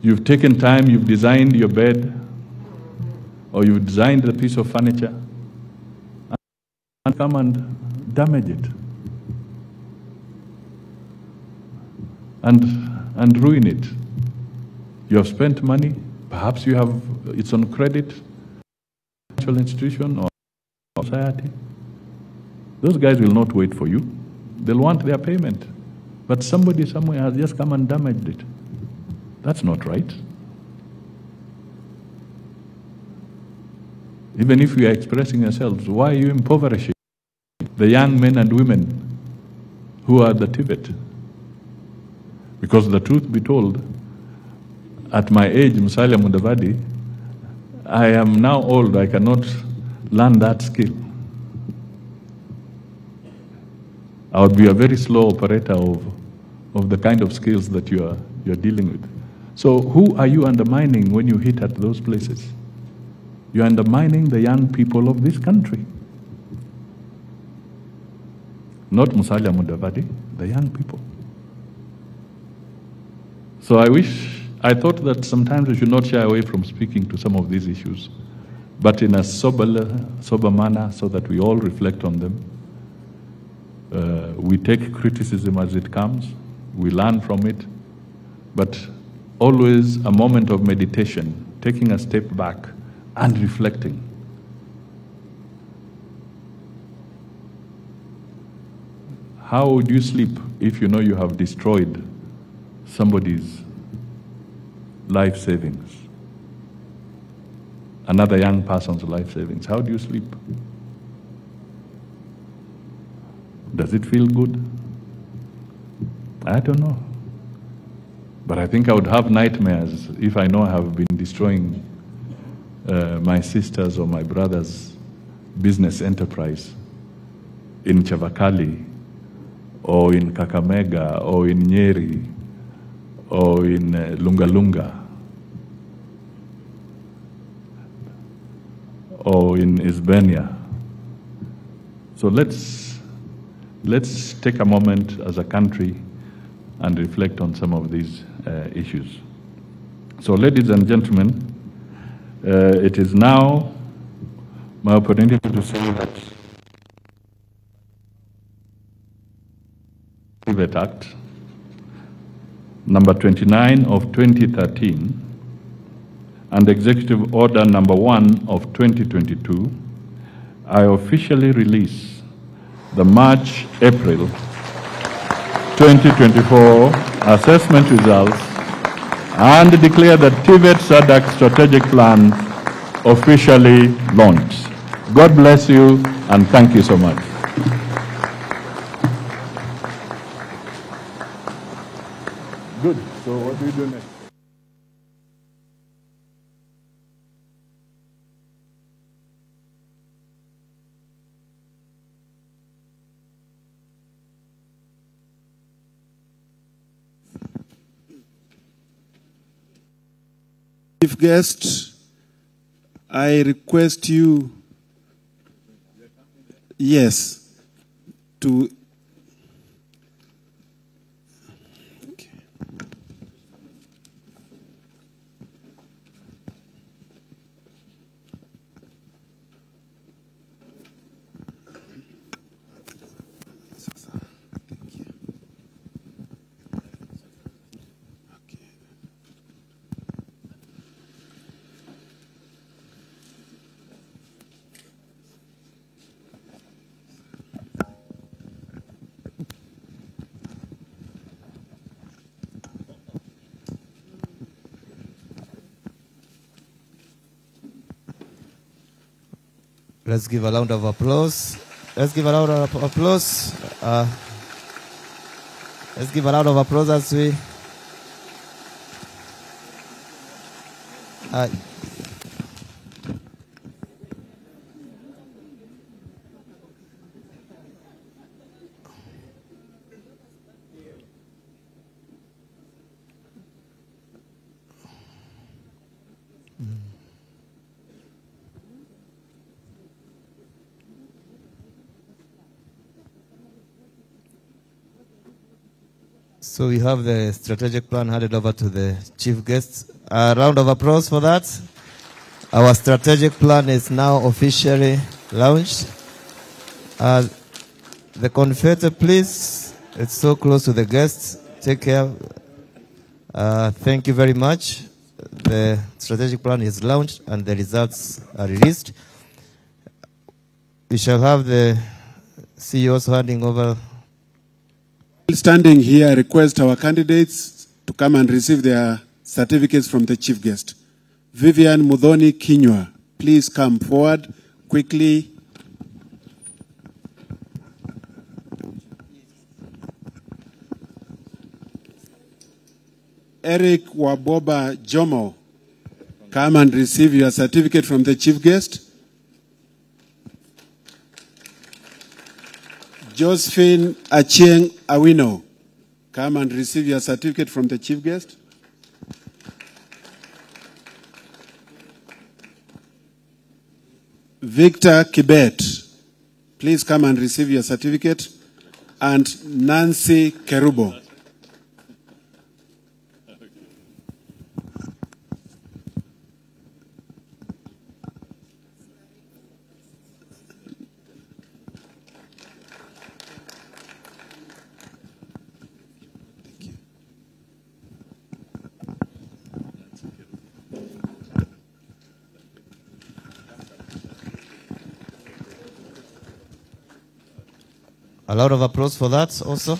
you've taken time, you've designed your bed, or you've designed a piece of furniture, and come and damage it, and ruin it. You have spent money, perhaps you have, it's on credit, financial institution or society. Those guys will not wait for you. They'll want their payment. But somebody somewhere has just come and damaged it. That's not right. Even if we are expressing ourselves, why are you impoverishing the young men and women who are the Tibet? Because the truth be told, at my age, Musalia Mudavadi, I am now old, I cannot learn that skill. I would be a very slow operator of the kind of skills that you're dealing with. So who are you undermining when you hit at those places? You're undermining the young people of this country. Not Musalia Mudavadi, the young people. So I thought that sometimes we should not shy away from speaking to some of these issues, but in a sober manner so that we all reflect on them. We take criticism as it comes, we learn from it, but always a moment of meditation, taking a step back and reflecting. How would you sleep if you know you have destroyed somebody's life savings? Another young person's life savings. How do you sleep? Does it feel good? I don't know. But I think I would have nightmares if I know I have been destroying my sister's or my brother's business enterprise in Chavakali, or in Kakamega, or in Nyeri, or in Lunga Lunga, or in Isbania. So let's take a moment as a country and reflect on some of these issues. So ladies and gentlemen, it is now my opportunity to say that TVET Act number 29 of 2013 and Executive Order number 1 of 2022, I officially release the March-April 2024 assessment results and declare the TVET SADC strategic plan officially launched. God bless you and thank you so much. Good. So what do we do next? Chief guest, I request you, yes, to Let's give a round of applause. Let's give a round of applause. Let's give a round of applause as we. So we have the strategic plan handed over to the chief guest. A round of applause for that. Our strategic plan is now officially launched. The confetti, please. It's so close to the guests. Take care. Thank you very much. The strategic plan is launched and the results are released. We shall have the CEOs handing over. Standing here, I request our candidates to come and receive their certificates from the chief guest. Vivian Mudhoni Kinywa, please come forward quickly. Eric Waboba Jomo, come and receive your certificate from the chief guest. Josephine Achieng Awino, come and receive your certificate from the chief guest. Victor Kibet, please come and receive your certificate. And Nancy Kerubo. A lot of applause for that also.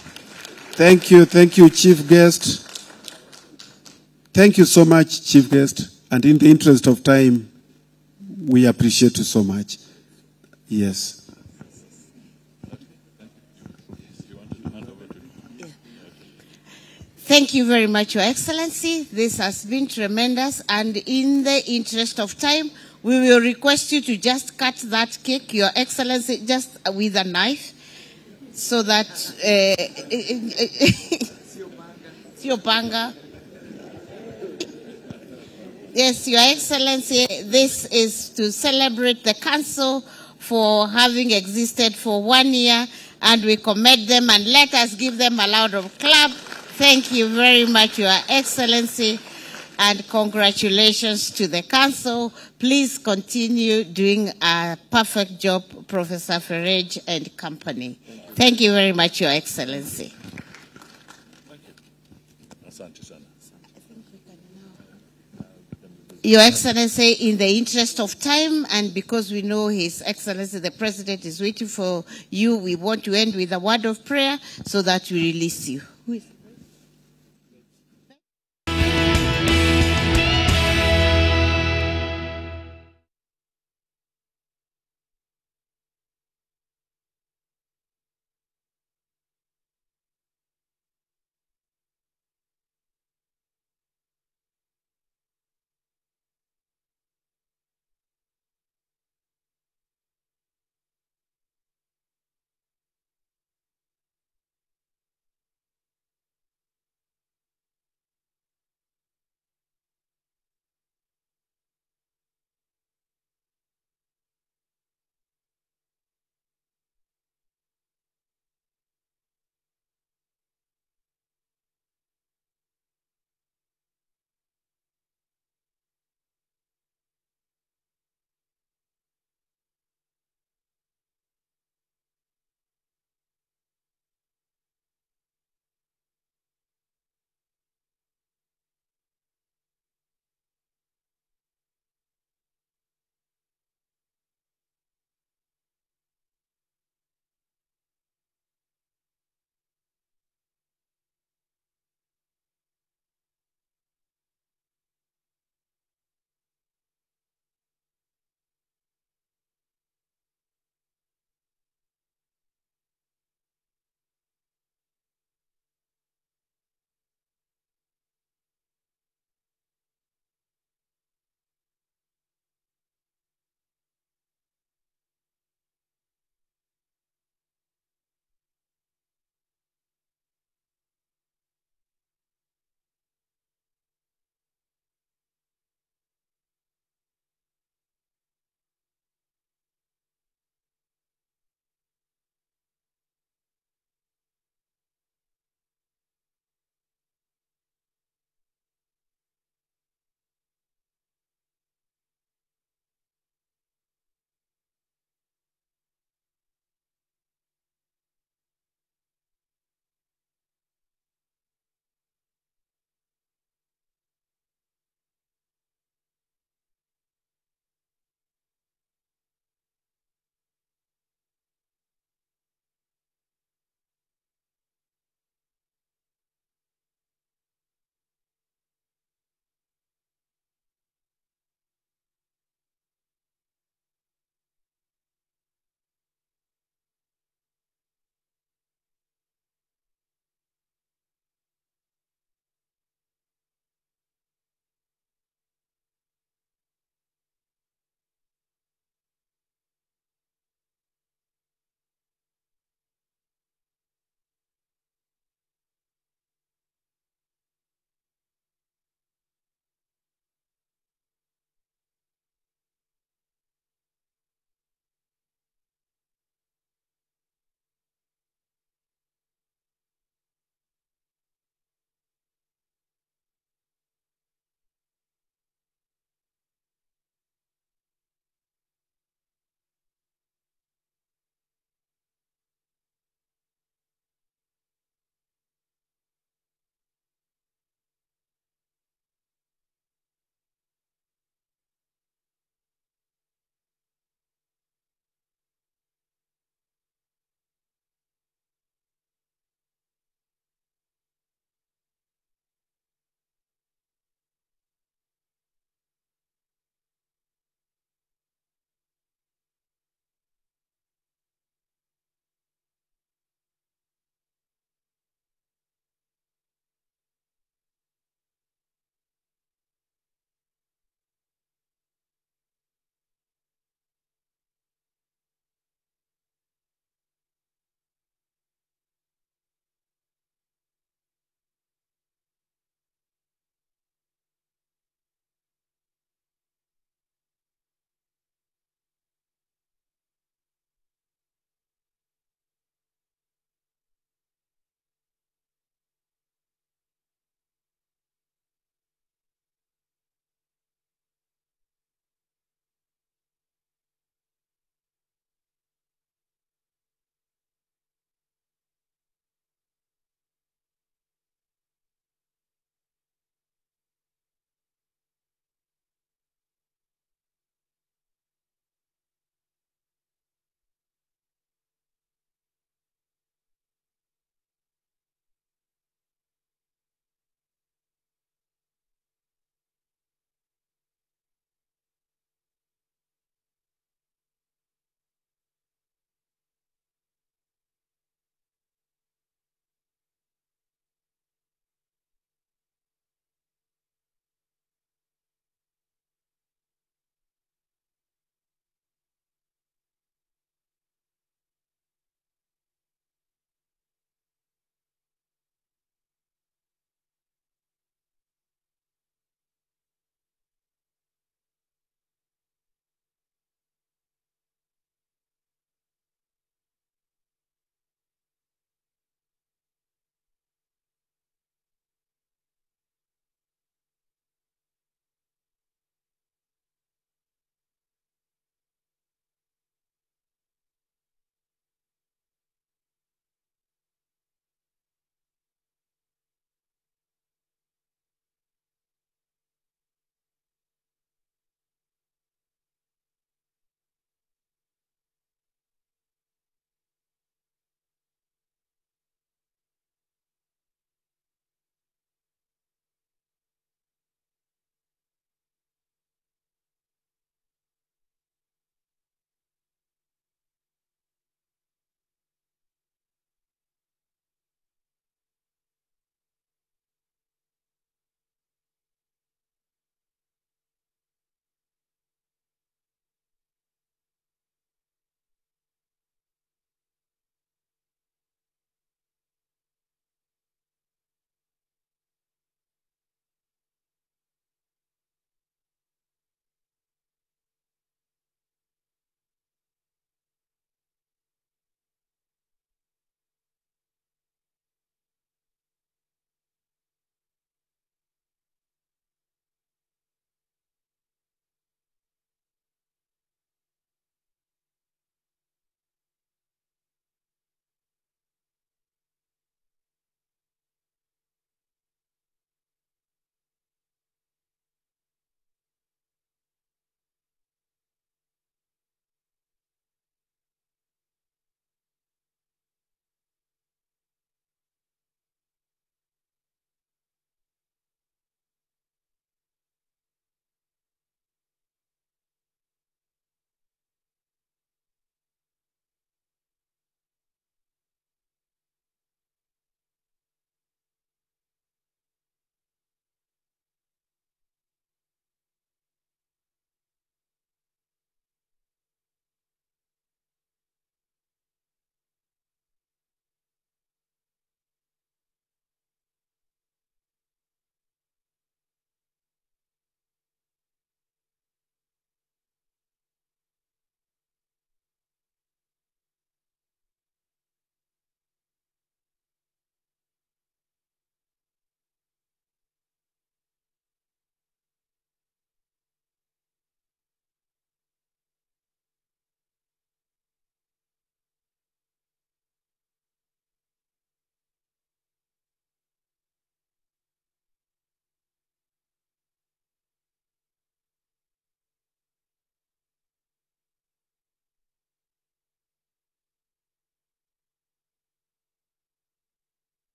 Thank you, Chief Guest. Thank you so much, Chief Guest. And in the interest of time, we appreciate you so much. Yes. Thank you very much, Your Excellency. This has been tremendous. And in the interest of time, we will request you to just cut that cake, Your Excellency, just with a knife, so that Siopanga. Yes, Your Excellency, this is to celebrate the Council for having existed for 1 year, and we commend them, and let us give them a loud clap. Thank you very much, Your Excellency, and congratulations to the Council. Please continue doing a perfect job, Professor Ferrej and company. Thank you very much, Your Excellency. Your Excellency, in the interest of time, and because we know His Excellency the President is waiting for you, we want to end with a word of prayer so that we release you.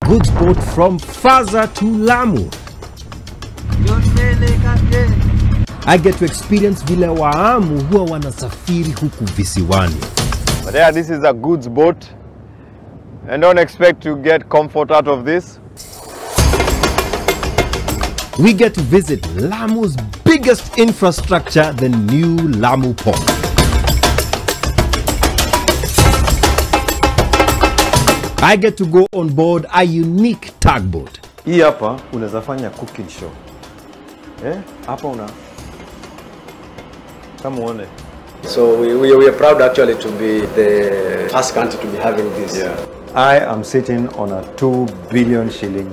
goods boat from Faza to Lamu. I get to experience vile waamu huwa wanasafiri huku visiwani. But yeah, this is a goods boat, and don't expect to get comfort out of this. We get to visit Lamu's biggest infrastructure, the new Lamu port. I get to go on board a unique tugboat. Hii hapa unaweza fanya cooking show. Hapa una kama uone. So we are proud actually to be the first country to be having this. Yeah. I am sitting on a 2 billion shilling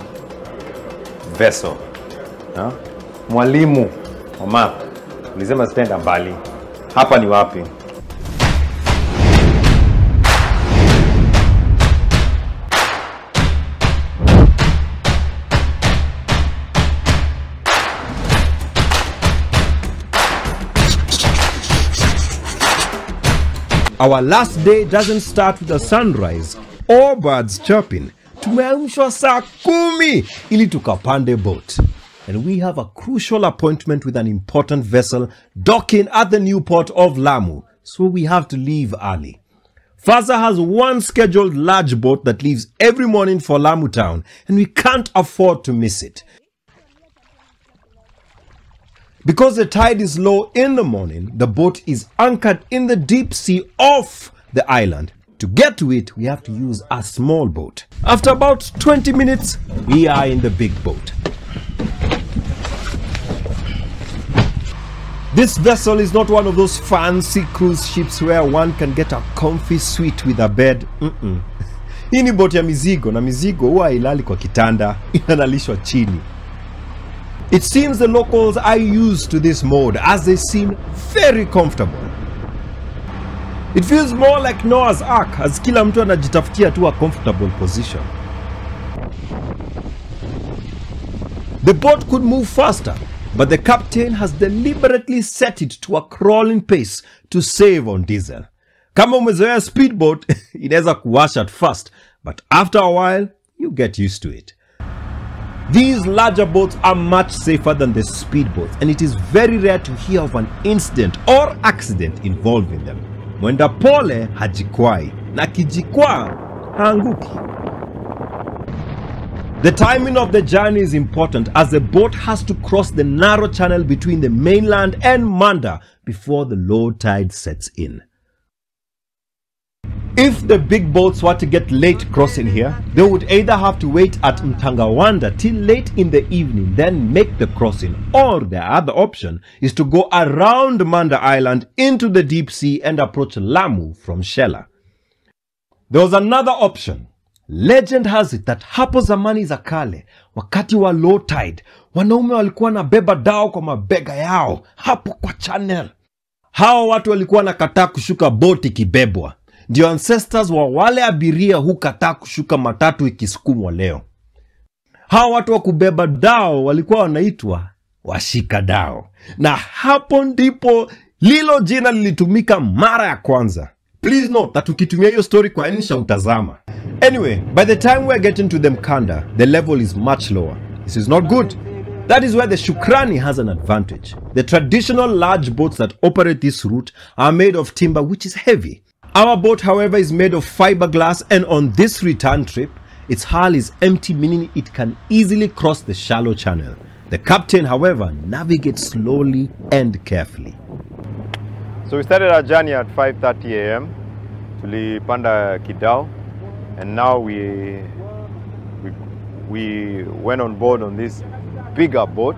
vessel. Mwalimu wa map ulisema sitaenda mbali. Hapa ni wapi? Our last day doesn't start with a sunrise or birds chirping. Tumeamshwa saa 10 ili tukapande boat. And we have a crucial appointment with an important vessel docking at the new port of Lamu. So we have to leave early. Faza has one scheduled large boat that leaves every morning for Lamu town, and we can't afford to miss it. Because the tide is low in the morning, the boat is anchored in the deep sea off the island. To get to it, we have to use a small boat. After about 20 minutes, we are in the big boat. This vessel is not one of those fancy cruise ships where one can get a comfy suite with a bed. Hii ni boat ya mizigo, na mizigo huwa ilali kwa kitanda, inalishwa chini. It seems the locals are used to this mode as they seem very comfortable. It feels more like Noah's Ark as kila mtu anajitafutia tu a comfortable position. The boat could move faster, but the captain has deliberately set it to a crawling pace to save on diesel. Kama umezoea speedboat, inaweza kuwasha at first, but after a while, you get used to it. These larger boats are much safer than the speedboats, and it is very rare to hear of an incident or accident involving them. Mwenda pole hajikwai, na kijikwaa haanguki. The timing of the journey is important as the boat has to cross the narrow channel between the mainland and Manda before the low tide sets in. If the big boats were to get late crossing here, they would either have to wait at Mtangawanda till late in the evening, then make the crossing, or the other option is to go around Manda Island into the deep sea and approach Lamu from Shela. There was another option. Legend has it that hapo zamani za kale, wakati wa low tide, wanaume walikuwa na beba dao kwa mabega yao hapo kwa channel. Hao watu walikuwa nakataa kushuka boti kibebwa. Ndio ancestors wa wale abiria hukataa kushuka matatu ikisukumwa leo. Hao watu wa kubeba dao walikuwa wanaitwa washika dao. Na hapo ndipo lilo jina lilitumika mara ya kwanza. Please note that ukitumia hiyo story kwa insha utazama. Anyway, by the time we are getting to the Mkanda, the level is much lower. This is not good. That is where the Shukrani has an advantage. The traditional large boats that operate this route are made of timber, which is heavy. Our boat, however, is made of fiberglass, and on this return trip, its hull is empty, meaning it can easily cross the shallow channel. The captain, however, navigates slowly and carefully. So we started our journey at 5:30 a.m. Tulipanda Kidao, and now we went on board on this bigger boat,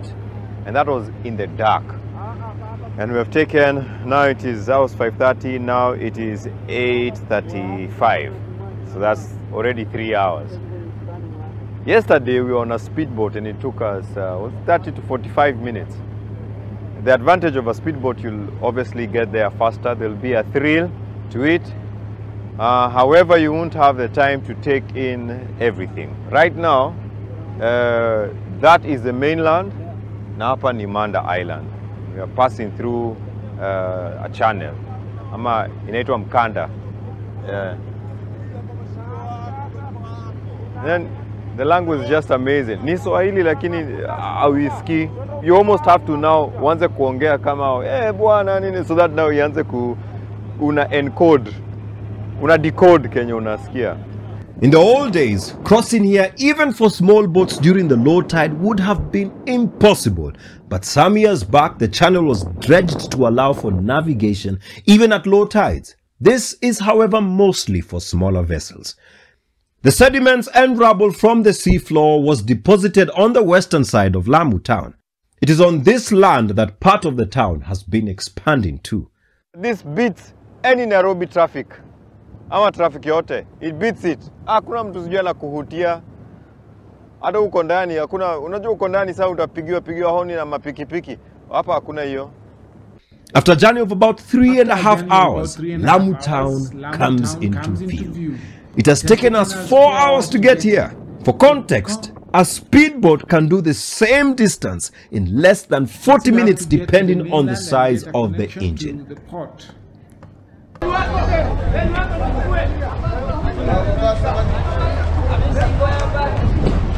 and that was in the dark. And we have taken, now it is, that was 5:30, now it is 8:35. So that's already 3 hours. Yesterday we were on a speedboat and it took us 30 to 45 minutes. The advantage of a speedboat, you'll obviously get there faster. There'll be a thrill to it. However, you won't have the time to take in everything. Right now, that is the mainland, na hapa ni Manda Island. We are passing through a channel. Ama inaitwa Mkanda. Then The language is just amazing. Ni Swahili lakini hauisikii. You almost have to now uanze kuongea kama bwana nini, so that now ianze una encode, una decode Kenya unasikia. In the old days, crossing here even for small boats during the low tide would have been impossible. But some years back, the channel was dredged to allow for navigation even at low tides. This is, however, mostly for smaller vessels. The sediments and rubble from the seafloor was deposited on the western side of Lamu town. It is on this land that part of the town has been expanding to. This beats any Nairobi traffic. Ama traffic yote, it beats it. Hakuna mtu sijui na kuhutia. Hata uko ndani, hakuna, unajua uko ndani sasa utapigiwa honi na mapikipiki. Hapa hakuna hiyo. After a journey of about 3.5 hours, Lamu town comes into view. It has taken us 4 hours to get here. For context, a speedboat can do the same distance in less than 40 minutes depending on the size of the engine.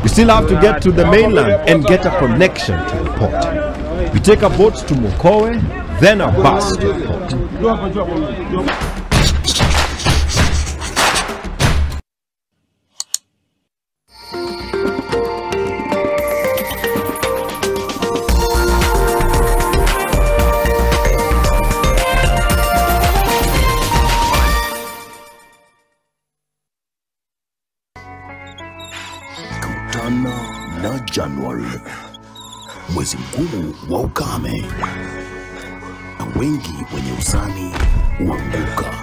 We still have to get to the mainland and get a connection to the port. We take a boat to Mokowe, then a bus to the port. Na Januari, mwezi mgumu wa ukame, na wengi wenye usani huanguka.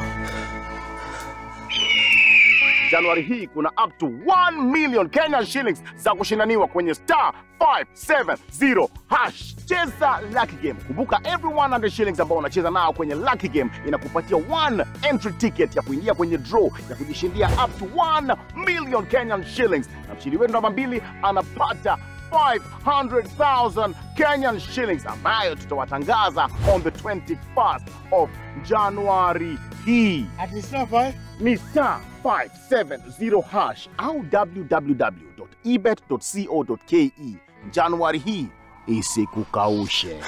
Januari hii kuna up to 1 million Kenyan shillings za kushindaniwa kwenye star 570 hash. Cheza Lucky Game. Kumbuka every 100 shillings ambao unacheza nao kwenye Lucky Game inakupatia 1 entry ticket ya kuingia kwenye draw ya kujishindia up to 1 million Kenyan shillings. Na mshindi wetu namba 2 anapata 500,000 Kenyan shillings ambayo tutawatangaza on the 21st of January hii. At star 5 ni star 570 hash au www.ebet.co.ke. Januari hii isikukaushe.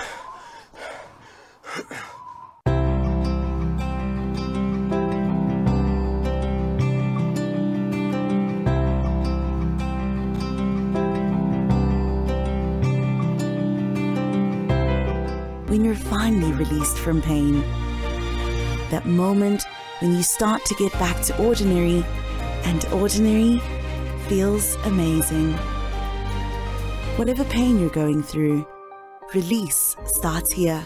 When you're finally released from pain, that moment when you start to get back to ordinary, and ordinary feels amazing. Whatever pain you're going through, release starts here.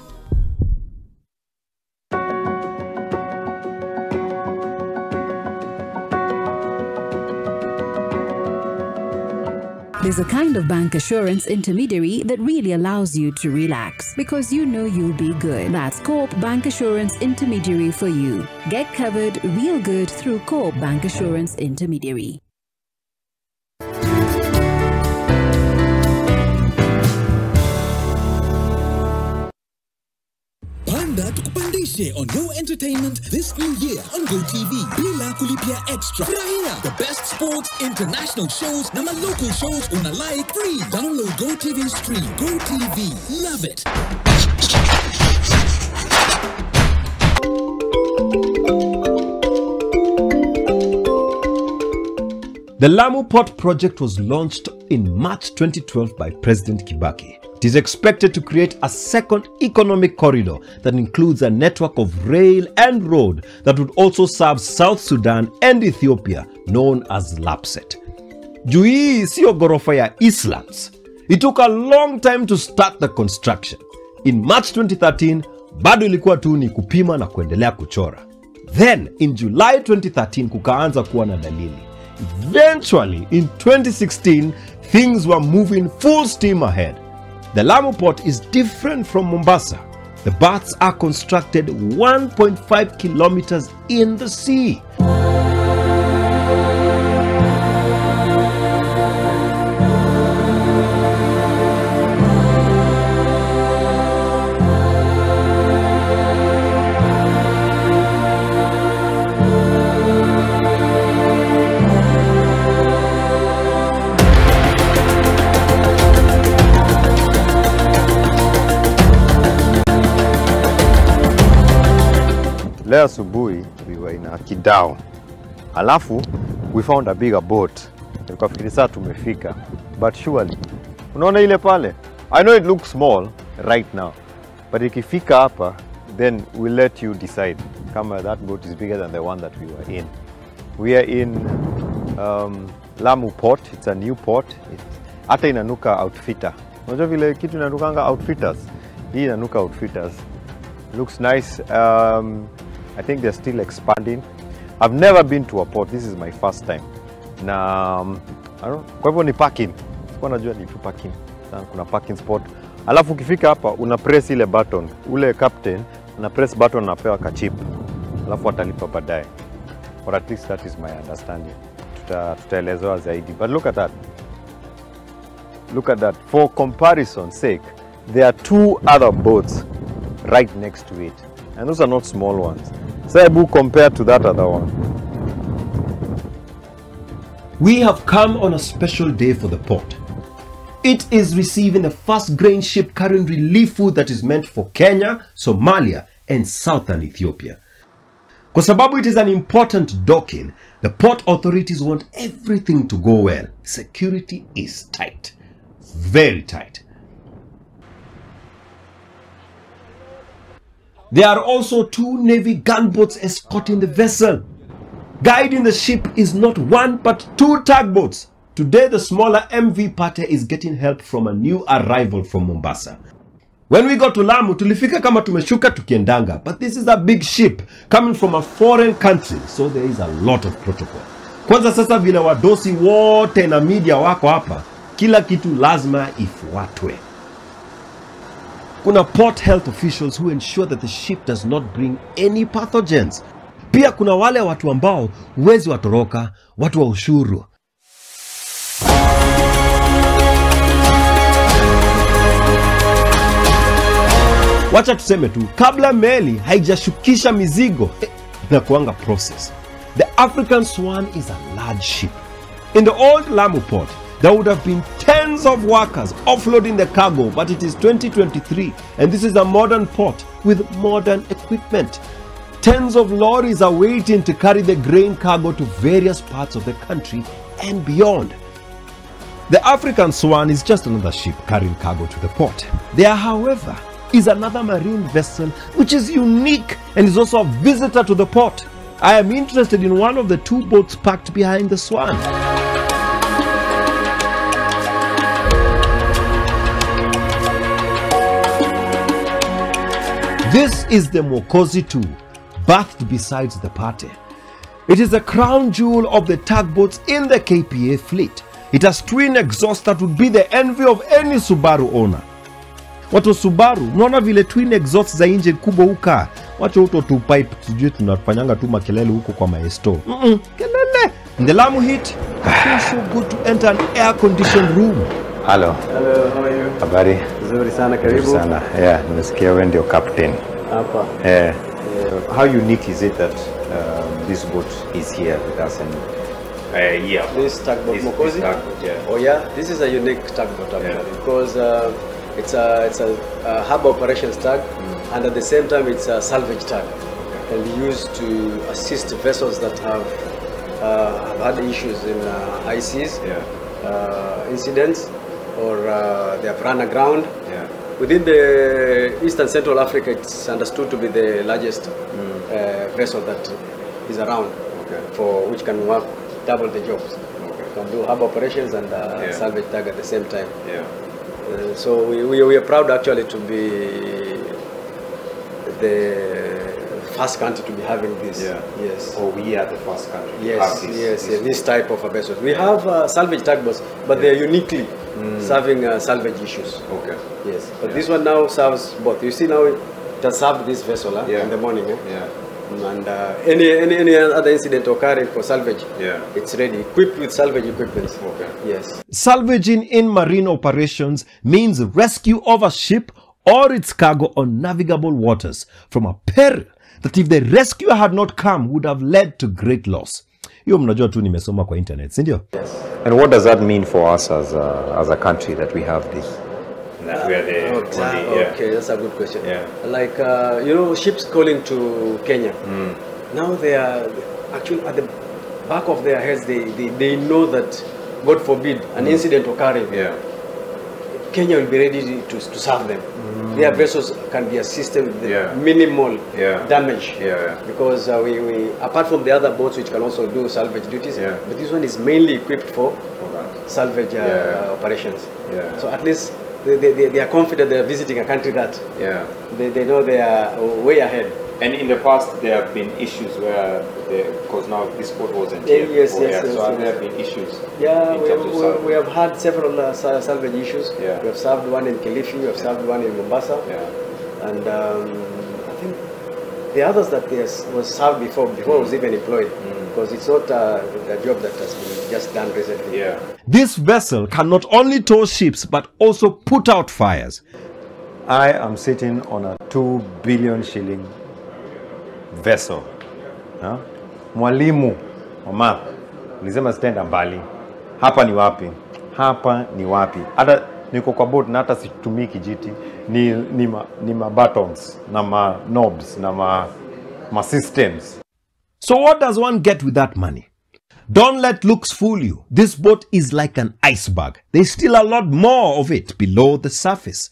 There's a kind of bank assurance intermediary that really allows you to relax because you know you'll be good. That's Coop Bank Assurance Intermediary for you. Get covered real good through Coop Bank Assurance Intermediary. Panda tukupandishe on Go Entertainment this new year on Go TV. Bila kulipia extra. Furahia the best sports, international shows na local shows una like free. Download Go TV Stream. Go TV. Love it. The Lamu Port project was launched in March 2012 by President Kibaki. It is expected to create a second economic corridor that includes a network of rail and road that would also serve South Sudan and Ethiopia, known as LAPSET. Juu hii sio ghorofa ya Islands. It took a long time to start the construction. In March 2013, bado ilikuwa tu ni kupima na kuendelea kuchora. Then, in July 2013, kukaanza kuwa na dalili. Eventually, in 2016, things were moving full steam ahead. The Lamu port is different from Mombasa. The berths are constructed 1.5 kilometers in the sea. leo asubuhi we were in a Kidao. Alafu we found a bigger boat. Tukafikiri saa tumefika. But surely, unaona ile pale? I know it looks small right now. But ikifika hapa, then we'll let you decide kama that boat is bigger than the one that we were in. We are in Lamu Port. It's a new port. Hata inanuka outfitter. Unajua vile kitu inanukanga outfitters? Hii inanuka outfitters. Looks nice. I think they're still expanding. I've never been to a port. This is my first time. Na kwa hivyo ni parking. Sikuwa najua ni tu parking. Kuna parking spot. Alafu ukifika hapa una press ile button. Ule captain una press button na pewa kachip. Alafu atalipa baadaye. Or at least that is my understanding. Tutaelezewa zaidi. But look at that. Look at that. For comparison's sake, there are 2 other boats right next to it. And those are not small ones. Saibu compared to that other one. We have come on a special day for the port. It is receiving the first grain ship carrying relief food that is meant for Kenya, Somalia, and southern Ethiopia. Kwa sababu it is an important docking, the port authorities want everything to go well. Security is tight. Very tight. There are also 2 Navy gunboats escorting the vessel. Guiding the ship is not 1 but 2 tugboats. Today the smaller MV Pate is getting help from a new arrival from Mombasa. When we got to Lamu, tulifika kama tumeshuka tukiendanga, but this is a big ship coming from a foreign country, so there is a lot of protocol. Kwanza sasa vile wadosi wote na media wako hapa, kila kitu lazima ifuatwe. Kuna port health officials who ensure that the ship does not bring any pathogens. Pia kuna wale watu ambao huwezi watoroka, watu wa ushuru. Wacha tuseme tu, kabla meli haijashukisha mizigo, na kuanga process. The African Swan is a large ship. In the old Lamu port, there would have been tens of workers offloading the cargo, but it is 2023 and this is a modern port with modern equipment. Tens of lorries are waiting to carry the grain cargo to various parts of the country and beyond. The African Swan is just another ship carrying cargo to the port. There, however, is another marine vessel which is unique and is also a visitor to the port. I am interested in one of the 2 boats parked behind the Swan. This is the Mokozi 2, berthed beside the Pate. It is the crown jewel of the tugboats in the KPA fleet. It has twin exhausts that would be the envy of any Subaru owner. Watu Subaru, unaona vile twin exhausts za engine kubwa huka. Wacho uto tu pipe, tujue tunafanyanga tu makelele huko kwa maesto. Kelele! In the Lamu heat, it feels so good to enter an air-conditioned room. Hello. Hello, how are you? Habari. Nzuri sana, karibu. Sana. Yeah, nimesikia wewe ndio captain. Hapa. Yeah. How unique is it that this boat is here with us? And yeah. This tugboat Mokozi? Yeah. Oh yeah, this is a unique tugboat actually because it's a harbor operations tug, and at the same time it's a salvage tug, and used to assist vessels that have had issues in high seas, incidents, or they have run aground. Within the Eastern Central Africa, it's understood to be the largest vessel that is around, for which can work double the jobs. Can do harbor operations and salvage tug at the same time. So we are proud actually to be the first country to be having this. Yes. Oh, we are the first country. Yes, to have this, this type of vessels. We have salvage tugboats, but they are uniquely serving salvage issues. Okay. Yes, but this one now serves both. You see now it has served this vessel in the morning. And any other incident occurring for salvage, it's ready, equipped with salvage equipment. Yes. Salvaging in marine operations means rescue of a ship or its cargo on navigable waters from a peril that if the rescuer had not come would have led to great loss. Hiyo mnajua tu nimesoma kwa internet, si ndio? And what does that mean for us as a country that we have this? That we are the only, yeah. Okay, that's a good question. Yeah. Like, ships calling to Kenya. Now they are actually at the back of their heads, they know that, God forbid, an incident occurring. Yeah. Kenya will be ready to serve them. Their vessels can be assisted with the minimal damage. Because we apart from the other boats which can also do salvage duties, but this one is mainly equipped for salvage operations. So at least they are confident they are visiting a country that they know they are way ahead. And in the past, there have been issues where, because now this boat wasn't here before, so have there been issues? Yeah, we have had several salvage issues. We have served one in Kilifi, we have served one in Mombasa, and I think the others that was served before was even employed, because it's not a job that has been just done recently. This vessel can not only tow ships but also put out fires. I am sitting on a 2 billion shilling vessel. Mwalimu wa math nilisema sitaenda mbali. Hapa ni wapi? Hapa ni wapi? Hata niko kwa boat na hata situmii kijiti, ni ma buttons na ma knobs na ma systems. So what does one get with that money? Don't let looks fool you. This boat is like an iceberg. There's still a lot more of it below the surface.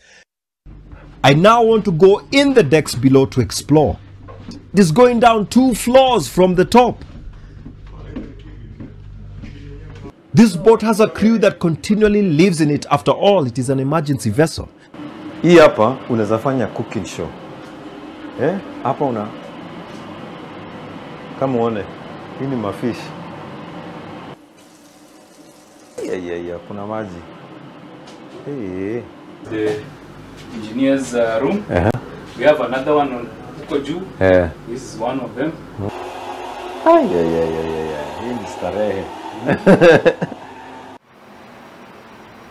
I now want to go in the decks below to explore. It is going down 2 floors from the top. This boat has a crew that continually lives in it. After all, it is an emergency vessel. Hii hapa unaweza fanya cooking show. Hapa kama uone, hii ni mafish. Kuna maji. The engineer's room. We have another one on Ukoju. This is one of them. Hii ni starehe.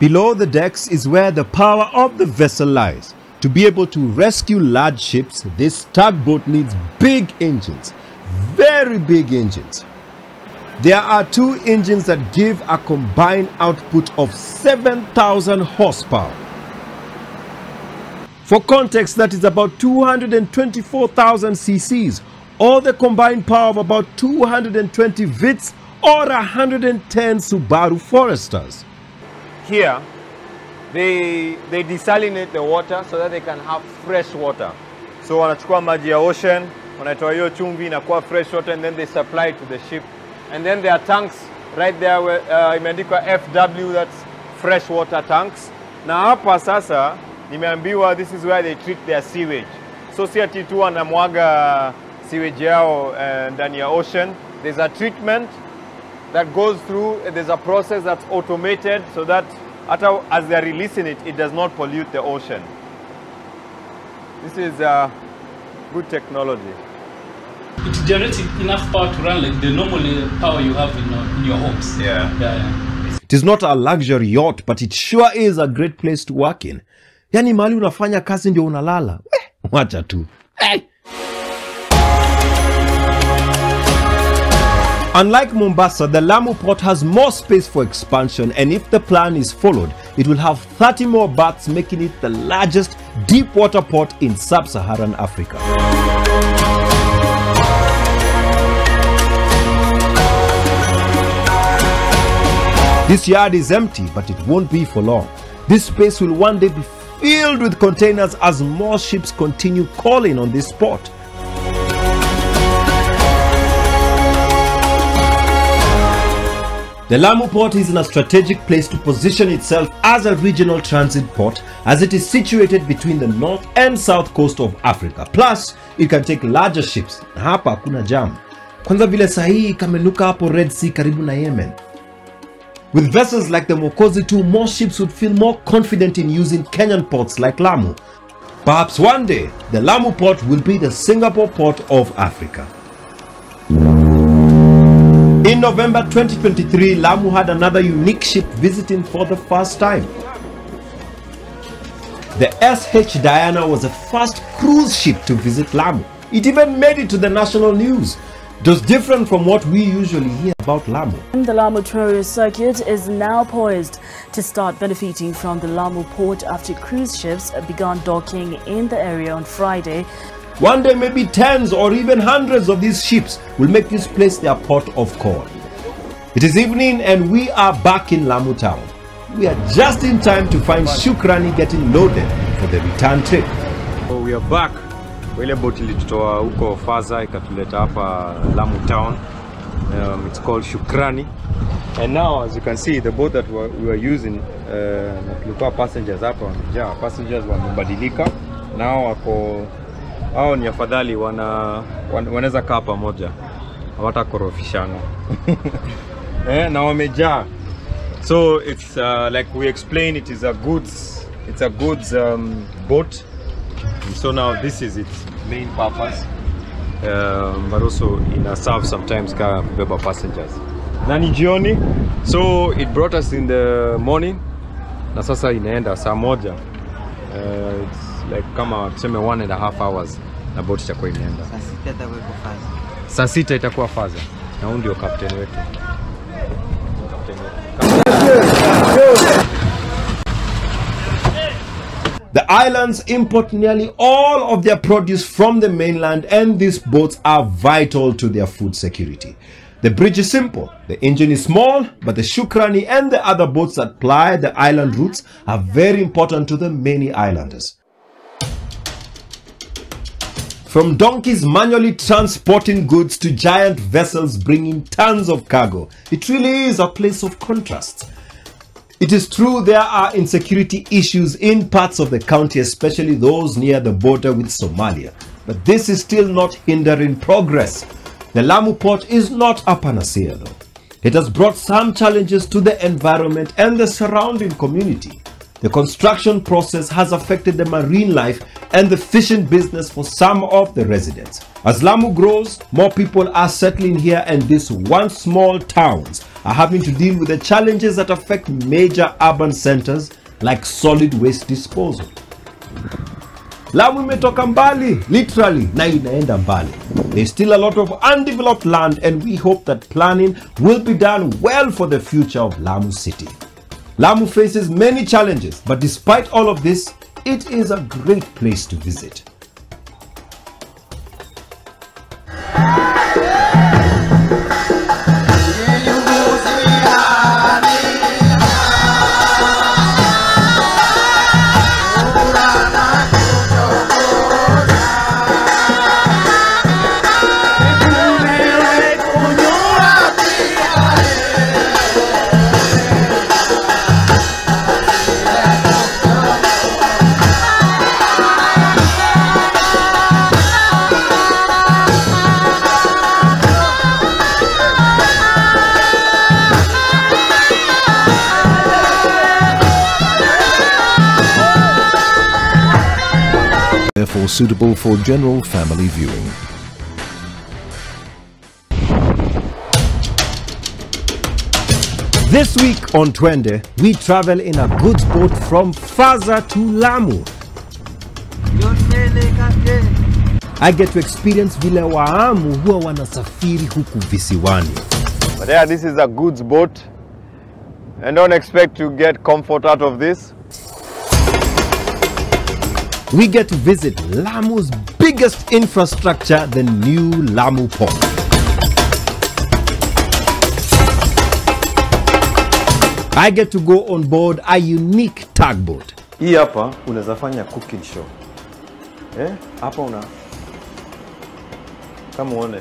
Below the decks is where the power of the vessel lies. To be able to rescue large ships, this tugboat needs big engines, very big engines. There are 2 engines that give a combined output of 7,000 horsepower. For context, that is about 224,000 cc's, or the combined power of about 220 Vitz or 110 Subaru Foresters. Here, they desalinate the water so that they can have fresh water. So wanachukua maji ya ocean, wanatoa hiyo chumvi inakuwa fresh water, and then they supply it to the ship. And then there are tanks right there where imeandikwa FW, that's fresh water tanks. Na hapa sasa nimeambiwa this is where they treat their sewage. So si ati tu wanamwaga sewage yao ndani ya ocean. There's a treatment that goes through, there's a process that's automated so that as they're releasing it, it does not pollute the ocean. This is good technology. It generates enough power to run like the normal power you have in your homes. It is not a luxury yacht, but it sure is a great place to work in. Yani mali unafanya kazi ndio unalala. Wacha tu. Unlike Mombasa, the Lamu port has more space for expansion, and if the plan is followed, it will have 30 more berths, making it the largest deep water port in sub-Saharan Africa. This yard is empty, but it won't be for long. This space will one day be filled with containers as more ships continue calling on this port. The Lamu port is in a strategic place to position itself as a regional transit port, as it is situated between the north and south coast of Africa. Plus, it can take larger ships. Na hapa hakuna jam. Kwanza vile sahihi kamenuka hapo Red Sea karibu na Yemen. With vessels like the Mokozi 2, more ships would feel more confident in using Kenyan ports like Lamu. Perhaps one day, the Lamu port will be the Singapore port of Africa. In November 2023, Lamu had another unique ship visiting for the first time. The SH Diana was the first cruise ship to visit Lamu. It even made it to the national news. It was different from what we usually hear about Lamu. The Lamu tourist circuit is now poised to start benefiting from the Lamu port after cruise ships began docking in the area on Friday. One day maybe tens or even hundreds of these ships will make this place their port of call. It is evening and we are back in Lamu town. We are just in time to find Shukrani getting loaded for the return trip. So we are back. Ile boat ilitutoa huko Faza ikatuleta hapa Lamu town. It's called Shukrani. And now as you can see the boat that we were using na tulikuwa passengers hapa wamejaa. Passengers wamebadilika. Nao wako hao ni afadhali wanaweza kaa pamoja. Hawatakorofishana. Na wamejaa. So it's like we explained, it's a goods boat. And so now this is its main purpose, but also serve sometimes car kubeba passengers. Nani jioni, so it brought us in the morning. Na sasa inaenda saa moja. It's like kama tuseme 1.5 hours na boat itakuwa inaenda. Saa sita itakuwa Faza. Na huyu ndio captain wetu. The islands import nearly all of their produce from the mainland, and these boats are vital to their food security. The bridge is simple, the engine is small, but the Shukrani and the other boats that ply the island routes are very important to the many islanders. From donkeys manually transporting goods to giant vessels bringing tons of cargo, it really is a place of contrasts. It is true there are insecurity issues in parts of the county, especially those near the border with Somalia. But this is still not hindering progress. The Lamu port is not a panacea though. It has brought some challenges to the environment and the surrounding community. The construction process has affected the marine life and the fishing business for some of the residents. As Lamu grows, more people are settling here, and these once small towns are having to deal with the challenges that affect major urban centers like solid waste disposal. Lamu imetoka mbali, literally, na inaenda mbali. There's still a lot of undeveloped land, and we hope that planning will be done well for the future of Lamu City. Lamu faces many challenges, but despite all of this, it is a great place to visit. Therefore suitable for general family viewing. This week on Twende, we travel in a goods boat from Faza to Lamu. I get to experience vile Waamu huwa wanasafiri huku visiwani. But yeah, this is a goods boat, and don't expect to get comfort out of this. We get to visit Lamu's biggest infrastructure, the new Lamu port. I get to go on board a unique tugboat. Hii hapa unaweza fanya cooking show. Hapa kama uone.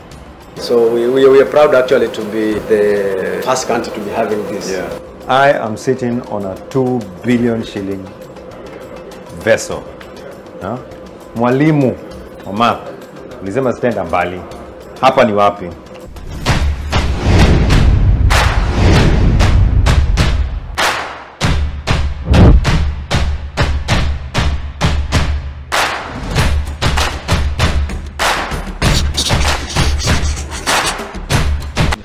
So we are proud actually to be the first country to be having this. Yeah. I am sitting on a 2 billion shilling vessel. Mwalimu mama ulisema sitaenda mbali. Hapa ni wapi?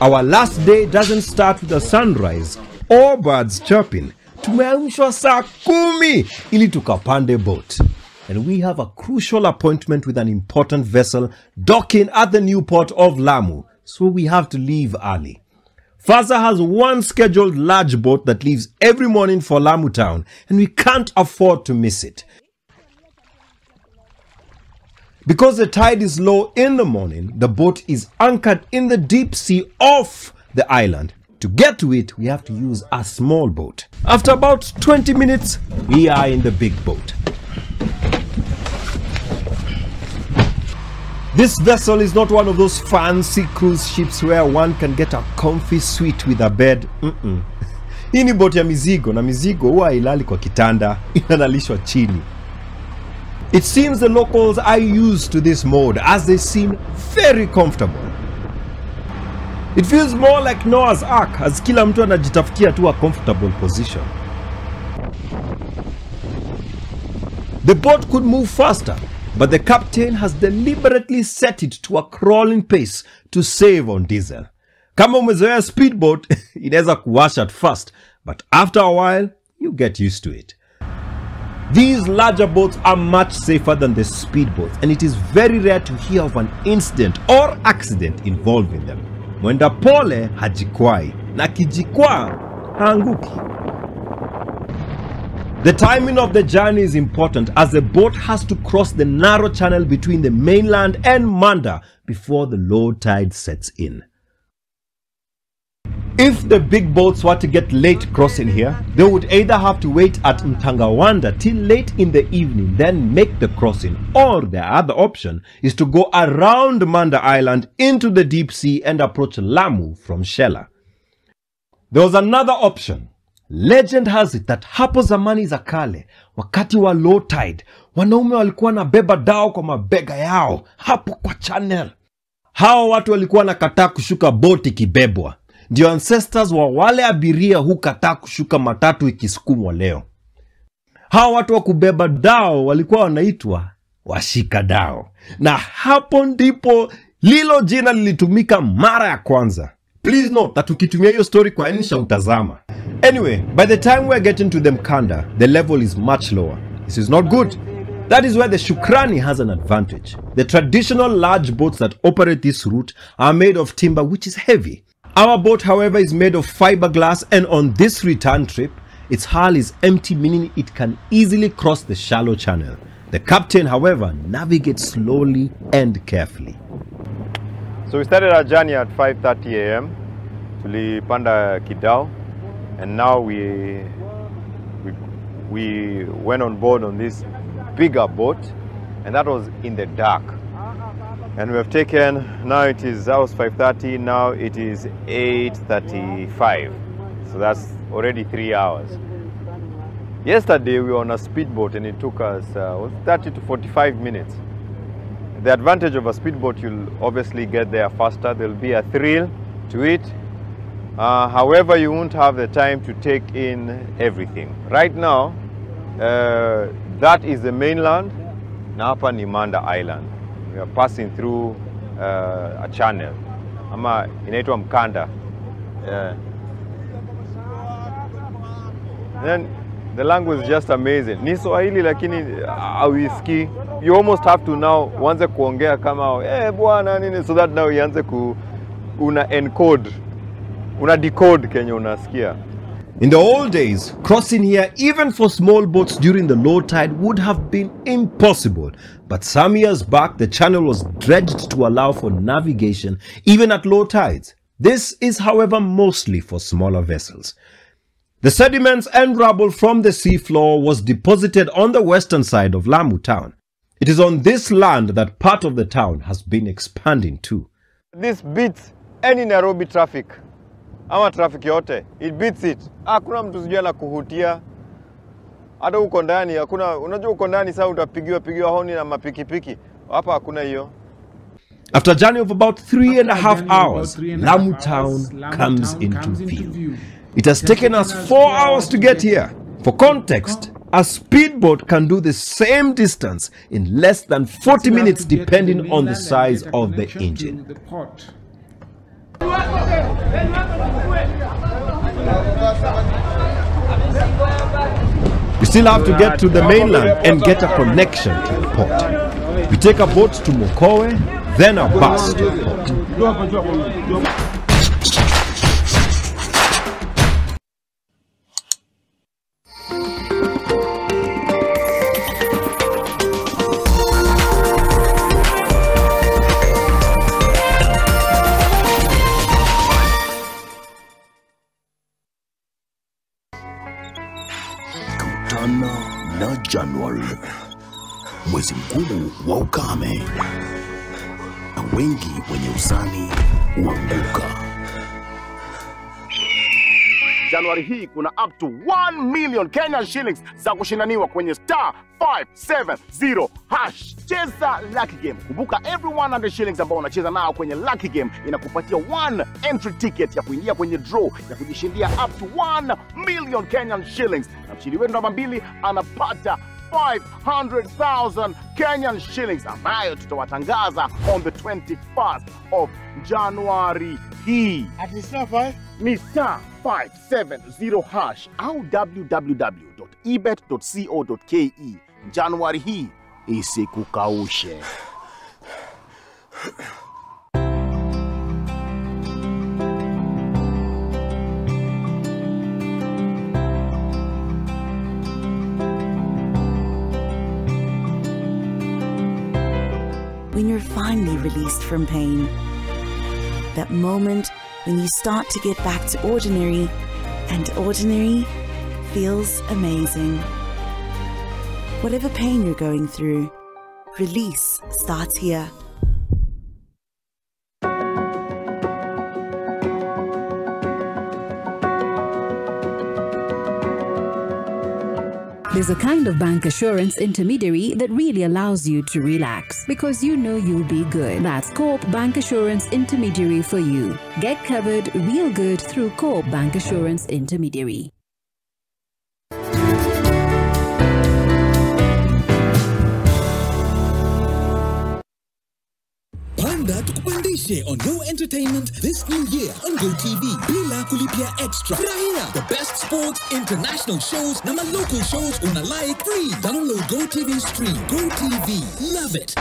Our last day doesn't start with a sunrise or birds chirping. Tumeamshwa saa 10 ili tukapande boat. And we have a crucial appointment with an important vessel docking at the new port of Lamu, so we have to leave early. FASA has one scheduled large boat that leaves every morning for Lamu Town, and we can't afford to miss it. Because the tide is low in the morning, the boat is anchored in the deep sea off the island. To get to it, we have to use a small boat. After about 20 minutes, we are in the big boat. This vessel is not one of those fancy cruise ships where one can get a comfy suite with a bed. Hii ni boat ya mizigo, na mizigo huwa ilali kwa kitanda, inalishwa chini. It seems the locals are used to this mode as they seem very comfortable. It feels more like Noah's Ark as kila mtu anajitafutia tu a comfortable position. The boat could move faster, but the captain has deliberately set it to a crawling pace to save on diesel. Kama umezoea speedboat, inaweza kuwasha at first, but after a while, you get used to it. These larger boats are much safer than the speedboats, and it is very rare to hear of an incident or accident involving them. Mwenda pole hajikwai, na kijikwaa haanguki. The timing of the journey is important as the boat has to cross the narrow channel between the mainland and Manda before the low tide sets in. If the big boats were to get late crossing here, they would either have to wait at Mtangawanda till late in the evening, then make the crossing, or the other option is to go around Manda Island into the deep sea and approach Lamu from Shela. There was another option. Legend has it that hapo zamani za kale, wakati wa low tide, wanaume walikuwa na beba dao kwa mabega yao hapo kwa channel. Hao watu walikuwa nakataa kushuka boti kibebwa. Ndio ancestors wa wale abiria hukataa kushuka matatu ikisukumwa leo. Hao watu wa kubeba dao walikuwa wanaitwa washika dao. Na hapo ndipo lilo jina lilitumika mara ya kwanza. Please note that ukitumia hiyo story kwa insha utazama. Anyway, by the time we're getting to the Mkanda, the level is much lower. This is not good. That is where the Shukrani has an advantage. The traditional large boats that operate this route are made of timber, which is heavy. Our boat, however, is made of fiberglass, and on this return trip, its hull is empty, meaning it can easily cross the shallow channel. The captain, however, navigates slowly and carefully. So we started our journey at 5:30 a.m. Tulipanda Kidao, and now we went on board on this bigger boat, and that was in the dark. And we have taken, now it is, that was 5:30, now it is 8:35. So that's already 3 hours. Yesterday we were on a speedboat and it took us 30 to 45 minutes. The advantage of a speedboat, you'll obviously get there faster. There'll be a thrill to it. However, you won't have the time to take in everything. Right now, that is the mainland, na hapa ni Manda Island. We are passing through a channel. Ama inaitwa Mkanda. Then the language is just amazing. Ni Swahili lakini hawisikii. You almost have to now uanze kuongea kama bwana nini, so that now uanze una encode, una decode kenye unasikia. In the old days, crossing here even for small boats during the low tide would have been impossible. But some years back, the channel was dredged to allow for navigation even at low tides. This is, however, mostly for smaller vessels. The sediments and rubble from the seafloor was deposited on the western side of Lamu town. It is on this land that part of the town has been expanding to. This beats any Nairobi traffic. Ama traffic yote, it beats it. Hakuna mtu sijui na kuhutia. Hata uko ndani, hakuna, unajua uko ndani sasa utapigiwa honi na mapikipiki. Hapa hakuna hiyo. After a journey of about 3.5 hours, Lamu town comes into view. It has taken us 4 hours to get here. For context, a speedboat can do the same distance in less than 40 minutes depending on the size of the engine. We still have to get to the mainland and get a connection to the port. We take a boat to Mokowe, then a bust. Na Januari, mwezi mkuu wa ukame, na wengi wenye usani huanguka. Januari hii kuna up to 1 million Kenyan shillings za kushindaniwa kwenye star 570 hash. Cheza Lucky Game. Kumbuka every 100 shillings ambao unacheza nao kwenye Lucky Game inakupatia 1 entry ticket ya kuingia kwenye draw ya kujishindia up to 1 million Kenyan shillings. Na mshindi wetu namba 2 anapata 500,000 Kenyan shillings ambayo tutawatangaza on the 21st of January hii. At ni star 570 hash au www.ebet.co.ke. Januari hii isikukaushe. When you're finally released from pain, that moment when you start to get back to ordinary, and ordinary feels amazing. Whatever pain you're going through, release starts here. There's a kind of bank assurance intermediary that really allows you to relax because you know you'll be good. That's Coop Bank Assurance Intermediary for you. Get covered real good through Coop Bank Assurance Intermediary. Panda tukupandishe on No Entertainment this new year on GoTV bila kulipia extra. Furahia the best sports, international shows na local shows una like free. Download GoTV Stream. GoTV, love it.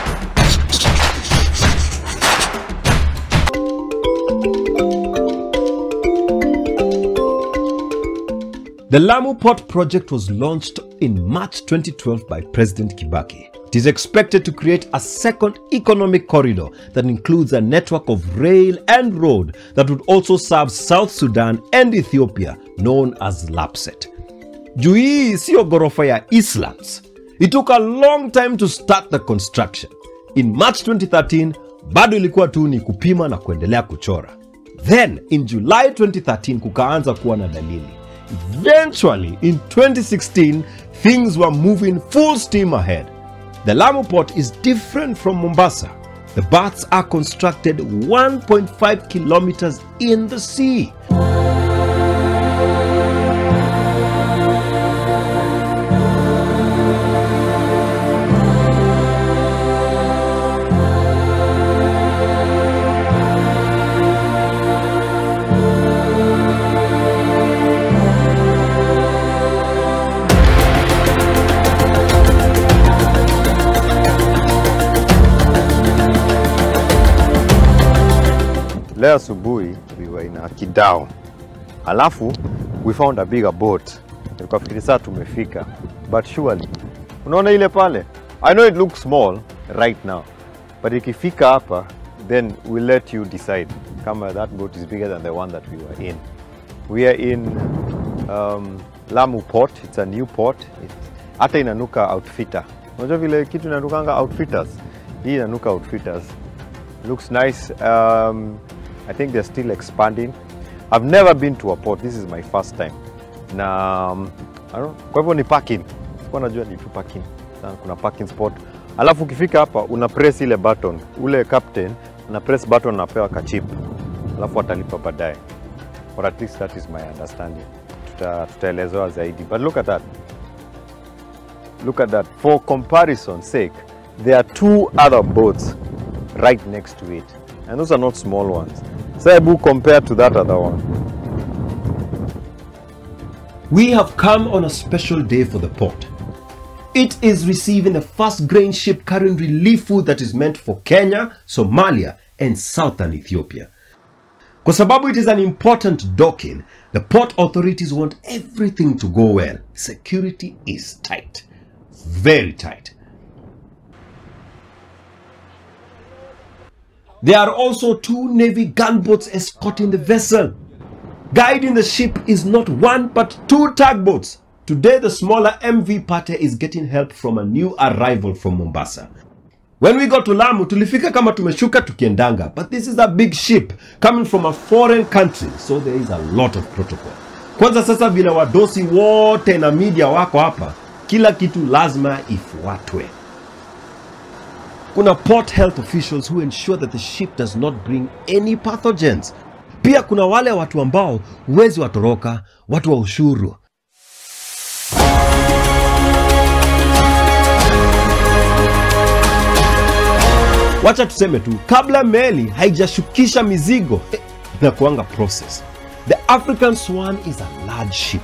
The Lamu Port project was launched in March 2012 by President Kibaki. It is expected to create a second economic corridor that includes a network of rail and road that would also serve South Sudan and Ethiopia, known as LAPSET. Juu hii sio ghorofa ya Islands. It took a long time to start the construction. In March 2013, bado ilikuwa tu ni kupima na kuendelea kuchora. Then, in July 2013, kukaanza kuwa na dalili. Eventually, in 2016, things were moving full steam ahead. The Lamu port is different from Mombasa. The berths are constructed 1.5 kilometers in the sea. Leo asubuhi we were in a Kidao. Alafu we found a bigger boat. Nikafikiri saa tumefika. But surely, unaona ile pale? I know it looks small right now. But ikifika hapa, then we'll let you decide kama that boat is bigger than the one that we were in. We are in Lamu port. It's a new port. Hata inanuka outfitter. Unajua vile kitu inanukanga outfitters? Hii inanuka outfitters. Looks nice. I think they're still expanding. I've never been to a port. This is my first time. Na I don't know. Kwa hivyo ni parking. Sikuwa najua ni tu parking. Kuna parking spot. Alafu ukifika hapa una press ile button. Ule captain una press button na pewa kachip. Alafu atalipa baadaye. Or at least that is my understanding. Tutaelezewa zaidi. But look at that. Look at that. For comparison's sake, there are two other boats right next to it. And those are not small ones. Saibu compared to that other one. We have come on a special day for the port. it is receiving the first grain ship carrying relief food that is meant for Kenya, Somalia, and southern Ethiopia. Kwa sababu it is an important docking, the port authorities want everything to go well. Security is tight, very tight. There are also 2 Navy gunboats escorting the vessel. Guiding the ship is not 1 but 2 tugboats. Today the smaller MV Pate is getting help from a new arrival from Mombasa. When we got to Lamu, tulifika kama tumeshuka tukiendanga, but this is a big ship coming from a foreign country, so there is a lot of protocol. Kwanza sasa vile wadosi wote na media wako hapa, kila kitu lazima ifuatwe. Kuna port health officials who ensure that the ship does not bring any pathogens. Pia kuna wale watu ambao huwezi watoroka, watu wa ushuru. Wacha tuseme tu, kabla meli haijashukisha mizigo, na kuanga process. The African Swan is a large ship.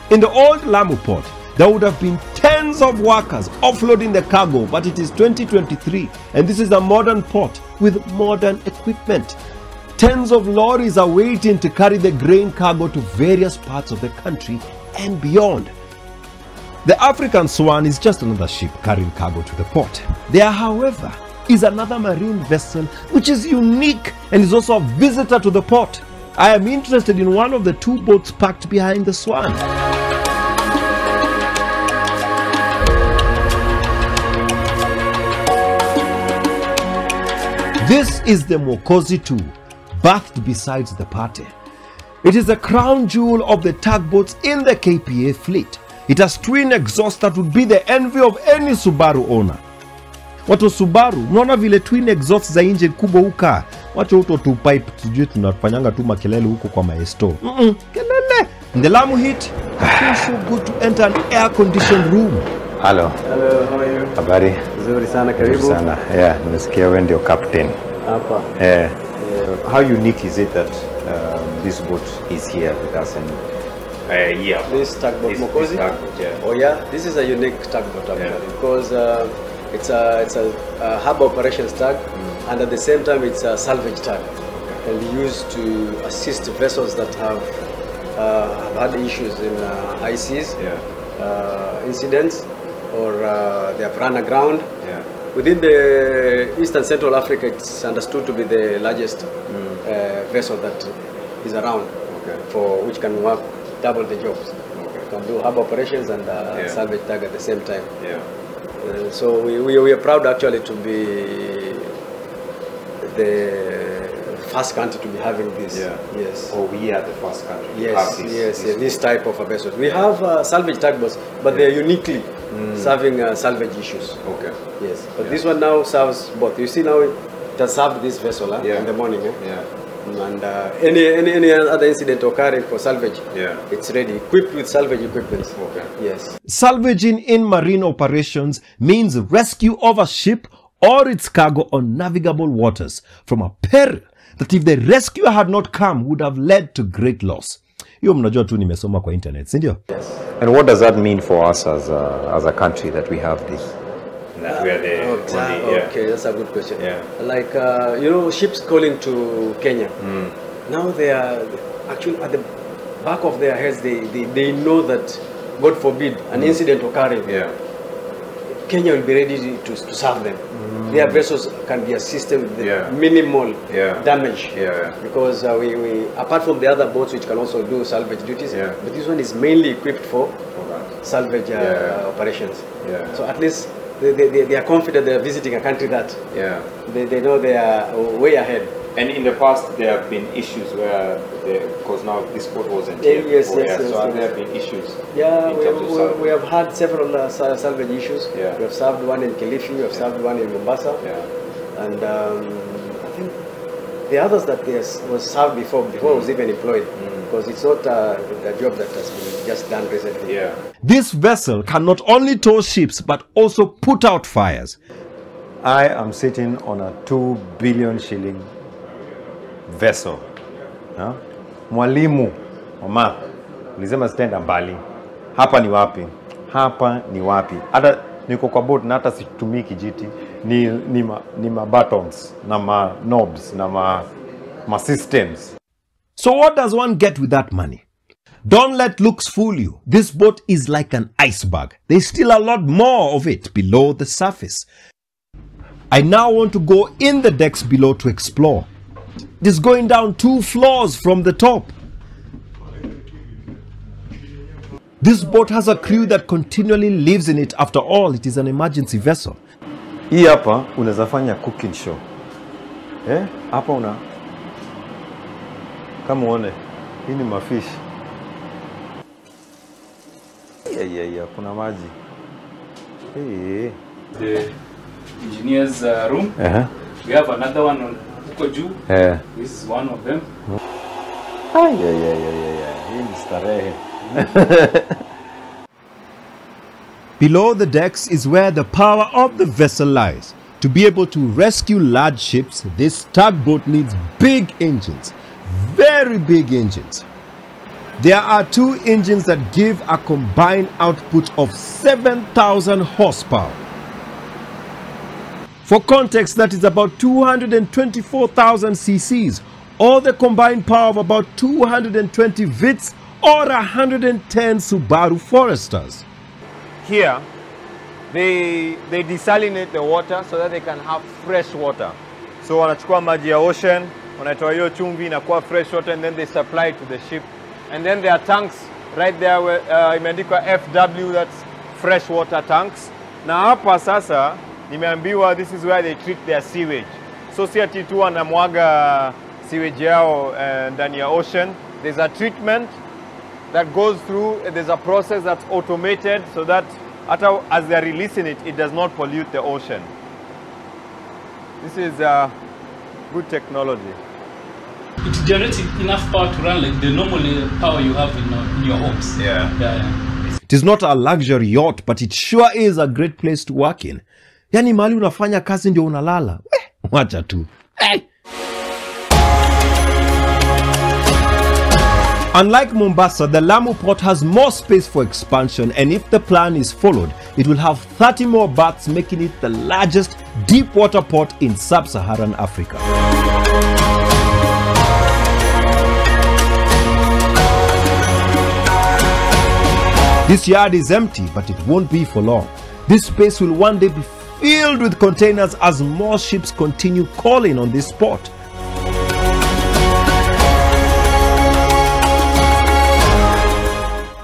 In the old Lamu port, there would have been tens of workers offloading the cargo, but it is 2023 and this is a modern port with modern equipment. Tens of lorries are waiting to carry the grain cargo to various parts of the country and beyond. The African Swan is just another ship carrying cargo to the port. There, however, is another marine vessel which is unique and is also a visitor to the port. I am interested in one of the 2 boats parked behind the Swan. This is the Mokozi 2, berthed beside the Pate. It is the crown jewel of the tugboats in the KPA fleet. It has twin exhausts that would be the envy of any Subaru owner. Watu Subaru, mnaona vile twin exhaust za engine kubwa huka. Wacha uto tu pipe, tujue tunafanyanga tu makelele huko kwa maesto. Kelele. In the Lamu heat, it feels so good to enter an air-conditioned room. Hello. Hello, how are you? Habari. Nzuri sana, karibu. Sana. Yeah, nimesikia wewe ndio captain. Hapa. Yeah. How unique is it that this boat is here with us and This tugboat Mokozi? yeah. Oh yeah, this is a unique tugboat actually, because it's a hub operations tug, and at the same time it's a salvage tug, and used to assist vessels that have had issues in high seas, incidents, or they have run aground. Within the Eastern Central Africa, it's understood to be the largest vessel that is around, for which can work double the jobs. Can do hub operations and salvage tug at the same time. So we are proud actually to be the first country to be having this. Yes. Oh, we are the first country. Yes, to have this, this type of a vessel. We have salvage tugboats, but they are uniquely serving salvage issues. Okay. Yes, but this one now serves both. You see now it has served this vessel in the morning. And any other incident occurring for salvage, it's ready, equipped with salvage equipment. Yes. Salvaging in marine operations means rescue of a ship or its cargo on navigable waters from a peril that if the rescuer had not come would have led to great loss. Hiyo mnajua tu nimesoma kwa internet, si ndio? Yes. And what does that mean for us as a country that we have this? That we are the only, okay, that's a good question. Like you know, ships calling to Kenya. Now they are actually at the back of their heads. They know that, God forbid, an incident occurring. Kenya will be ready to serve them. Their vessels can be assisted with the minimal damage. Because we apart from the other boats which can also do salvage duties, but this one is mainly equipped for salvage operations. So at least they are confident they are visiting a country that they know they are way ahead. And in the past there have been issues where, because now this port wasn't here. So have there been issues? We have had several salvage issues. We have served one in Kilifi, we have served one in Mombasa, and I think the others that was served before was even employed, because it's not a job that has been just done recently. This vessel can not only tow ships but also put out fires. I am sitting on a 2 billion shilling vessel. Mwalimu, mama, ulisema sitaenda mbali. Hapa ni wapi? Hapa ni wapi? Hata niko kwa boat na hata situmii kijiti, ni ma buttons na ma knobs na ma systems. So what does one get with that money? Don't let looks fool you. This boat is like an iceberg. There's still a lot more of it below the surface. I now want to go in the decks below to explore. It is going down 2 floors from the top. This boat has a crew that continually lives in it. After all, it is an emergency vessel. Hii hapa unaweza fanya cooking show. Hapa una kama uone, hii ni mafish. Kuna maji. The engineer's room. We have another one on Ukoju. This is one of them. Hii ni starehe. Below the decks is where the power of the vessel lies. To be able to rescue large ships, this tugboat needs big engines, very big engines. There are 2 engines that give a combined output of 7,000 horsepower. For context, that is about 224,000 cc's, or the combined power of about 220 Vitz or 110 Subaru Foresters. Here, they desalinate the water so that they can have fresh water. So wanachukua maji ya ocean, wanatoa hiyo chumvi inakuwa fresh water, and then they supply it to the ship. And then there are tanks right there where imeandikwa FW, that's fresh water tanks. Na hapa sasa nimeambiwa this is where they treat their sewage. So si ati tu wanamwaga sewage yao ndani ya ocean. There's a treatment that goes through, there's a process that's automated so that as they're releasing it, it does not pollute the ocean. This is good technology. It generates enough power to run like the normal power you have in your homes. It is not a luxury yacht, but it sure is a great place to work in. Yani mali unafanya kazi ndio unalala. Wacha tu. Unlike Mombasa, the Lamu port has more space for expansion, and if the plan is followed, it will have 30 more berths, making it the largest deep water port in sub-Saharan Africa. This yard is empty, but it won't be for long. This space will one day be filled with containers as more ships continue calling on this port.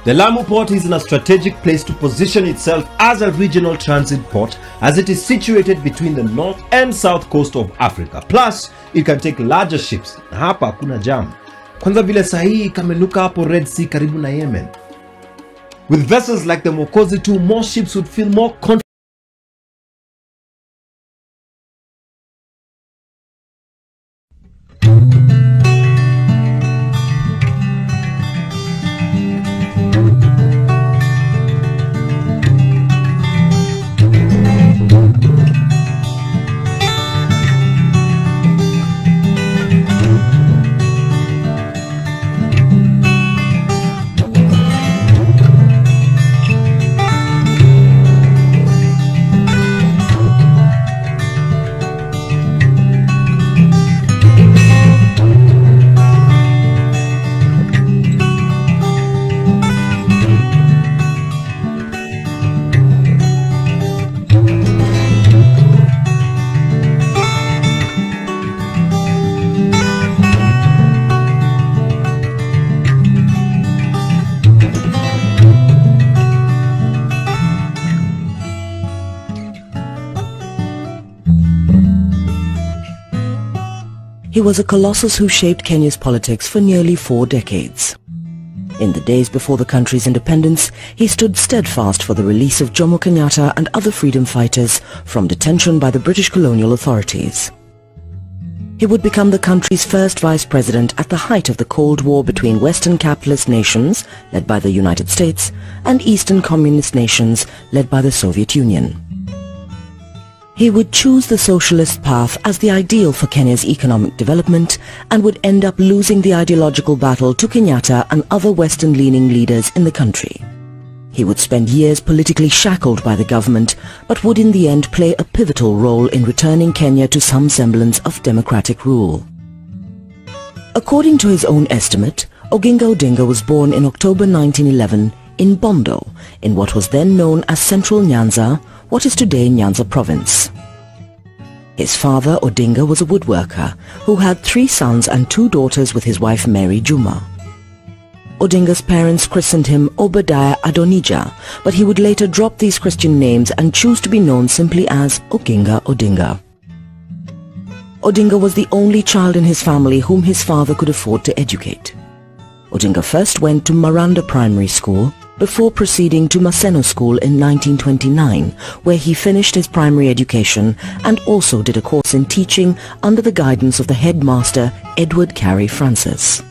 The Lamu port is in a strategic place to position itself as a regional transit port, as it is situated between the north and south coast of Africa. Plus, it can take larger ships. Hapa hakuna jam. Kwanza vile sahihi kamenuka hapo Red Sea karibu na Yemen. With vessels like the Mokozi 2, more ships would feel more confident. He was a colossus who shaped Kenya's politics for nearly 4 decades. In the days before the country's independence, he stood steadfast for the release of Jomo Kenyatta and other freedom fighters from detention by the British colonial authorities. He would become the country's first vice president at the height of the Cold War between Western capitalist nations, led by the United States, and Eastern communist nations, led by the Soviet Union. He would choose the socialist path as the ideal for Kenya's economic development and would end up losing the ideological battle to Kenyatta and other Western-leaning leaders in the country. He would spend years politically shackled by the government, but would in the end play a pivotal role in returning Kenya to some semblance of democratic rule. According to his own estimate, Oginga Odinga was born in October 1911 in Bondo, in what was then known as Central Nyanza, what is today Nyanza province. His father, Odinga, was a woodworker who had 3 sons and 2 daughters with his wife Mary Juma. Odinga's parents christened him Obadiah Adonija, but he would later drop these Christian names and choose to be known simply as Oginga Odinga. Odinga was the only child in his family whom his father could afford to educate. Odinga first went to Maranda Primary School before proceeding to Maseno School in 1929, where he finished his primary education and also did a course in teaching under the guidance of the headmaster Edward Carey Francis.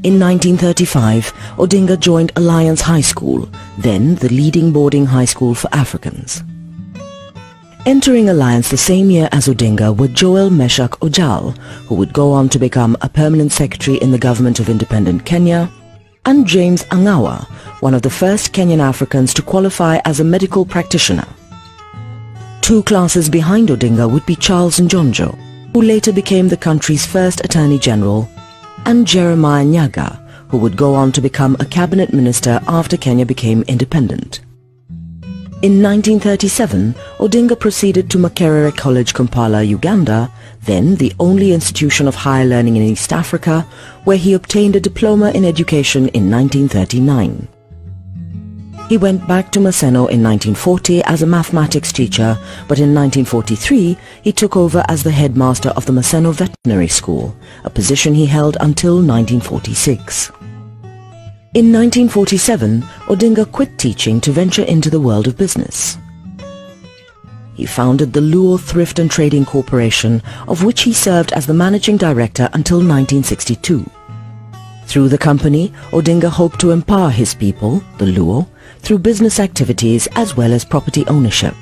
In 1935, Odinga joined Alliance High School, then the leading boarding high school for Africans. Entering Alliance the same year as Odinga were Joel Meshach Ojal, who would go on to become a permanent secretary in the government of independent Kenya, and James Angawa, one of the first Kenyan Africans to qualify as a medical practitioner. 2 classes behind Odinga would be Charles Njonjo, who later became the country's first Attorney General, and Jeremiah Nyaga, who would go on to become a cabinet minister after Kenya became independent. In 1937, Odinga proceeded to Makerere College, Kampala, Uganda, then the only institution of higher learning in East Africa, where he obtained a diploma in education in 1939. He went back to Maseno in 1940 as a mathematics teacher, but in 1943 he took over as the headmaster of the Maseno Veterinary School, a position he held until 1946. In 1947, Odinga quit teaching to venture into the world of business. He founded the Luo Thrift and Trading Corporation, of which he served as the managing director until 1962. Through the company, Odinga hoped to empower his people, the Luo, through business activities as well as property ownership.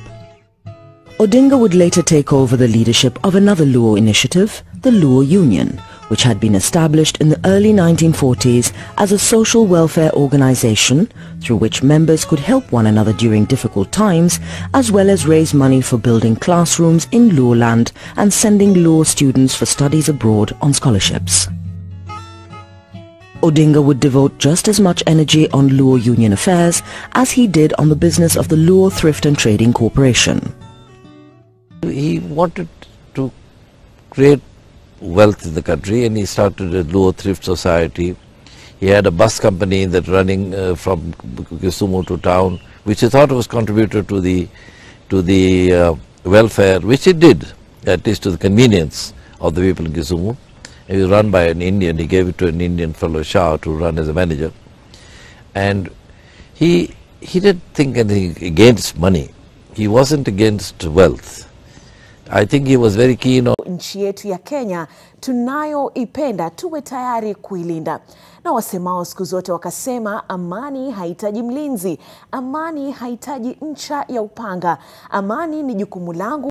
Odinga would later take over the leadership of another Luo initiative, the Luo Union, which had been established in the early 1940s as a social welfare organization through which members could help one another during difficult times, as well as raise money for building classrooms in Luo land and sending Luo students for studies abroad on scholarships. Odinga would devote just as much energy on Luo Union affairs as he did on the business of the Luo Thrift and Trading Corporation. He wanted to create wealth in the country, and he started a Luo Thrift Society. He had a bus company that running from Kisumu to town, which he thought was contributed to the welfare, which it did, at least to the convenience of the people in Kisumu. It was run by an Indian. He gave it to an Indian fellow, Shah, to run as a manager. And he didn't think anything against money. He wasn't against wealth. I think he was very keen on nchi yetu ya Kenya tunayoipenda, tuwe tayari kuilinda. Na wasemao siku zote wakasema, amani haitaji mlinzi, amani haitaji ncha ya upanga, amani ni jukumu langu.